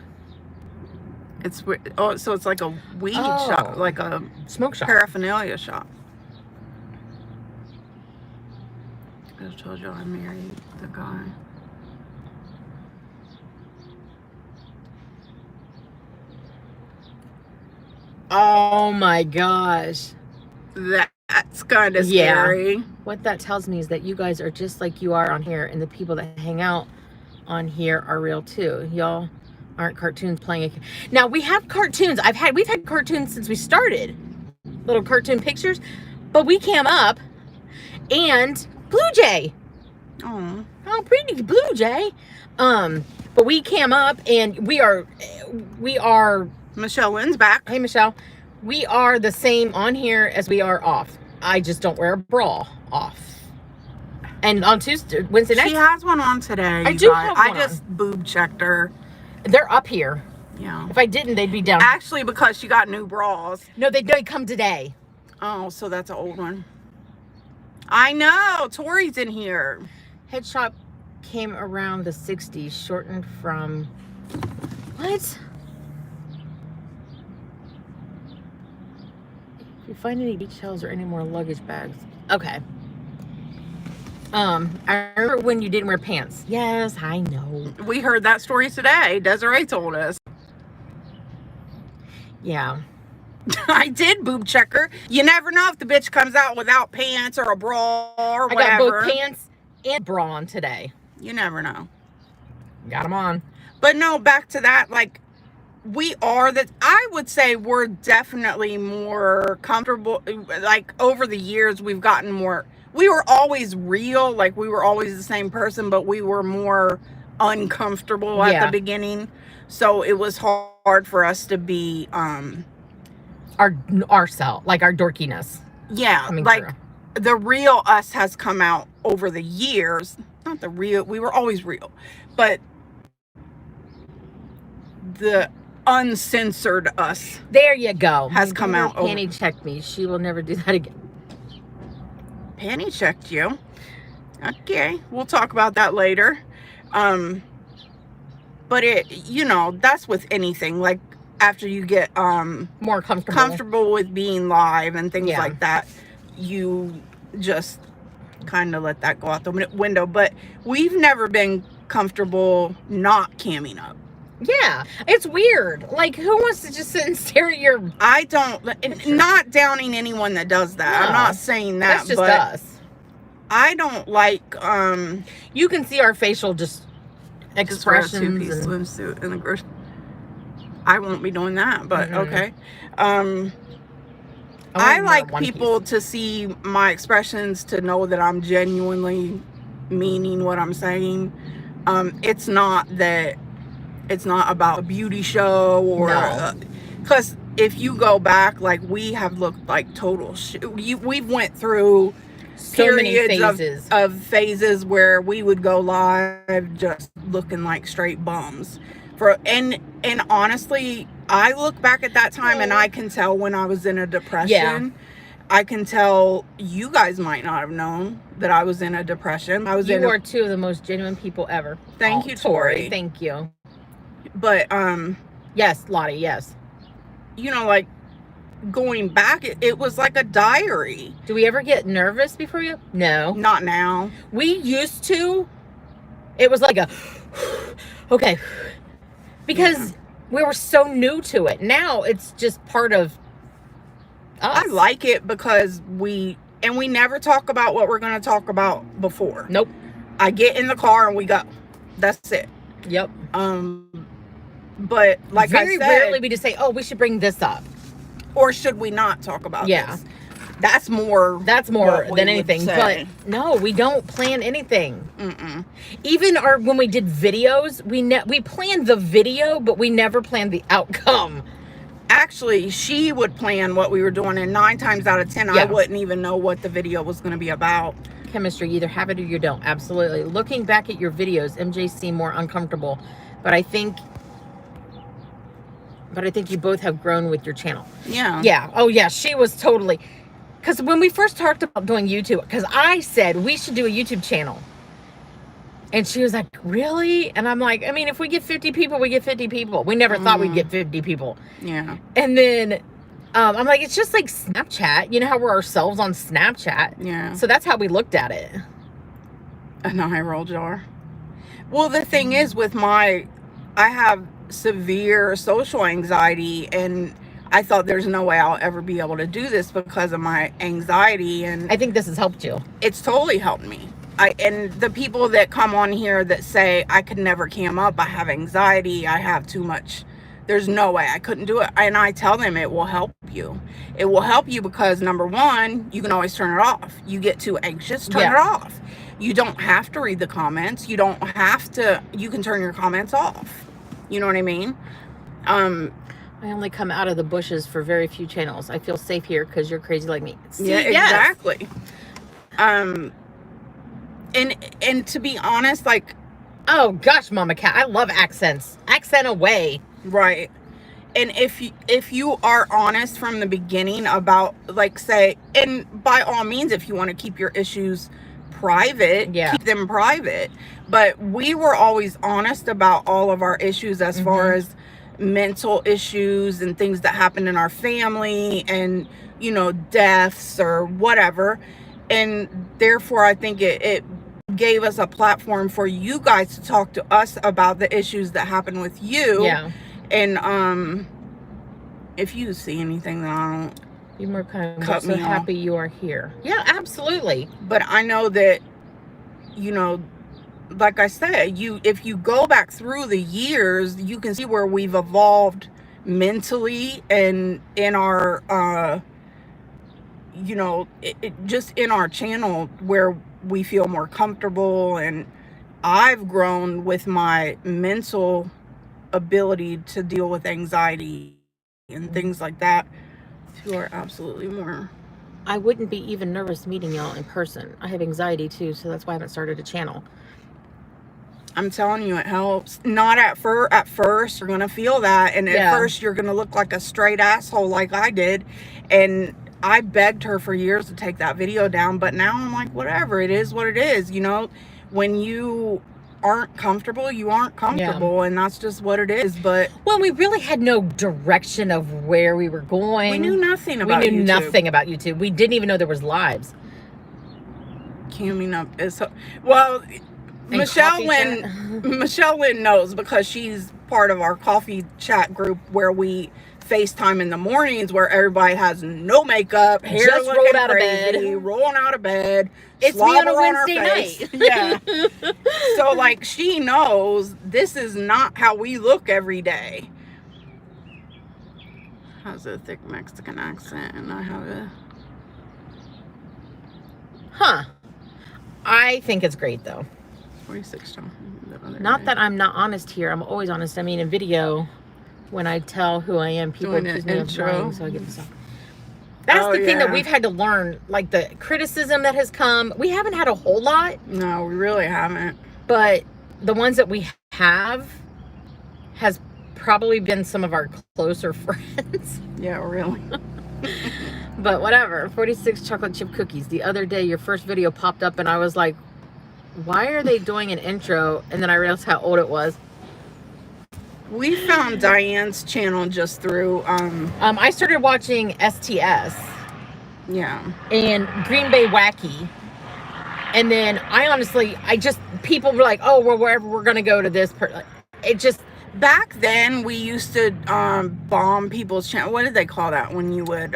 So it's like a weed shop, like a smoke shop, paraphernalia shop. I just told you I married the guy. Oh my gosh. That's kind of scary. What that tells me is that you guys are just like you are on here, and the people that hang out on here are real too. Y'all aren't cartoons playing. Now we have cartoons. We've had cartoons since we started. Little cartoon pictures. But we came up and Blue Jay. Oh, pretty Blue Jay. But we came up and we are Michelle Lynn's back. Hey Michelle. We are the same on here as we are off. I just don't wear a bra off. And on Wednesday night. She has one on today. I do have one. I just boob checked her. They're up here. Yeah. If I didn't, they'd be down. Actually, because she got new bras. No, they come today. Oh, so that's an old one. I know. Tori's in here. Head shop came around the 60s, shortened from... What? If you find any beach towels or any more luggage bags. Okay. I remember when you didn't wear pants. Yes, I know. We heard that story today. Desiree told us. Yeah. I did boob check her. You never know if the bitch comes out without pants or a bra or whatever. I got both pants and bra on today. You never know. Got them on. But no, back to that, like, I would say we're definitely more comfortable. Like, over the years, we've gotten more, we were always real, like, we were always the same person, but we were more uncomfortable at the beginning. So it was hard for us to be, our self, like our dorkiness. Yeah, like, the real us has come out over the years. Not the real, we were always real, but the uncensored us, there you go, has come out. Panty checked me. She will never do that again. Panty checked you. Okay, we'll talk about that later. But it, you know, that's with anything. Like, after you get more comfortable with being live and things like that, you just kind of let that go out the window. But we've never been comfortable not camming up. Yeah, it's weird. Like, who wants to just sit and stare at your... I don't... Not downing anyone that does that. No, I'm not saying that, that's just us. I don't like... you can see our facial just expressions. Just wear a two-piece swimsuit in the grocery. I won't be doing that, but okay. I like people to see my expressions, to know that I'm genuinely meaning what I'm saying. It's not about a beauty show or because if you go back, like, we have looked like total we've went through so many phases of phases where we would go live just looking like straight bums and honestly, I look back at that time and I can tell when I was in a depression. I can tell you guys might not have known that I was in a depression. You are two of the most genuine people ever. Thank you, Tori. Thank you. But yes, Lottie, yes. You know, like, going back, it was like a diary. Do we ever get nervous before you? No. Not now. We used to. It was like a okay. Because we were so new to it. Now it's just part of us. I like it because we never talk about what we're going to talk about before. Nope. I get in the car and we go. That's it. Yep. But like very I said, rarely we just say, "Oh, we should bring this up," or should we not talk about this? That's more than anything. But no, we don't plan anything. Even when we did videos, we planned the video, but we never planned the outcome. Actually, she would plan what we were doing, and 9 times out of 10, I wouldn't even know what the video was going to be about. Chemistry, you either have it or you don't. Absolutely. Looking back at your videos, MJ seemed more uncomfortable, but I think you both have grown with your channel. Yeah. Yeah. Oh, yeah. She was totally... Because when we first talked about doing YouTube, because I said we should do a YouTube channel. And she was like, really? And I'm like, I mean, if we get 50 people, we get 50 people. We never thought we'd get 50 people. Yeah. And then I'm like, it's just like Snapchat. You know how we're ourselves on Snapchat? Yeah. So that's how we looked at it. An eye roll jar. Well, the thing is I have severe social anxiety, and I thought there's no way I'll ever be able to do this because of my anxiety, and I think this has helped you. It's totally helped me. And the people that come on here that say I could never cam up, I have anxiety, I have too much, there's no way I couldn't do it. And I tell them it will help you. It will help you because, number one, you can always turn it off. You get too anxious, turn it off. You don't have to read the comments. You don't have to, you can turn your comments off. You know what I mean? I only come out of the bushes for very few channels. I feel safe here because you're crazy like me. See, yeah, exactly. And to be honest, like, oh gosh, Mama Cat, I love accents. Accent away. Right. And if you are honest from the beginning about, like, say, and by all means, if you want to keep your issues private, keep them private. But we were always honest about all of our issues as far as mental issues and things that happened in our family and, you know, deaths or whatever. And therefore, I think it gave us a platform for you guys to talk to us about the issues that happen with you. Yeah. And if you see anything that I don't, Be more kind. Cut I'm so me off. happy you are here. Yeah, absolutely. but I know that, you know, like I said, if you go back through the years, you can see where we've evolved mentally and in our, you know, just in our channel where we feel more comfortable. And I've grown with my mental ability to deal with anxiety and things like that. You are absolutely more. I wouldn't be even nervous meeting y'all in person. I have anxiety too, so that's why I haven't started a channel. I'm telling you, it helps. Not at first, you're gonna feel that, and at first you're gonna look like a straight asshole like I did. And I begged her for years to take that video down, but now I'm like, whatever, it is what it is. You know, when you aren't comfortable, you aren't comfortable, and that's just what it is. But well, we really had no direction of where we were going. we knew nothing about We knew YouTube. nothing about YouTube. We didn't even know there was lives. Camming up is well. And Michelle coffee Lynn knows, because she's part of our coffee chat group where we FaceTime in the mornings, where everybody has no makeup, hair Just looking rolled out of crazy, bed. rolling out of bed. It's me on a slobber our Wednesday face. night. Yeah. So like, she knows this is not how we look every day. Has a thick Mexican accent, and I have a. Huh. I think it's great though. 46 John. Not that I'm not honest here. I'm always honest. I mean, in video, when I tell who I am, people Doing accuse an me of intro. lying, so I give this up. That's Oh, the thing that yeah. we've had to learn, like the criticism that has come. We haven't had a whole lot, No, we really haven't. but the ones that we have has probably been some of our closer friends. Yeah, really. But whatever. 46 chocolate chip cookies. The other day, your first video popped up, and I was like, why are they doing an intro? And then I realized how old it was. We found Diane's channel just through, I started watching STS yeah. and Green Bay Wacky. And then people were like, oh, well, wherever we're going to go to this. It just. Back then, we used to bomb people's channel. What did they call that? When you would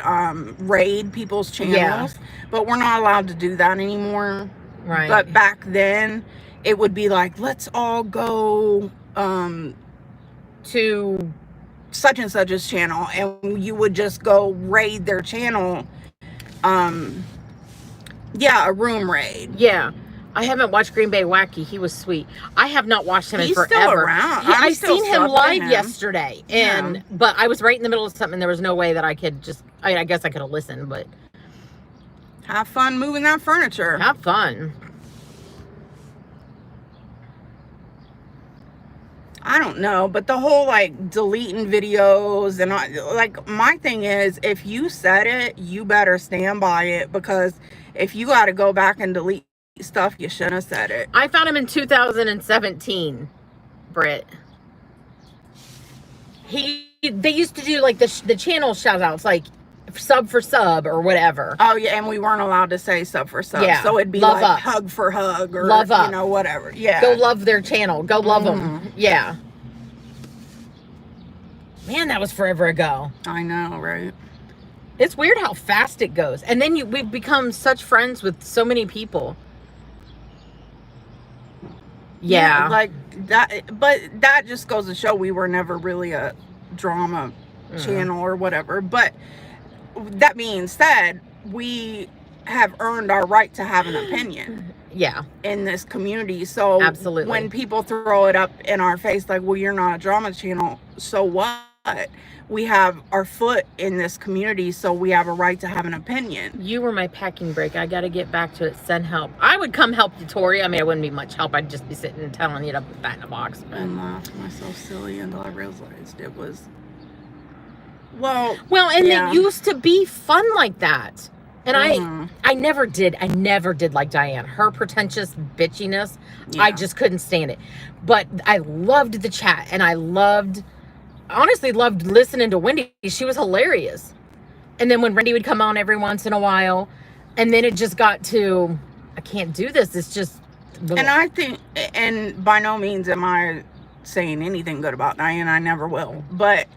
raid people's channels? Yeah. But we're not allowed to do that anymore. Right. But back then, it would be like, let's all go to such and such's channel, and you would just go raid their channel. Yeah, a room raid. Yeah. I haven't watched Green Bay Wacky. He was sweet. I have not watched him in forever. He's still around. I seen him live him. yesterday, but I was right in the middle of something. There was no way that I could just. I guess I could have listened, but Have fun moving that furniture. have fun. I don't know, but the whole like deleting videos and like, my thing is, if you said it, you better stand by it, because if you got to go back and delete stuff, you shouldn't have said it. I found him in 2017, Britt. They used to do like the channel shout outs, like sub for sub or whatever. Oh yeah, and we weren't allowed to say sub for sub. Yeah. So it'd be Love like ups. hug for hug, or Love ups. you know, whatever. Yeah. Go love their channel. Go love them. Yeah. Man, that was forever ago. I know, right? It's weird how fast it goes. And then we've become such friends with so many people. Yeah. Like that, but that just goes to show we were never really a drama channel or whatever. But that being said, we have earned our right to have an opinion. Yeah. In this community. So Absolutely. when people throw it up in our face like, well, you're not a drama channel, so what? We have our foot in this community, so we have a right to have an opinion. You were my packing break. I got to get back to it. Send help. I would come help you, Tori. I mean, it wouldn't be much help. I'd just be sitting and telling you to put that in a box. But... And laughed myself silly until I realized it was, well, and yeah. it used to be fun like that. And I never did like Diane. Her pretentious bitchiness, Yeah. I just couldn't stand it. But I loved the chat, and I honestly loved listening to Wendy. She was hilarious. And then when Wendy would come on every once in a while, and then it just got to, I can't do this. It's just. And I think, and by no means am I saying anything good about Diane. I never will. But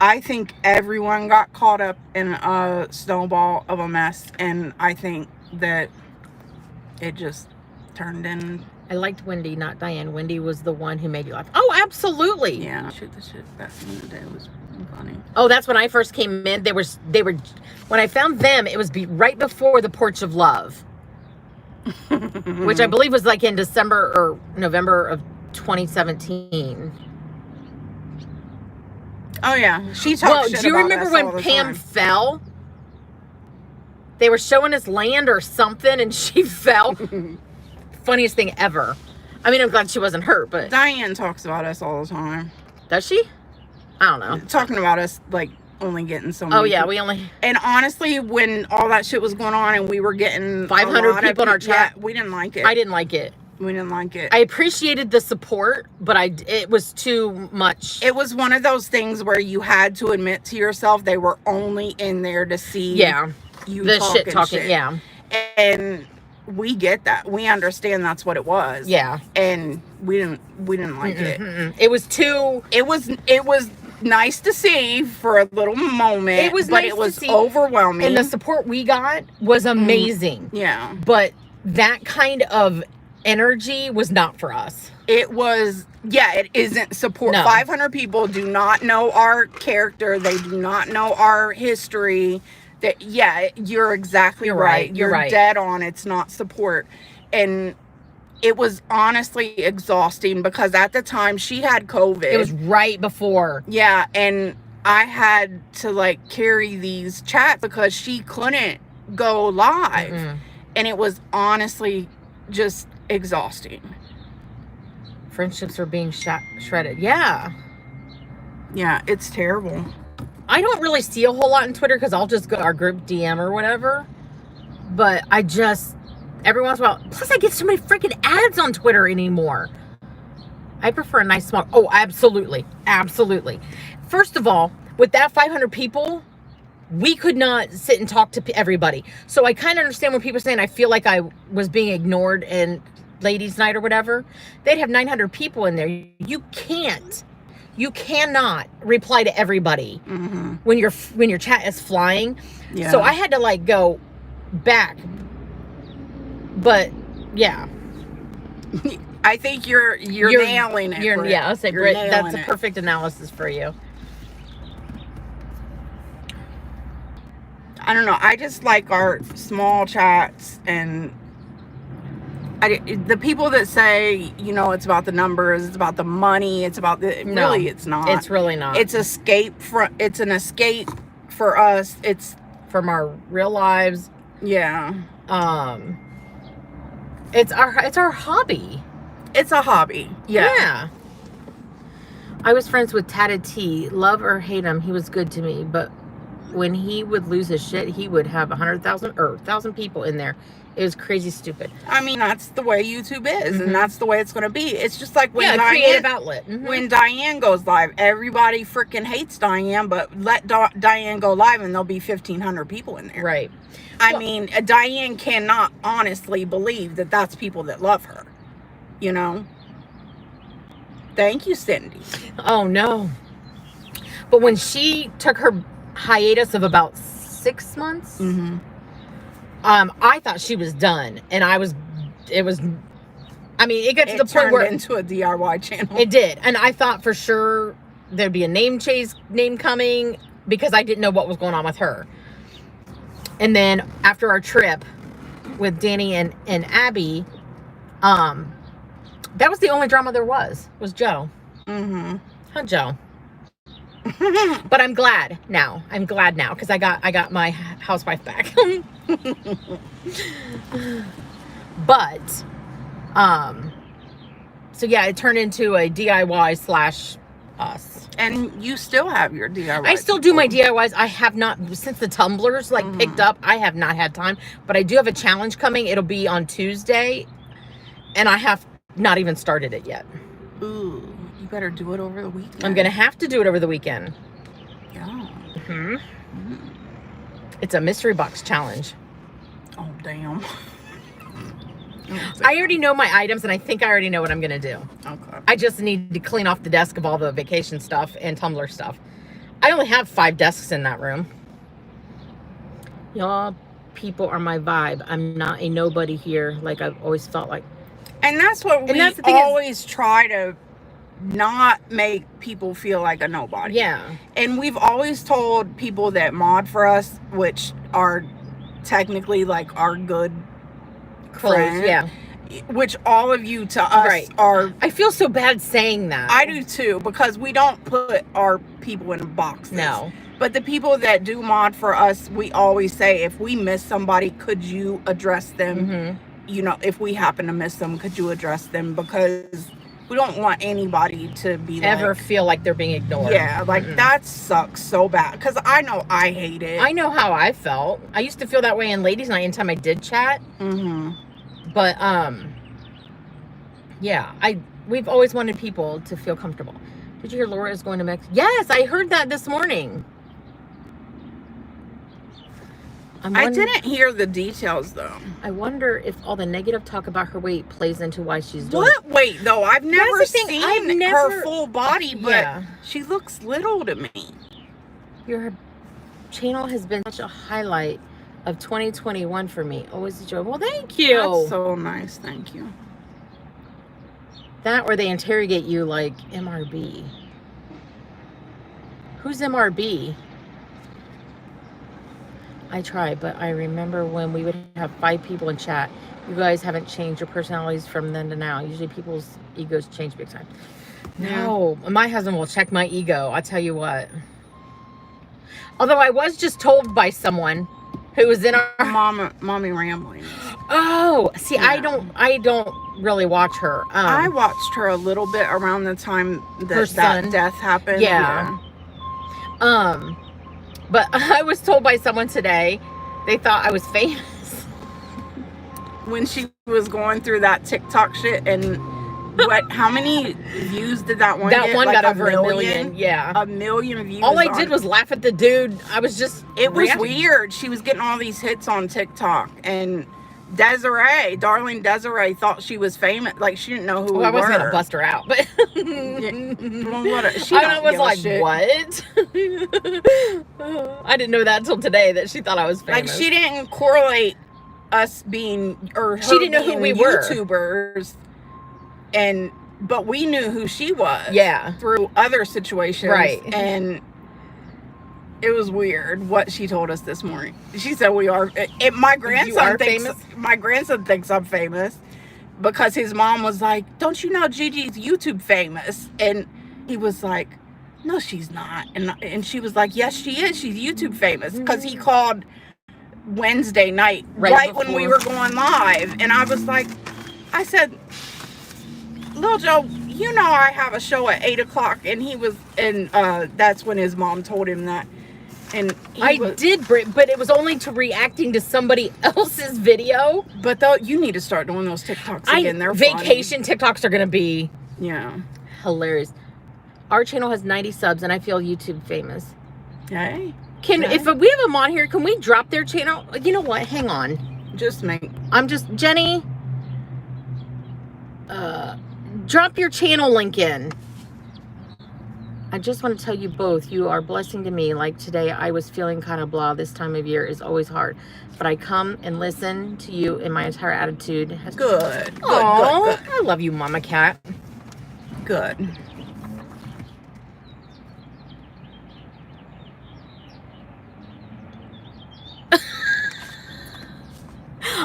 I think everyone got caught up in a snowball of a mess, and I think that it just turned in. I liked Wendy, not Diane. Wendy was the one who made you laugh. Oh, absolutely. Yeah, shoot the shit back in the day was funny. Oh, that's when I first came in. They were when I found them, it was right before the Porch of Love, which I believe was like in December or November of 2017. Oh yeah, she talked shit do you about remember us when all the Pam time. fell? They were showing us land or something, and she fell. Funniest thing ever. I mean, I'm glad she wasn't hurt, but Diane talks about us all the time. does she? I don't know. Talking about us like only getting so many. Oh yeah, people. we only. And honestly, when all that shit was going on and we were getting 500 people in our chat. yeah, we didn't like it. I didn't like it. We didn't like it. I appreciated the support, but it was too much. It was one of those things where you had to admit to yourself they were only in there to see you the talking shit. Yeah. And we get that. We understand that's what it was. Yeah. And we didn't like it. It was too. It was nice to see for a little moment. It was but nice it was to see. overwhelming. And the support we got was amazing. Yeah. But that kind of energy was not for us. It was, it isn't support. No. 500 people do not know our character. They do not know our history. That, you're exactly right. You're right. dead on. It's not support. And it was honestly exhausting because at the time she had COVID. It was right before. Yeah. And I had to like carry these chats because she couldn't go live. And it was honestly just exhausting. Friendships were being shredded. Yeah, it's terrible. I don't really see a whole lot on Twitter because I'll just go to our group DM or whatever, but I just every once in a while, plus I get so many freaking ads on Twitter anymore. I prefer a nice small. Oh, absolutely. First of all, with that 500 people, we could not sit and talk to everybody. So I kind of understand when people are saying I feel like I was being ignored in ladies' night or whatever. They'd have 900 people in there. You cannot reply to everybody when your chat is flying. Yeah. So I had to like go back. But yeah. I think you're nailing it. I'll say Britt, that's a perfect analysis for you. I don't know. I just like our small chats, and the people that say, it's about the numbers, it's about the money, it's about the really, it's not. It's really not. It's it's an escape for us. It's from our real lives. Yeah. It's our hobby. It's a hobby. Yeah. I was friends with Tatted T. Love or hate him, he was good to me, but when he would lose his shit, he would have 100,000 or 1,000 people in there. It was crazy stupid. I mean, that's the way YouTube is, and that's the way it's going to be. It's just like when creative outlet. When Diane goes live, everybody freaking hates Diane, but let Diane go live and there'll be 1,500 people in there. Right. I mean, Diane cannot honestly believe that that's people that love her. Thank you, Cindy. Oh, no. But when she took her hiatus of about 6 months, I thought she was done, and it got to the point where into a DIY channel. It did, and I thought for sure there'd be a name coming because I didn't know what was going on with her. And then after our trip with Danny and Abby, that was the only drama there was Joe. Huh, Joe. But I'm glad now because I got my housewife back. But so yeah, it turned into a DIY / us. And you still have your DIY. I still do my DIYs. I have not, since the tumblers picked up, I have not had time, but I do have a challenge coming. It'll be on Tuesday, and I have not even started it yet. Ooh, you better do it over the weekend. I'm gonna have to do it over the weekend. Yeah. It's a mystery box challenge. Oh, damn. I already know my items, and I think I already know what I'm gonna do. Okay. I just need to clean off the desk of all the vacation stuff and Tumblr stuff. I only have 5 desks in that room. Y'all people are my vibe. I'm not a nobody here like I've always felt like. And that's what we that's the thing always try to not make people feel like a nobody. Yeah. And we've always told people that mod for us, which are technically like our good friends. Yeah. Which all of you to us are. I feel so bad saying that. I do too, because we don't put our people in boxes. No. But the people that do mod for us, we always say, if we miss somebody, could you address them? Mm-hmm. You know, if we happen to miss them, could you address them? Because we don't want anybody to be ever feel like they're being ignored. Yeah, like that sucks so bad. Because I know I hate it. I know how I felt. I used to feel that way in ladies' night anytime I did chat. Mm-hmm. But yeah, we've always wanted people to feel comfortable. Did you hear Laura is going to Mexico? Yes, I heard that this morning. I didn't hear the details though. I wonder if all the negative talk about her weight plays into why she's doing what weight though? I've never seen her full body, but yeah. She looks little to me. Your channel has been such a highlight of 2021 for me. Always enjoyable. Well, thank you. That's so nice. Thank you. That or they interrogate you like MRB. Who's MRB? I try, but I remember when we would have 5 people in chat. You guys haven't changed your personalities from then to now. Usually people's egos change big time. No, my husband will check my ego. I'll tell you what. Although I was just told by someone who was in our mommy rambling. Oh, see, yeah. I don't really watch her. I watched her a little bit around the time that death happened. Yeah. But I was told by someone today, they thought I was famous. When she was going through that TikTok shit, and how many views did that one get? That one like got over a million. Yeah. 1 million views. All I did was laugh at the dude. I was just It was weird. She was getting all these hits on TikTok, and darling Desiree thought she was famous. Like, she didn't know who we were. I wasn't gonna bust her out, but I was like, what? I didn't know that until today, that she thought I was famous. Like, she didn't correlate us being, or her she didn't know who we were, YouTubers, but we knew who she was. Yeah. Through other situations. Right. And it was weird what she told us this morning. She said we are. My grandson thinks I'm famous because his mom was like, "Don't you know Gigi's YouTube famous?" And he was like, "No, she's not." And she was like, "Yes, she is. She's YouTube famous," because he called Wednesday night right when we were going live, and I was like, I said, "Lil Joe, you know I have a show at 8:00," and he was, and that's when his mom told him that. And but it was only to reacting to somebody else's video. But though, you need to start doing those TikToks again. They're vacation funny. TikToks are gonna be hilarious. Our channel has 90 subs, and I feel YouTube famous. Hey, if we have them on here, can we drop their channel? You know what? Hang on. Jenny. Drop your channel link in. I just want to tell you both, you are a blessing to me. Like today, I was feeling kind of blah. This time of year is always hard. But I come and listen to you, and my entire attitude has... Good. Aww, I love you, Mama Cat. Good.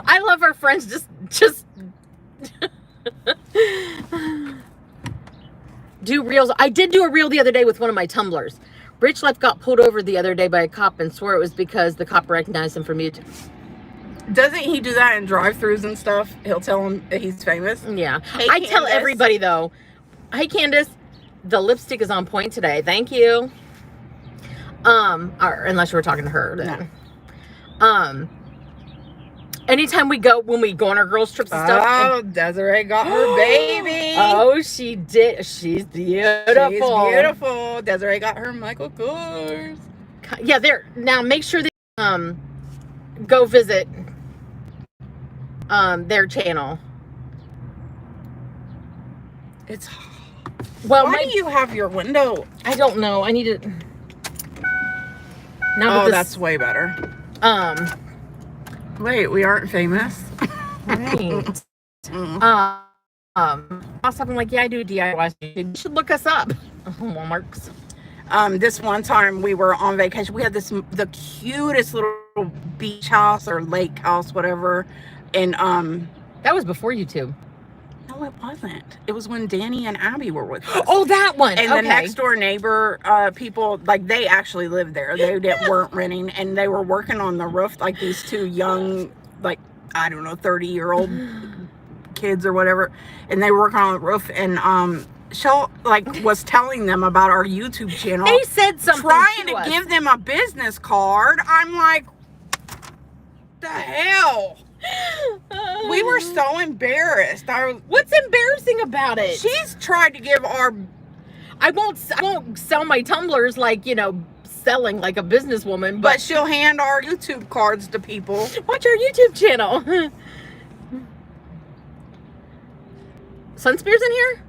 I love our friends just... do reels. I did do a reel the other day with one of my tumblers. Rich Life got pulled over the other day by a cop and swore it was because the cop recognized him from YouTube. Doesn't he do that in drive-thrus and stuff? He'll tell him that he's famous. Yeah. I tell everybody though. Hey Candace, the lipstick is on point today. Thank you. Or unless you were talking to her then. No. Anytime when we go on our girls trips and stuff. Oh, Desiree got her baby. Oh, she did. She's beautiful. She's beautiful. Desiree got her Michael Kors. Yeah, now make sure that go visit their channel. Why do you have your window? I don't know. I need to. Now Oh, that that's way better. Wait, we aren't famous? right. Also, I'm like, yeah, I do DIY. You should look us up. Walmart's. This one time we were on vacation. We had the cutest little beach house or lake house, whatever. And that was before YouTube. no, it wasn't. It was when Danny and Abby were with us. Oh, that one. And okay. the next door neighbor people, like, they actually lived there. They weren't renting, and they were working on the roof, like these two young, like, I don't know, 30-year-old kids or whatever. And they were working on the roof, and Shell, like, was telling them about our YouTube channel. They said something trying to give them a business card. I'm like, the hell? We were so embarrassed. What's embarrassing about it? She's tried to give our... I won't sell my tumblers like, selling like a businesswoman. But she'll hand our YouTube cards to people. Watch our YouTube channel. Sunspear's in here?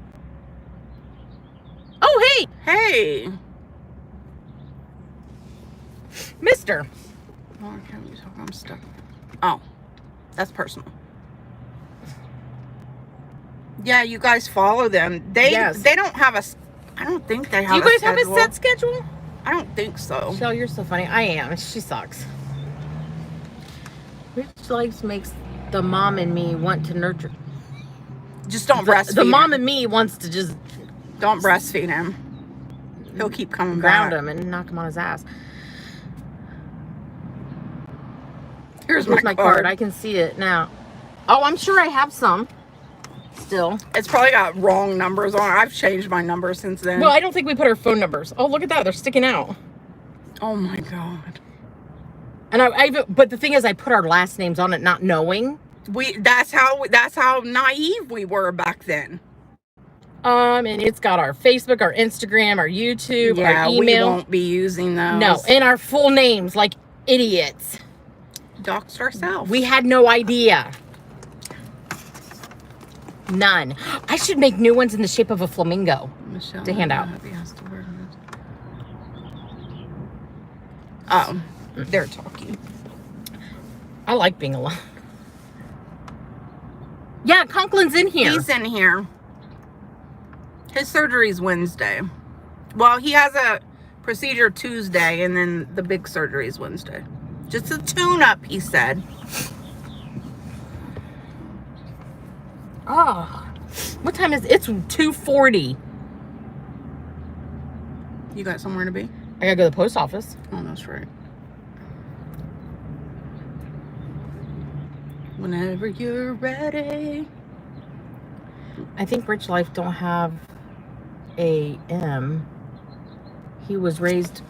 Oh, hey. Hey. Mister. Oh, I can't use I'm stuck. Oh, that's personal. Yeah, you guys follow them. They don't have a... I don't think they have Do you guys have a set schedule? I don't think so. Shell, you're so funny. I am. She sucks. Rich Life makes the mom and me want to nurture. Just don't breastfeed The mom him. and me wants to just... Don't breastfeed him. He'll keep coming ground back. him and knock him on his ass. Here's my my card. I can see it now. Oh, I'm sure I have some. Still. It's probably got wrong numbers on it. I've changed my number since then. Well, I don't think we put our phone numbers. Oh, look at that. They're sticking out. Oh my God. And but the thing is, I put our last names on it not knowing. That's how naive we were back then. And it's got our Facebook, our Instagram, our YouTube, our email. We won't be using those. No, and our full names like idiots. Doxed ourselves. We had no idea. None. I should make new ones in the shape of a flamingo Michelle, to hand out. Oh, they're talking. I like being alone. Yeah, Conklin's in here. He's in here. His surgery's Wednesday. Well, he has a procedure Tuesday, and then the big surgery's Wednesday. Just a tune-up, he said. Oh, what time is it? It's 2:40. You got somewhere to be? I gotta go to the post office. Oh, that's right. Whenever you're ready. I think Rich Life don't have a M. He was raised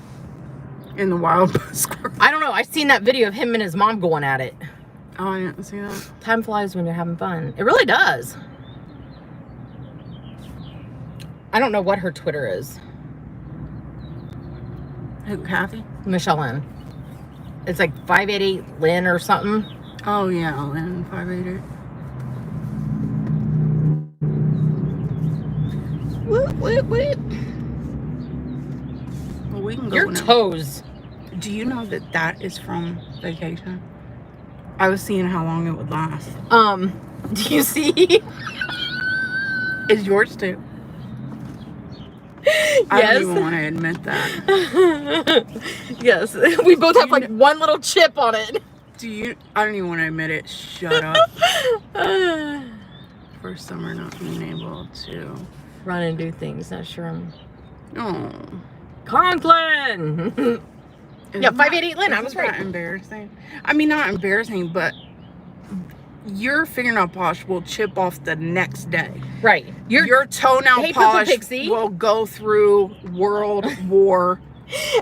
in the wild bus group. I don't know. I seen that video of him and his mom going at it. Oh, I didn't see that. Time flies when you're having fun. It really does. I don't know what her Twitter is. Who, Kathy? Michelle Lynn. It's like 588 Lynn or something. Oh, yeah, Lynn 588. Whoop, whoop, whoop. Well, we can go Your now. toes. Do you know that that is from Vacation? I was seeing how long it would last. Do you see? Is yours too? Yes. I don't even want to admit that. Yes. We both have like one little chip on it. Do you? I don't even want to admit it. Shut up. First summer not being able to run and do things. Not sure I'm. Oh. Conklin! Yeah, 588 Lynn. I was right. Embarrassing. I mean, not embarrassing, but your fingernail polish will chip off the next day. Right. Your toenail Hey, polish Purple Pixie. will go through World War.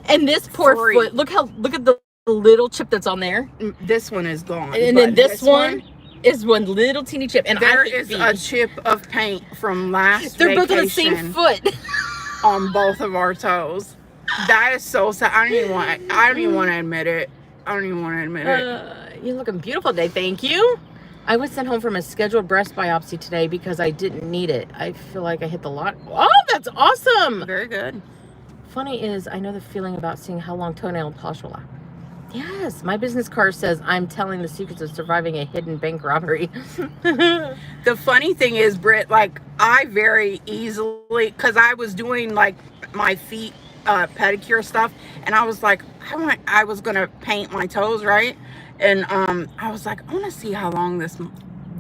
And this poor Three. foot. Look at the little chip that's on there. This one is gone. And then this one is one little teeny chip. And there is a chip of paint from last They're both on the vacation same foot. on both of our toes. That is so sad. I don't even want to admit it. I don't even want to admit it. You're looking beautiful today. Thank you. I was sent home from a scheduled breast biopsy today because I didn't need it. I feel like I hit the lot. Oh, that's awesome. Very good. funny is, I know the feeling about seeing how long toenail polish will last. Yes, my business card says I'm telling the secrets of surviving a hidden bank robbery. The funny thing is, Britt, like, I very easily, because I was doing like my feet pedicure stuff, and I was like, I was gonna paint my toes, right? And I was like, I want to see how long this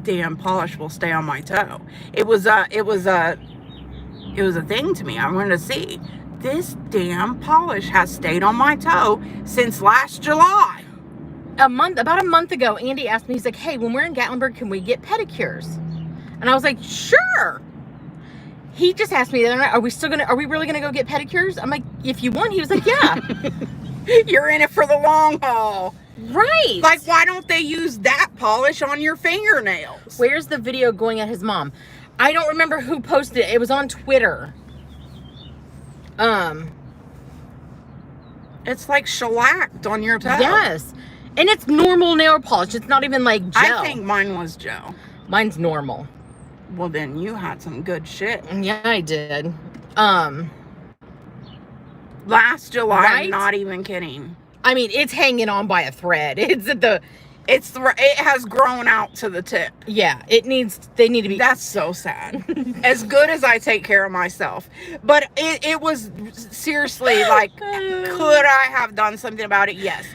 damn polish will stay on my toe. It was a thing to me. I wanted to see. This damn polish has stayed on my toe since last July. About a month ago, Andy asked me, he's like, hey, when we're in Gatlinburg, can we get pedicures? And I was like, sure. He just asked me the other night, are we really gonna go get pedicures? I'm like, if you want. He was like, yeah. You're in it for the long haul. Right. Like, why don't they use that polish on your fingernails? Where's the video going at his mom? I don't remember who posted it. It was on Twitter. It's like shellacked on your toe. Yes. And it's normal nail polish. It's not even like gel. I think mine was gel. Mine's normal. Well, then you had some good shit. Yeah, I did. Last July, right? I'm not even kidding. I mean, it's hanging on by a thread. It has grown out to the tip. Yeah, they need to be. That's so sad. As good as I take care of myself. But it was seriously like, could I have done something about it? Yes.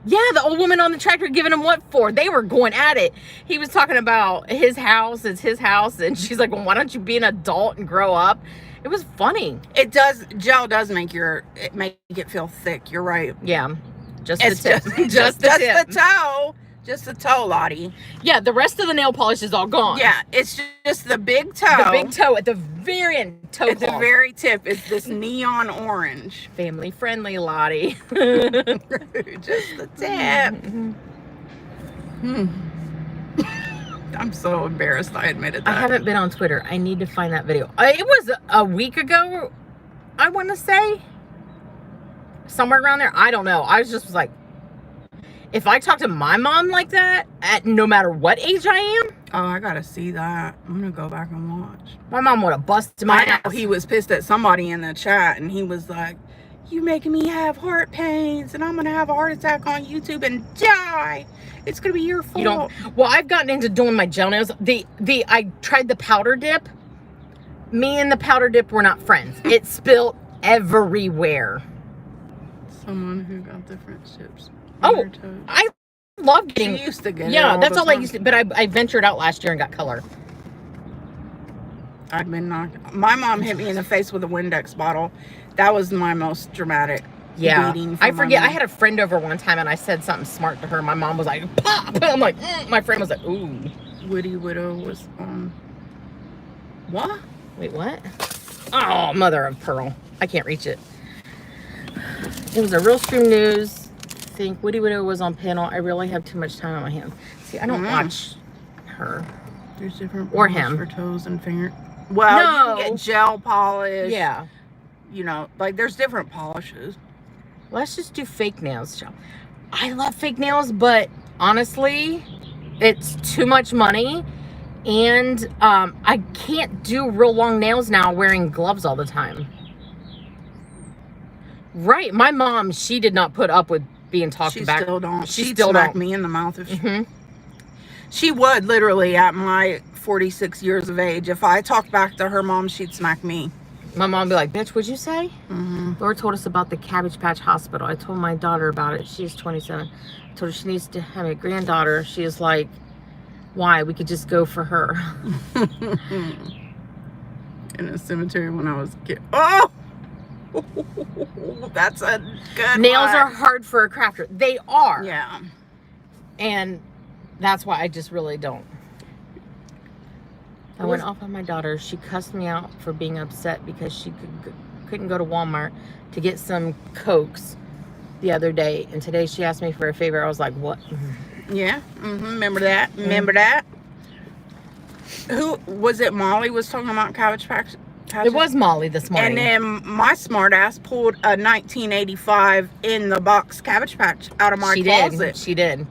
Yeah, the old woman on the tractor giving him what for? They were going at it. He was talking about his house. It's his house. And she's like, well, why don't you be an adult and grow up? It was funny. Gel does make it feel thick. You're right. Yeah. Just the tip. Just the toe. Just the toe, Lottie. Yeah, the rest of the nail polish is all gone. Yeah, it's just the big toe. The big toe at the very end. At the very tip is this neon orange. Family friendly, Lottie. Just the tip. I'm so embarrassed I admitted that. I haven't been on Twitter. I need to find that video. It was a week ago, I want to say. Somewhere around there. I don't know. I was like, if I talk to my mom like that, at no matter what age I am. Oh, I gotta see that. I'm gonna go back and watch. My mom would have busted my ass. He was pissed at somebody in the chat, and he was like, you making me have heart pains, and I'm gonna have a heart attack on YouTube and die. It's gonna be your fault. Well, I've gotten into doing my gel nails. I tried the powder dip. Me and the powder dip were not friends. It spilled everywhere. Someone who got different chips. Oh, I love getting. She used to get yeah, it that's all I time. used to. But I ventured out last year and got color. I'd been knocked. My mom hit me in the face with a Windex bottle. That was my most dramatic. Yeah, beating I forget. I had a friend over one time and I said something smart to her. My mom was like, "Pop!" I'm like, my friend was like, "Ooh." Witty Widow was what? Wait, what? Oh, mother of pearl! I can't reach it. It was a Real Stream News. I think Witty Widow was on panel. I really have too much time on my hands. See, I don't watch her. There's different or him for toes and finger. Well, no. You can get gel polish. Yeah. You know, like there's different polishes. Let's just do fake nails, Joe. I love fake nails, but honestly, it's too much money. And I can't do real long nails now wearing gloves all the time. Right. My mom, she did not put up with being talked back. She still don't. She She'd still smack don't. me in the mouth if she would, literally, at my 46 years of age. If I talked back to her mom, she'd smack me. My mom would be like, bitch, what'd you say? Laura told us about the Cabbage Patch Hospital. I told my daughter about it. She's 27. I told her she needs to have a granddaughter. She is like, why? We could just go for her. In a cemetery when I was a kid. Oh! That's a good Nails one. are hard for a crafter. They are. Yeah. And that's why I just really don't. I went off on my daughter. She cussed me out for being upset because she couldn't go to Walmart to get some Cokes the other day. And today she asked me for a favor. I was like, what? Yeah. Remember that? Remember that? Who was it? Molly was talking about Cabbage Patch. It was Molly this morning. And then my smart ass pulled a 1985 in the box Cabbage Patch out of my closet. She did.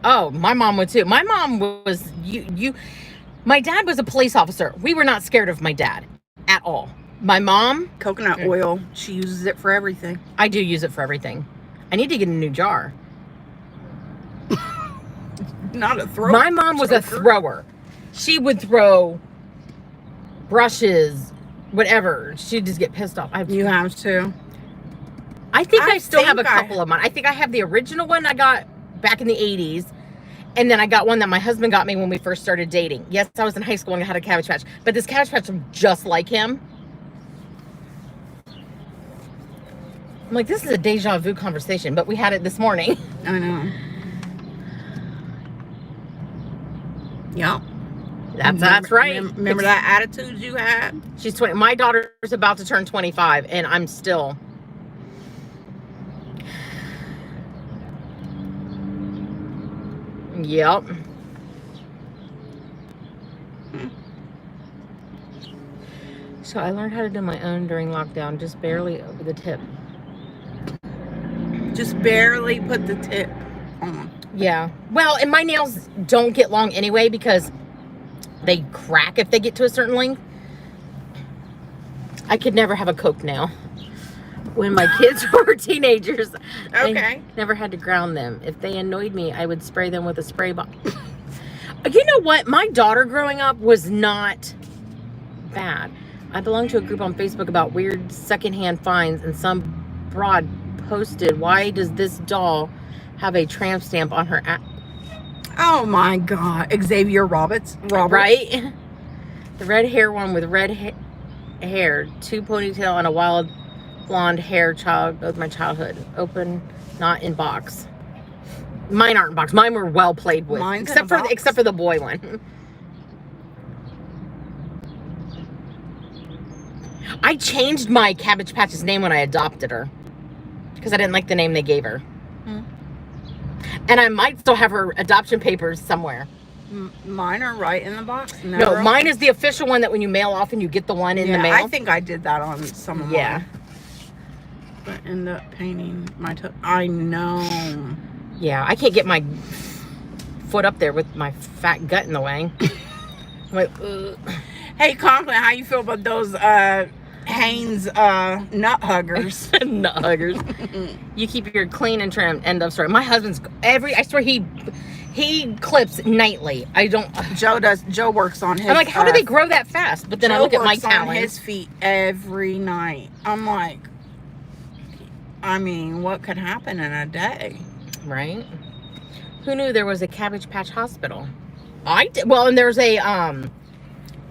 Oh, my mom would too. My mom was my dad was a police officer. We were not scared of my dad at all. My mom, Coconut oil, she uses it for everything. I do use it for everything. I need to get a new jar. Not a thrower. My mom was a thrower. She would throw brushes, whatever. She'd just get pissed off. You have to. I think I still have a couple of mine. I think I have the original one I got back in the 80s. And then I got one that my husband got me when we first started dating. Yes, I was in high school and I had a Cabbage Patch. But this Cabbage Patch was just like him. I'm like, this is a deja vu conversation. But we had it this morning. I know. Yeah. That's right. Remember that attitude you had? She's 20. My daughter's about to turn 25. And I'm still... Yep. So I learned how to do my own during lockdown, just barely over the tip. Just barely put the tip on. Yeah. Well, and my nails don't get long anyway because they crack if they get to a certain length. I could never have a Coke nail. When my kids were teenagers, I never had to ground them. If they annoyed me, I would spray them with a spray bottle. You know what? My daughter growing up was not bad. I belonged to a group on Facebook about weird secondhand finds, and some broad posted, "Why does this doll have a tramp stamp on her app?" Oh my God. Xavier Roberts. Right? The red hair one with red hair, 2 ponytail, and a wild blonde hair child, both my childhood. Open, not in box. Mine aren't in box. Mine were well played with. Mine's except for the boy one. I changed my Cabbage Patch's name when I adopted her. Because I didn't like the name they gave her. And I might still have her adoption papers somewhere. Mine are right in the box. No, mine is the official one that when you mail off and you get the one in the mail. I think I did that on some of mine. But end up painting my toe. I know. Yeah, I can't get my foot up there with my fat gut in the way. I'm like, ugh. Hey, Conklin, how you feel about those Hanes nut huggers? Nut huggers. You keep your clean and trimmed. End of story. My husband's I swear he clips nightly. I don't. Joe works on his. I'm like, how do they grow that fast? But then I look at my talons. On his feet every night. I'm like, I mean, what could happen in a day? Right? Who knew there was a Cabbage Patch hospital? I did. Well, and there's a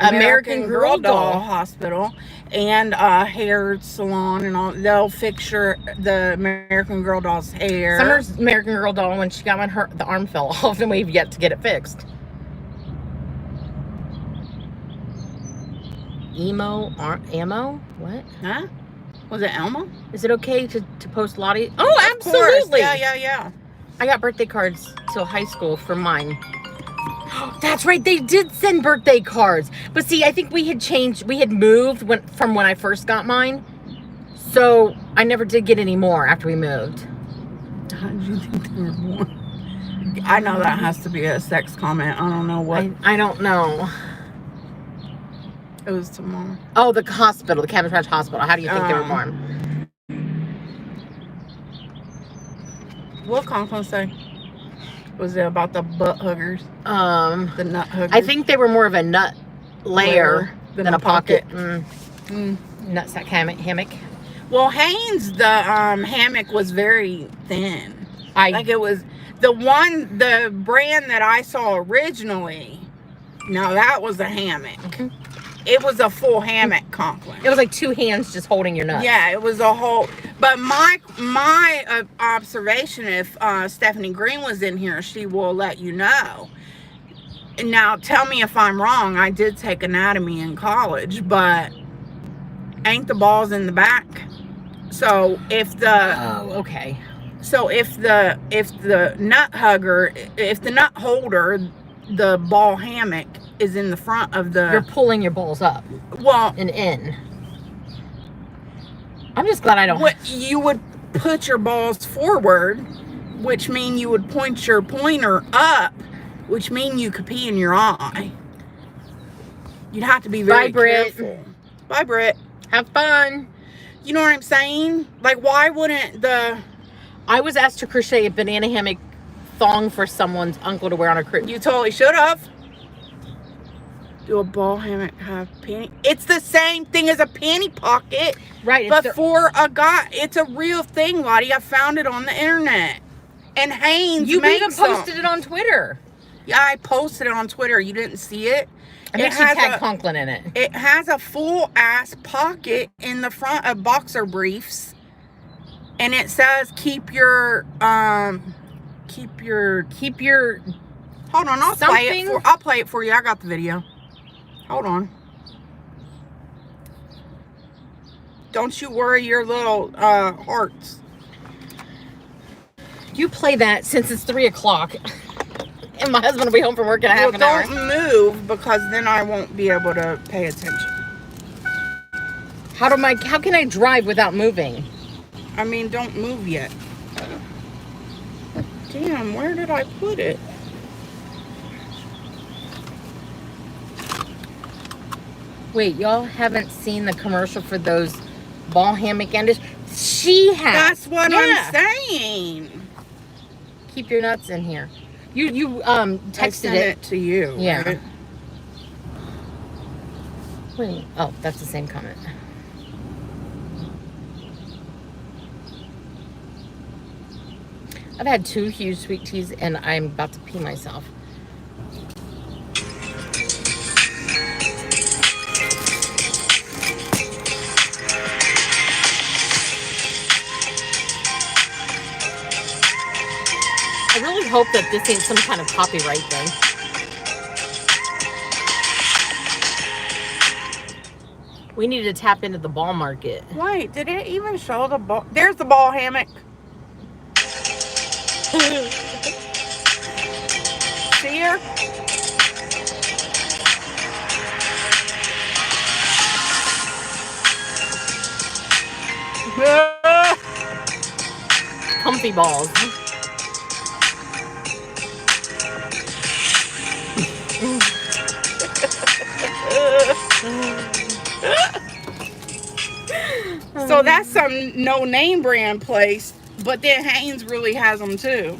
American Girl doll hospital and a hair salon and all. They'll fix the American Girl doll's hair. Summer's American Girl doll, when she got the arm fell off, and we've yet to get it fixed. Ammo? What? Huh? Was it Elmo? Is it okay to post Lottie? Oh, absolutely. Yeah. I got birthday cards till high school from mine. That's right, they did send birthday cards. But see, I think we had moved from when I first got mine. So I never did get any more after we moved. How did you think there were more? I know that has to be a sex comment. I don't know what. I don't know. It was tomorrow. Oh, the hospital, the Cabbage Patch Hospital. How do you think they were born? What Conklin say? Was it about the butt huggers? The nut huggers? I think they were more of a nut layer than a pocket. Nutsack hammock. Well, Hanes, the hammock was very thin. It was the brand that I saw originally. Now that was a hammock. It was a full hammock, Conklin. It was like 2 hands just holding your nuts. Yeah, it was a whole. But my observation, if Stephanie Green was in here, she will let you know. Now, tell me if I'm wrong. I did take anatomy in college, but ain't the balls in the back? So if the So if the nut holder, the ball hammock is in the front of the... You're pulling your balls up. Well... And in. I'm just glad I don't... You would put your balls forward, which means you would point your pointer up, which means you could pee in your eye. You'd have to be very careful. Bye, Britt. Have fun. You know what I'm saying? Like, why wouldn't I was asked to crochet a banana hammock thong for someone's uncle to wear on a cruise. You totally should have. Do a ball hammock have panty? It's the same thing as a panty pocket. Right. But for a guy, it's a real thing, Lottie. I found it on the internet. And Hanes You even makes them. posted it on Twitter. Yeah, I posted it on Twitter. You didn't see it? I think she tagged Conklin in it. It has a full-ass pocket in the front of boxer briefs. And it says, keep your... Hold on, I'll play it for you. I got the video. Hold on. Don't you worry your little hearts. You play that since it's 3 o'clock. And my husband will be home from work in a half an hour. Don't move, because then I won't be able to pay attention. How can I drive without moving? I mean, don't move yet. Damn, where did I put it? Wait, y'all haven't seen the commercial for those ball hammock enders? She has. That's what I'm saying. Keep your nuts in here. You texted it to you. Yeah. Right? Wait. Oh, that's the same comment. I've had 2 huge sweet teas and I'm about to pee myself. I really hope that this ain't some kind of copyright thing. We need to tap into the ball market. Wait, did it even show the ball? There's the ball hammock. See her? Comfy balls. So that's some no-name brand place, but then Hanes really has them too.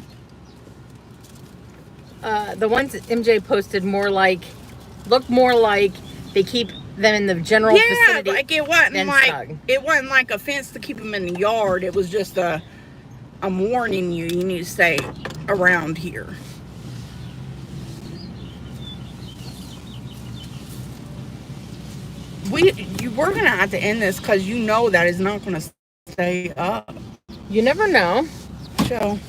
The ones MJ posted look more like they keep them in the general vicinity. Yeah, like it wasn't like a fence to keep them in the yard. It was just I'm warning you, you need to stay around here. We're gonna have to end this because you know that is not gonna stay up. You never know. So,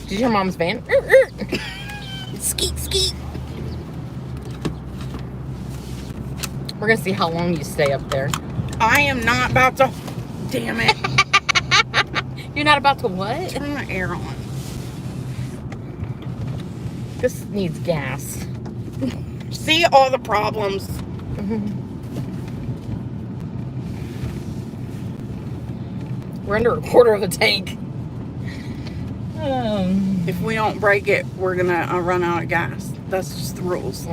did you hear Mom's van? Skeet, skeet. We're gonna see how long you stay up there. I am not about to. Damn it! You're not about to what? Turn the air on. This needs gas. See all the problems. We're under a quarter of a tank. If we don't break it, we're gonna run out of gas. That's just the rules.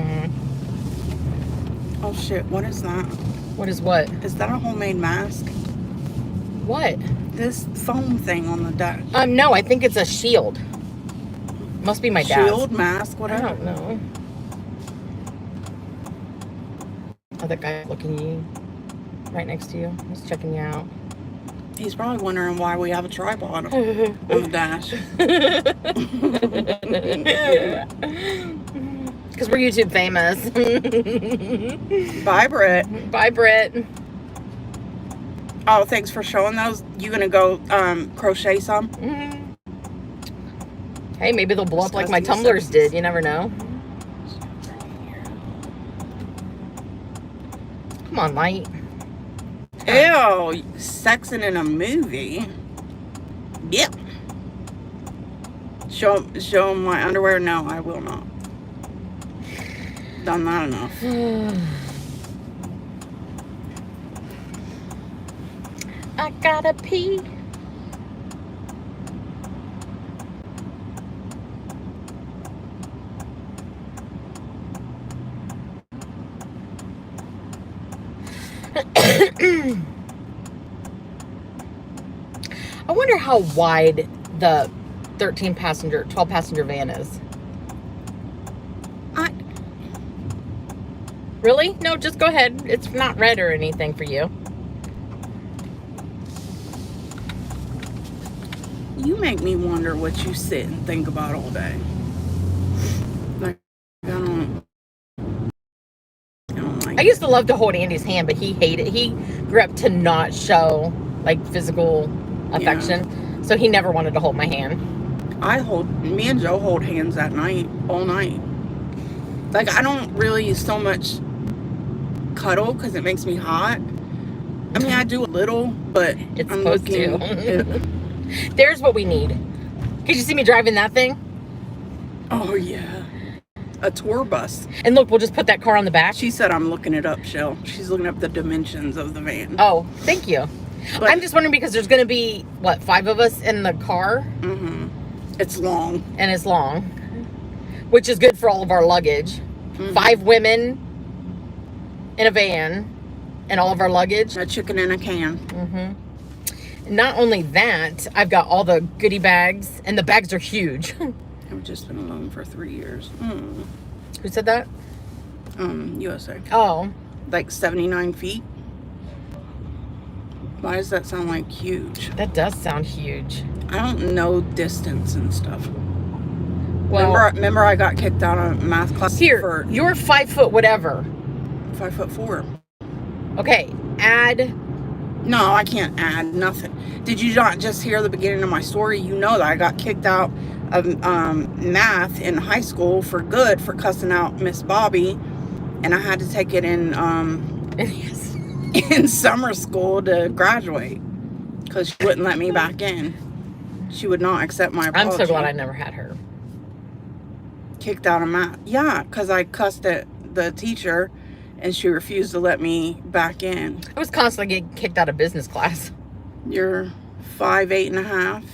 Oh shit! What is that? What is what? Is that a homemade mask? What? This foam thing on the deck. No, I think it's a shield. Must be my dad's. Shield, mask, I whatever. don't know. Oh, that guy looking at you. Right next to you. He's checking you out. He's probably wondering why we have a tripod on the dash. Because we're YouTube famous. Bye, Britt. Bye, Britt. Oh, thanks for showing those. You gonna go crochet some? Hey, maybe they'll blow up like my tumblers did. You never know. Come on, Light. Ew, sexing in a movie. Yep. Show my underwear? No, I will not. Done that enough. I gotta pee. I wonder how wide the 12 passenger van is. Really? No, just go ahead. It's not red or anything for you. You make me wonder what you sit and think about all day. Like, I don't like I used to love to hold Andy's hand, but he hated. He grew up to not show like physical affection, so he never wanted to hold my hand. Me and Joe hold hands at night, all night. Like, I don't really so much cuddle because it makes me hot. I mean, I do a little, but It's I'm supposed looking to. There's what we need. Could you see me driving that thing? Oh, yeah. A tour bus. And look, we'll just put that car on the back. She said I'm looking it up, Shell. She's looking up the dimensions of the van. Oh, thank you. But I'm just wondering because there's going to be, what, 5 of us in the car? Mm-hmm. It's long. And it's long, which is good for all of our luggage. Mm-hmm. 5 women in a van and all of our luggage. A chicken in a can. Mm-hmm. Not only that, I've got all the goodie bags, and the bags are huge. I've just been alone for 3 years. Who said that? USA. Oh. Like 79 feet. Why does that sound like huge? That does sound huge. I don't know distance and stuff. Well, remember I got kicked out of math class here, you're 5 foot whatever. 5'4". Okay, add. No, I can't add nothing. Did you not just hear the beginning of my story? You know that I got kicked out of math in high school for good for cussing out Miss Bobby, and I had to take it in Yes. in summer school to graduate because she wouldn't let me back in. She would not accept my apology. I'm so glad I never had her. Kicked out of math. Yeah, because I cussed at the teacher and she refused to let me back in. I was constantly getting kicked out of business class. You're 5'8.5".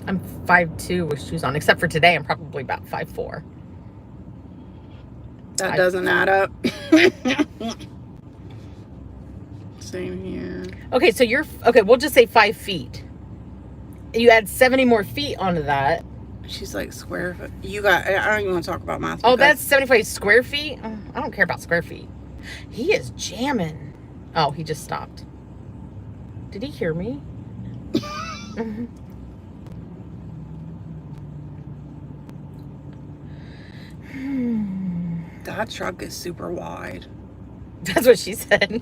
I'm 5'2" with shoes on, except for today I'm probably about 5'4". That doesn't add up. Same here. Okay, so we'll just say 5 feet. You add 70 more feet onto that. She's like square foot. I don't even want to talk about math. Oh, that's 75 square feet? I don't care about square feet. He is jamming. Oh, he just stopped. Did he hear me? That truck is super wide. That's what she said.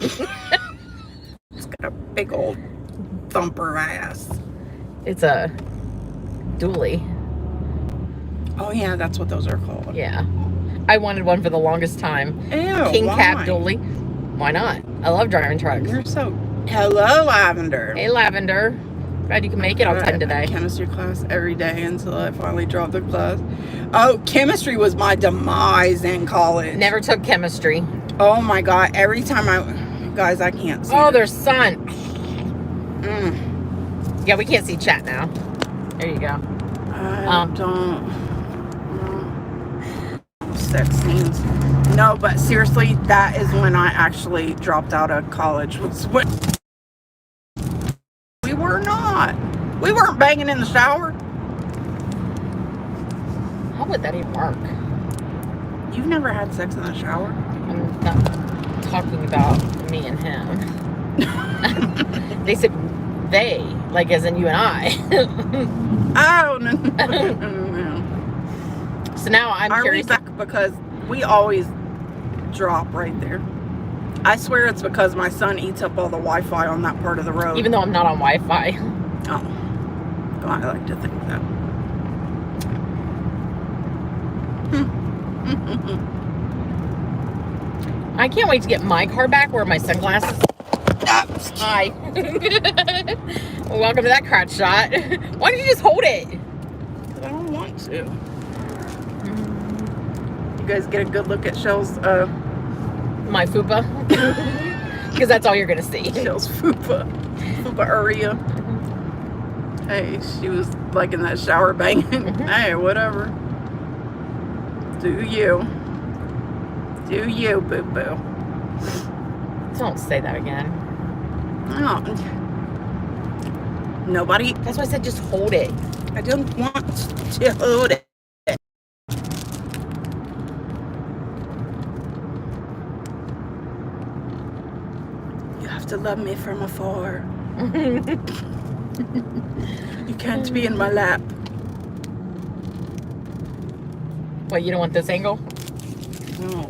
It's got a big old thumper ass. It's a dually. Oh yeah, that's what those are called. Yeah. I wanted one for the longest time. Ew, King why? cab dually. Why not? I love driving trucks. You're so... Hello, Lavender. Hey, Lavender. Glad you can make it on time today. Chemistry class every day until I finally dropped the class. Oh, chemistry was my demise in college. Never took chemistry. Oh my God. Every time guys, I can't see. Oh, there's sun. Mm. Yeah, we can't see chat now. There you go. I don't... sex scenes. No, but seriously, that is when I actually dropped out of college. Was when we were not. We weren't banging in the shower. How would that even work? You've never had sex in the shower? I'm not talking about me and him. They said they, like as in you and I. Oh, no. So now I'm curious. Are we back? Because we always drop right there. I swear it's because my son eats up all the Wi-Fi on that part of the road. Even though I'm not on Wi-Fi. Oh. Well, I like to think that. I can't wait to get my car back. Where are my sunglasses? Hi. Welcome to that crotch shot. Why did you just hold it? Because I don't want to. You guys get a good look at Shell's My fupa. Because that's all you're gonna see. Shell's fupa area. Hey, she was like in that shower banging. Hey, whatever. Do you, boo boo. Don't say that again. Oh. Nobody. That's why I said just hold it. I don't want to hold it. You have to love me from afar. You can't be in my lap. What, you don't want this angle? No.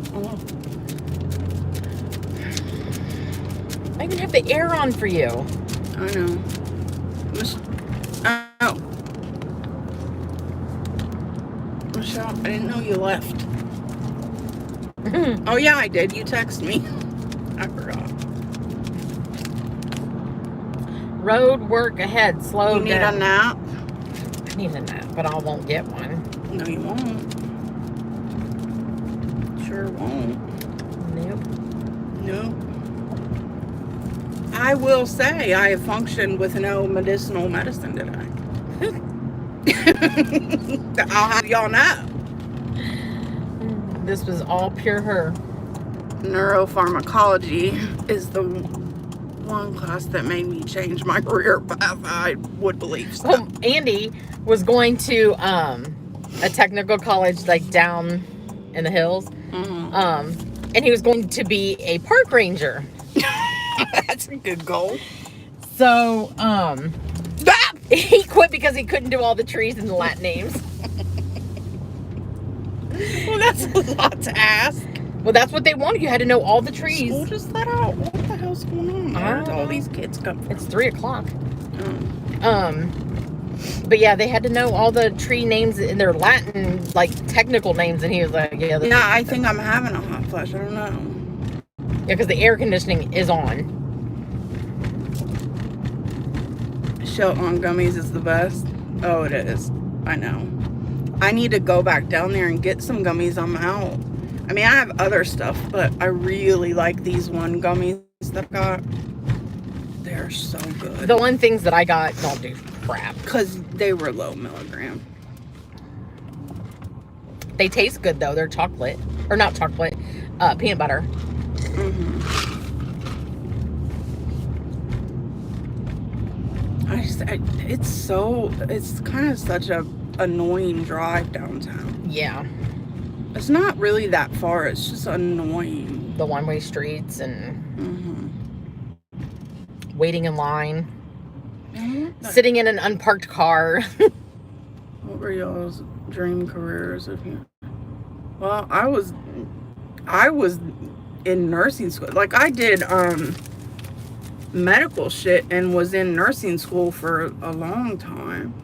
I even have the air on for you. I know. Oh. Michelle, I didn't know you left. Oh, yeah, I did. You texted me. I forgot. Road work ahead. Slow You need down. a nap? I need a nap, but I won't get one. No, you won't. Sure won't. Nope. No. I will say I have functioned with no medicinal medicine today. I'll have y'all know. This was all pure her. Neuropharmacology is the one class that made me change my career path. I would believe so. Well, Andy was going to a technical college like down in the hills. Mm-hmm. And he was going to be a park ranger. That's a good goal. So, he quit because he couldn't do all the trees and the Latin names. Well, that's a lot to ask. Well, that's what they wanted. You had to know all the trees. School just let out. What the hell's going on? Where did all these kids come from? It's 3:00. Oh. But yeah, they had to know all the tree names in their Latin, like technical names, and he was like, "Yeah, I think I'm having a hot flash. I don't know." yeah, because the air conditioning is on." Shell on gummies is the best. Oh, it is. I know. I need to go back down there and get some gummies. I'm out. I mean, I have other stuff, but I really like these one gummies that I got. They're so good. The one things that I got don't do crap. Because they were low milligram. They taste good though. They're chocolate, or not chocolate, peanut butter. Mm-hmm. It's kind of such a annoying drive downtown. Yeah, It's not really that far. It's just annoying. the one-way streets and Mm-hmm. waiting in line, Mm-hmm. sitting in an unparked car. What were y'all's dream careers? Well, I was in nursing school. Like I did medical shit and was in nursing school for a long time.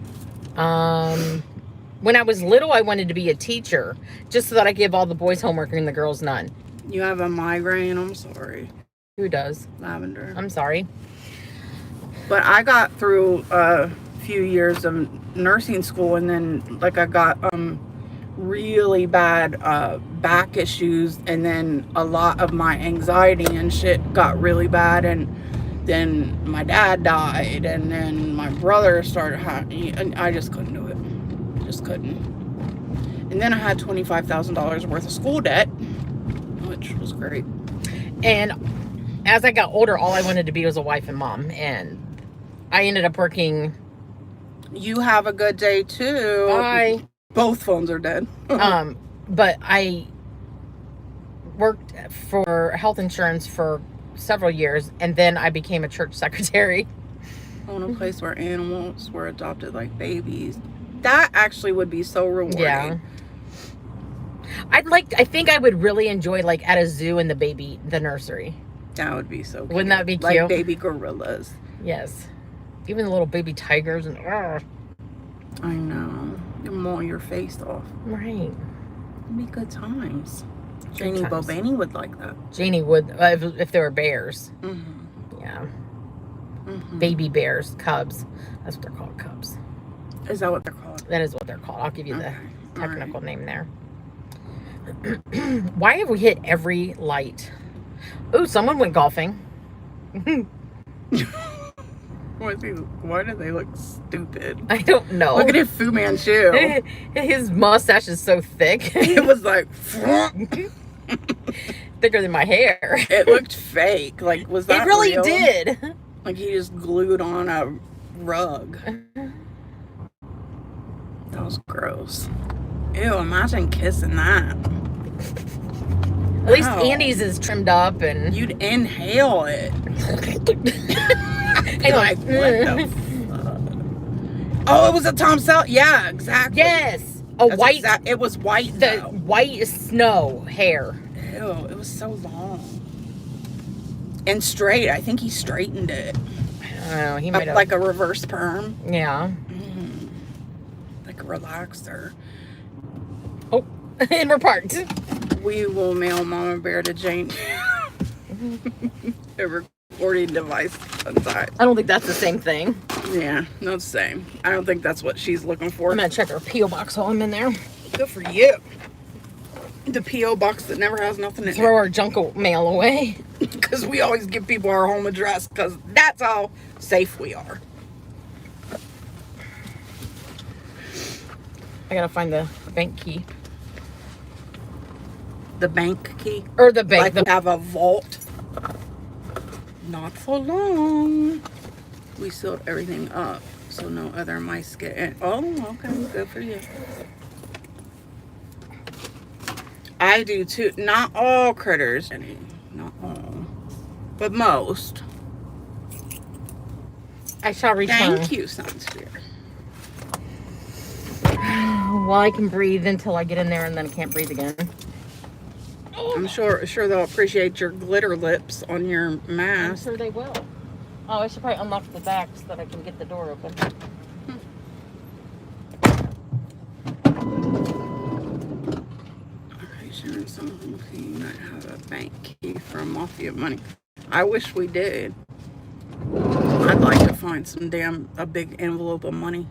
When I was little, I wanted to be a teacher, just so that I give all the boys homework and the girls none. You have a migraine? I'm sorry. Who does? Lavender. I'm sorry. But I got through a few years of nursing school, and then like I got really bad back issues, and then a lot of my anxiety and shit got really bad, and then my dad died, and then my brother started having, and I just couldn't do it. Just couldn't. And then I had $25,000 worth of school debt, which was great. And as I got older, all I wanted to be was a wife and mom, and I ended up working. You have a good day too. Bye. Both phones are dead. But I worked for health insurance for several years, and then I became a church secretary. On a place where animals were adopted like babies. That actually would be so rewarding. Yeah. I think I would really enjoy like at a zoo in the nursery. That would be so cute. Wouldn't that be cute? Like baby gorillas. Yes. Even the little baby tigers and I know. You maul your face off. right. It'd be good times. Janie Bobani would like that. Janie would if there were bears. Mm-hmm. Yeah. Mm-hmm. Baby bears, cubs. That's what they're called, cubs. Is that what they're called? That is what they're called. I'll give you the Okay. technical name there. Why have we hit every light? Ooh, someone went golfing. Why do they look stupid? I don't know. Look at his Fu Manchu. His mustache is so thick. It was like... thicker than my hair. It looked fake. Like, was that It really real? did. Like he just glued on a rug. That was gross. Ew, imagine kissing that. At least Wow. Andy's is trimmed up and You'd inhale it. and Like, what the fuck? Oh, it was a Tom Selleck. Yeah, exactly. yes, It was white, the though. white snow hair. Ew, it was so long. And straight. I think he straightened it. I don't know. He might have Like a reverse perm. yeah. Like a relaxer. Oh, and we're parked. We will mail Mama Bear to Jane. A recording device inside. I don't think that's the same thing. Yeah, not the same. I don't think that's what she's looking for. I'm gonna check her P.O. box while I'm in there. Good for you. The P.O. box that never has nothing in Throw our junk mail away. it. Because we always give people our home address because that's how safe we are. I gotta find the bank key. The bank key. Or the bank. Like we have a vault. Not for long. We sealed everything up so no other mice get in. Oh, okay. Good for you. I do too. Not all critters. Not all. But most. I shall return. Thank you, Sunsphere. Well, I can breathe until I get in there and then I can't breathe again. I'm sure they'll appreciate your glitter lips on your I'm mask. sure they will. Oh, I should probably unlock the back so that I can get the door open. Alright, Sharon, someone might have a bank key for mafia money. I wish we did. I'd like to find a big envelope of money.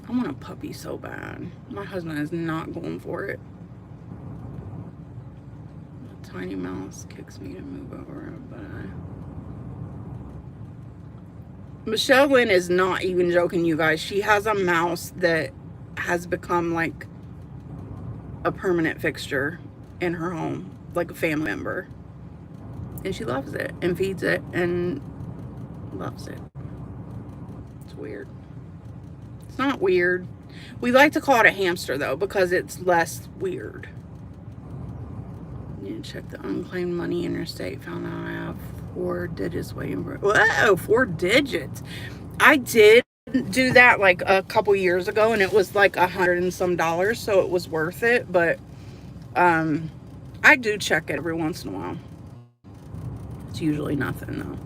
I want a puppy so bad. My husband is not going for it. A tiny mouse kicks me to move over, but Michelle Lynn is not even joking, you guys. She has a mouse that has become like a permanent fixture in her home, like a family member. And she loves it and feeds it and loves it. It's weird. It's not weird. We like to call it a hamster though because it's less weird. You need to check the unclaimed money in your state. Found out I have 4 digits waiting for. Whoa, 4 digits. I did do that like a couple years ago and it was like $100 and some, so it was worth it. But I do check it every once in a while. It's usually nothing though.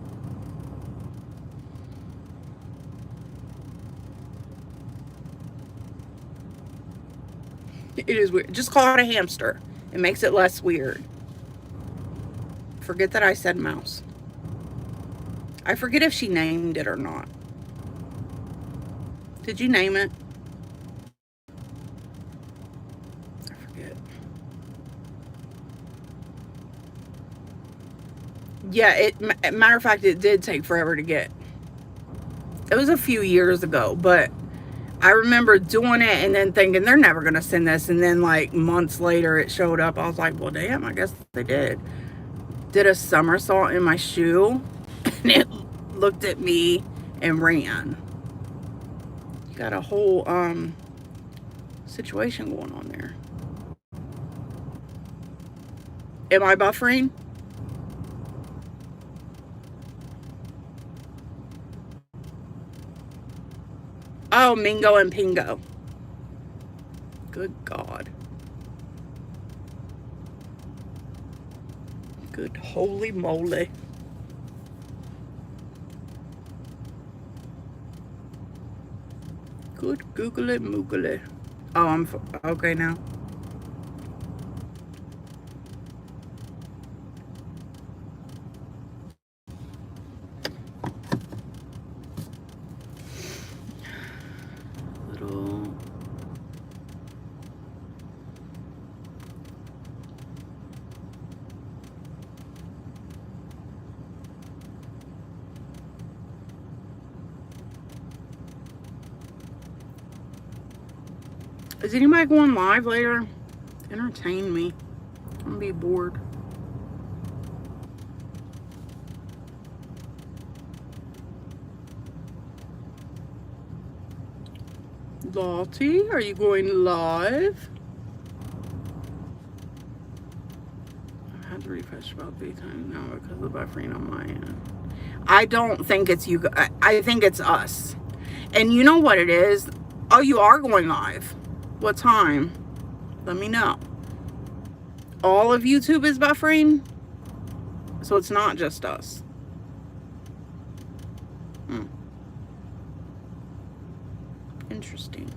It is weird. Just call it a hamster. It makes it less weird. Forget that I said mouse. I forget if she named it or not. Did you name it? I forget. Yeah, matter of fact, it did take forever to get. It was a few years ago, but I remember doing it and then thinking they're never going to send this. And then like months later it showed up. I was like, well, damn, I guess they did. Did a somersault in my shoe and it looked at me and ran. You got a whole situation going on there. Am I buffering? Oh, Mingo and Pingo. Good God. Good holy moly. Good googly moogly. Oh, I'm okay now. Little. Is anybody going live later? Entertain me. I'm gonna be bored. Lottie, are you going live? I had to refresh about 3 times now because of the buffering on my end. I don't think it's you. I think it's us. And you know what it is? Oh, you are going live. What time? Let me know. All of YouTube is buffering, so it's not just us. Interesting.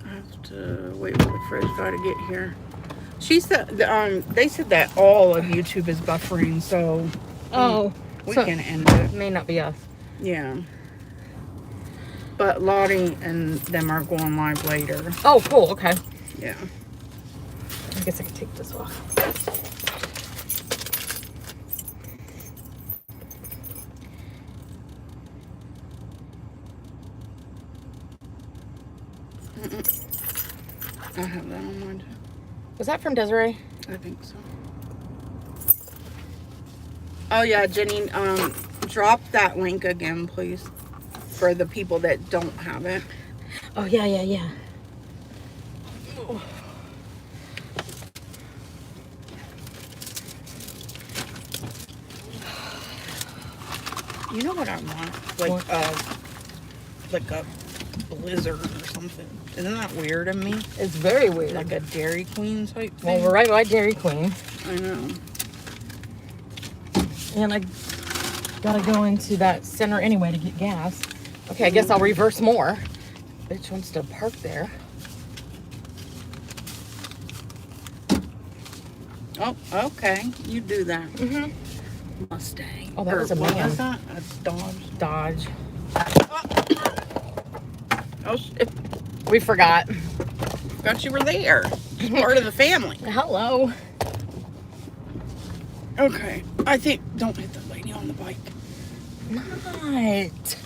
I have to wait for the fridge guy to get here. She said, they said that all of YouTube is buffering, so we can end it. May not be us. Yeah. But Lottie and them are going live later. Oh, cool. Okay. Yeah. I guess I can take this off. I have that on mine too. Was that from Desiree? I think so. Oh yeah, Jenny, drop that link again, please, for the people that don't have it. Oh, yeah. You know what I want? Like a blizzard or something. Isn't that weird of me? It's very weird. Like a Dairy Queen type thing. Well, we're right by Dairy Queen. I know. And I gotta go into that center anyway to get gas. Okay, I guess I'll reverse more. Bitch wants to park there. Oh, okay. You do that. Mm-hmm. Mustang. Oh, that was a what man. was that? That's Dodge. Dodge. Oh, shit. We forgot. Forgot you were there. You're part of the family. Hello. Okay. I think, don't hit the lady on the bike. Not.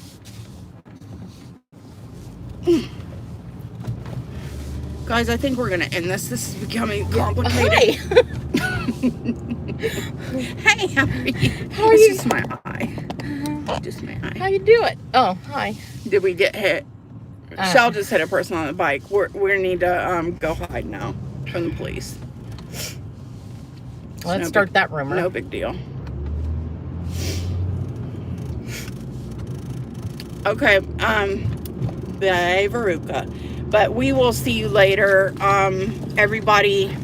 Guys, I think we're going to end this. This is becoming complicated. Hi. Hey, how are you? How are It's you? just my eye. Just my eye. How you do it? Oh, hi. Did we get hit? Shell just hit a person on the bike. We need to go hide now from the police. Let's start that rumor. No big deal. Okay, bye, Veruca. But we will see you later. Everybody,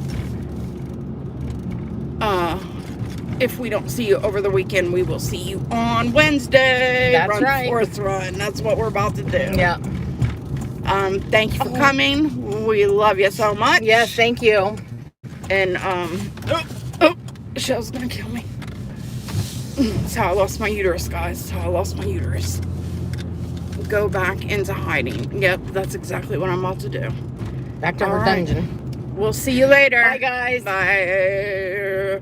if we don't see you over the weekend, we will see you on Wednesday. That's right. Fourth run. That's what we're about to do. Yeah. Thank you for coming. We love you so much. Yes, thank you. And, Shell's gonna kill me. That's how I lost my uterus, guys. That's how I lost my uterus. Go back into hiding. Yep, that's exactly what I'm about to do. Back to her dungeon. We'll see you later. Bye, guys. Bye.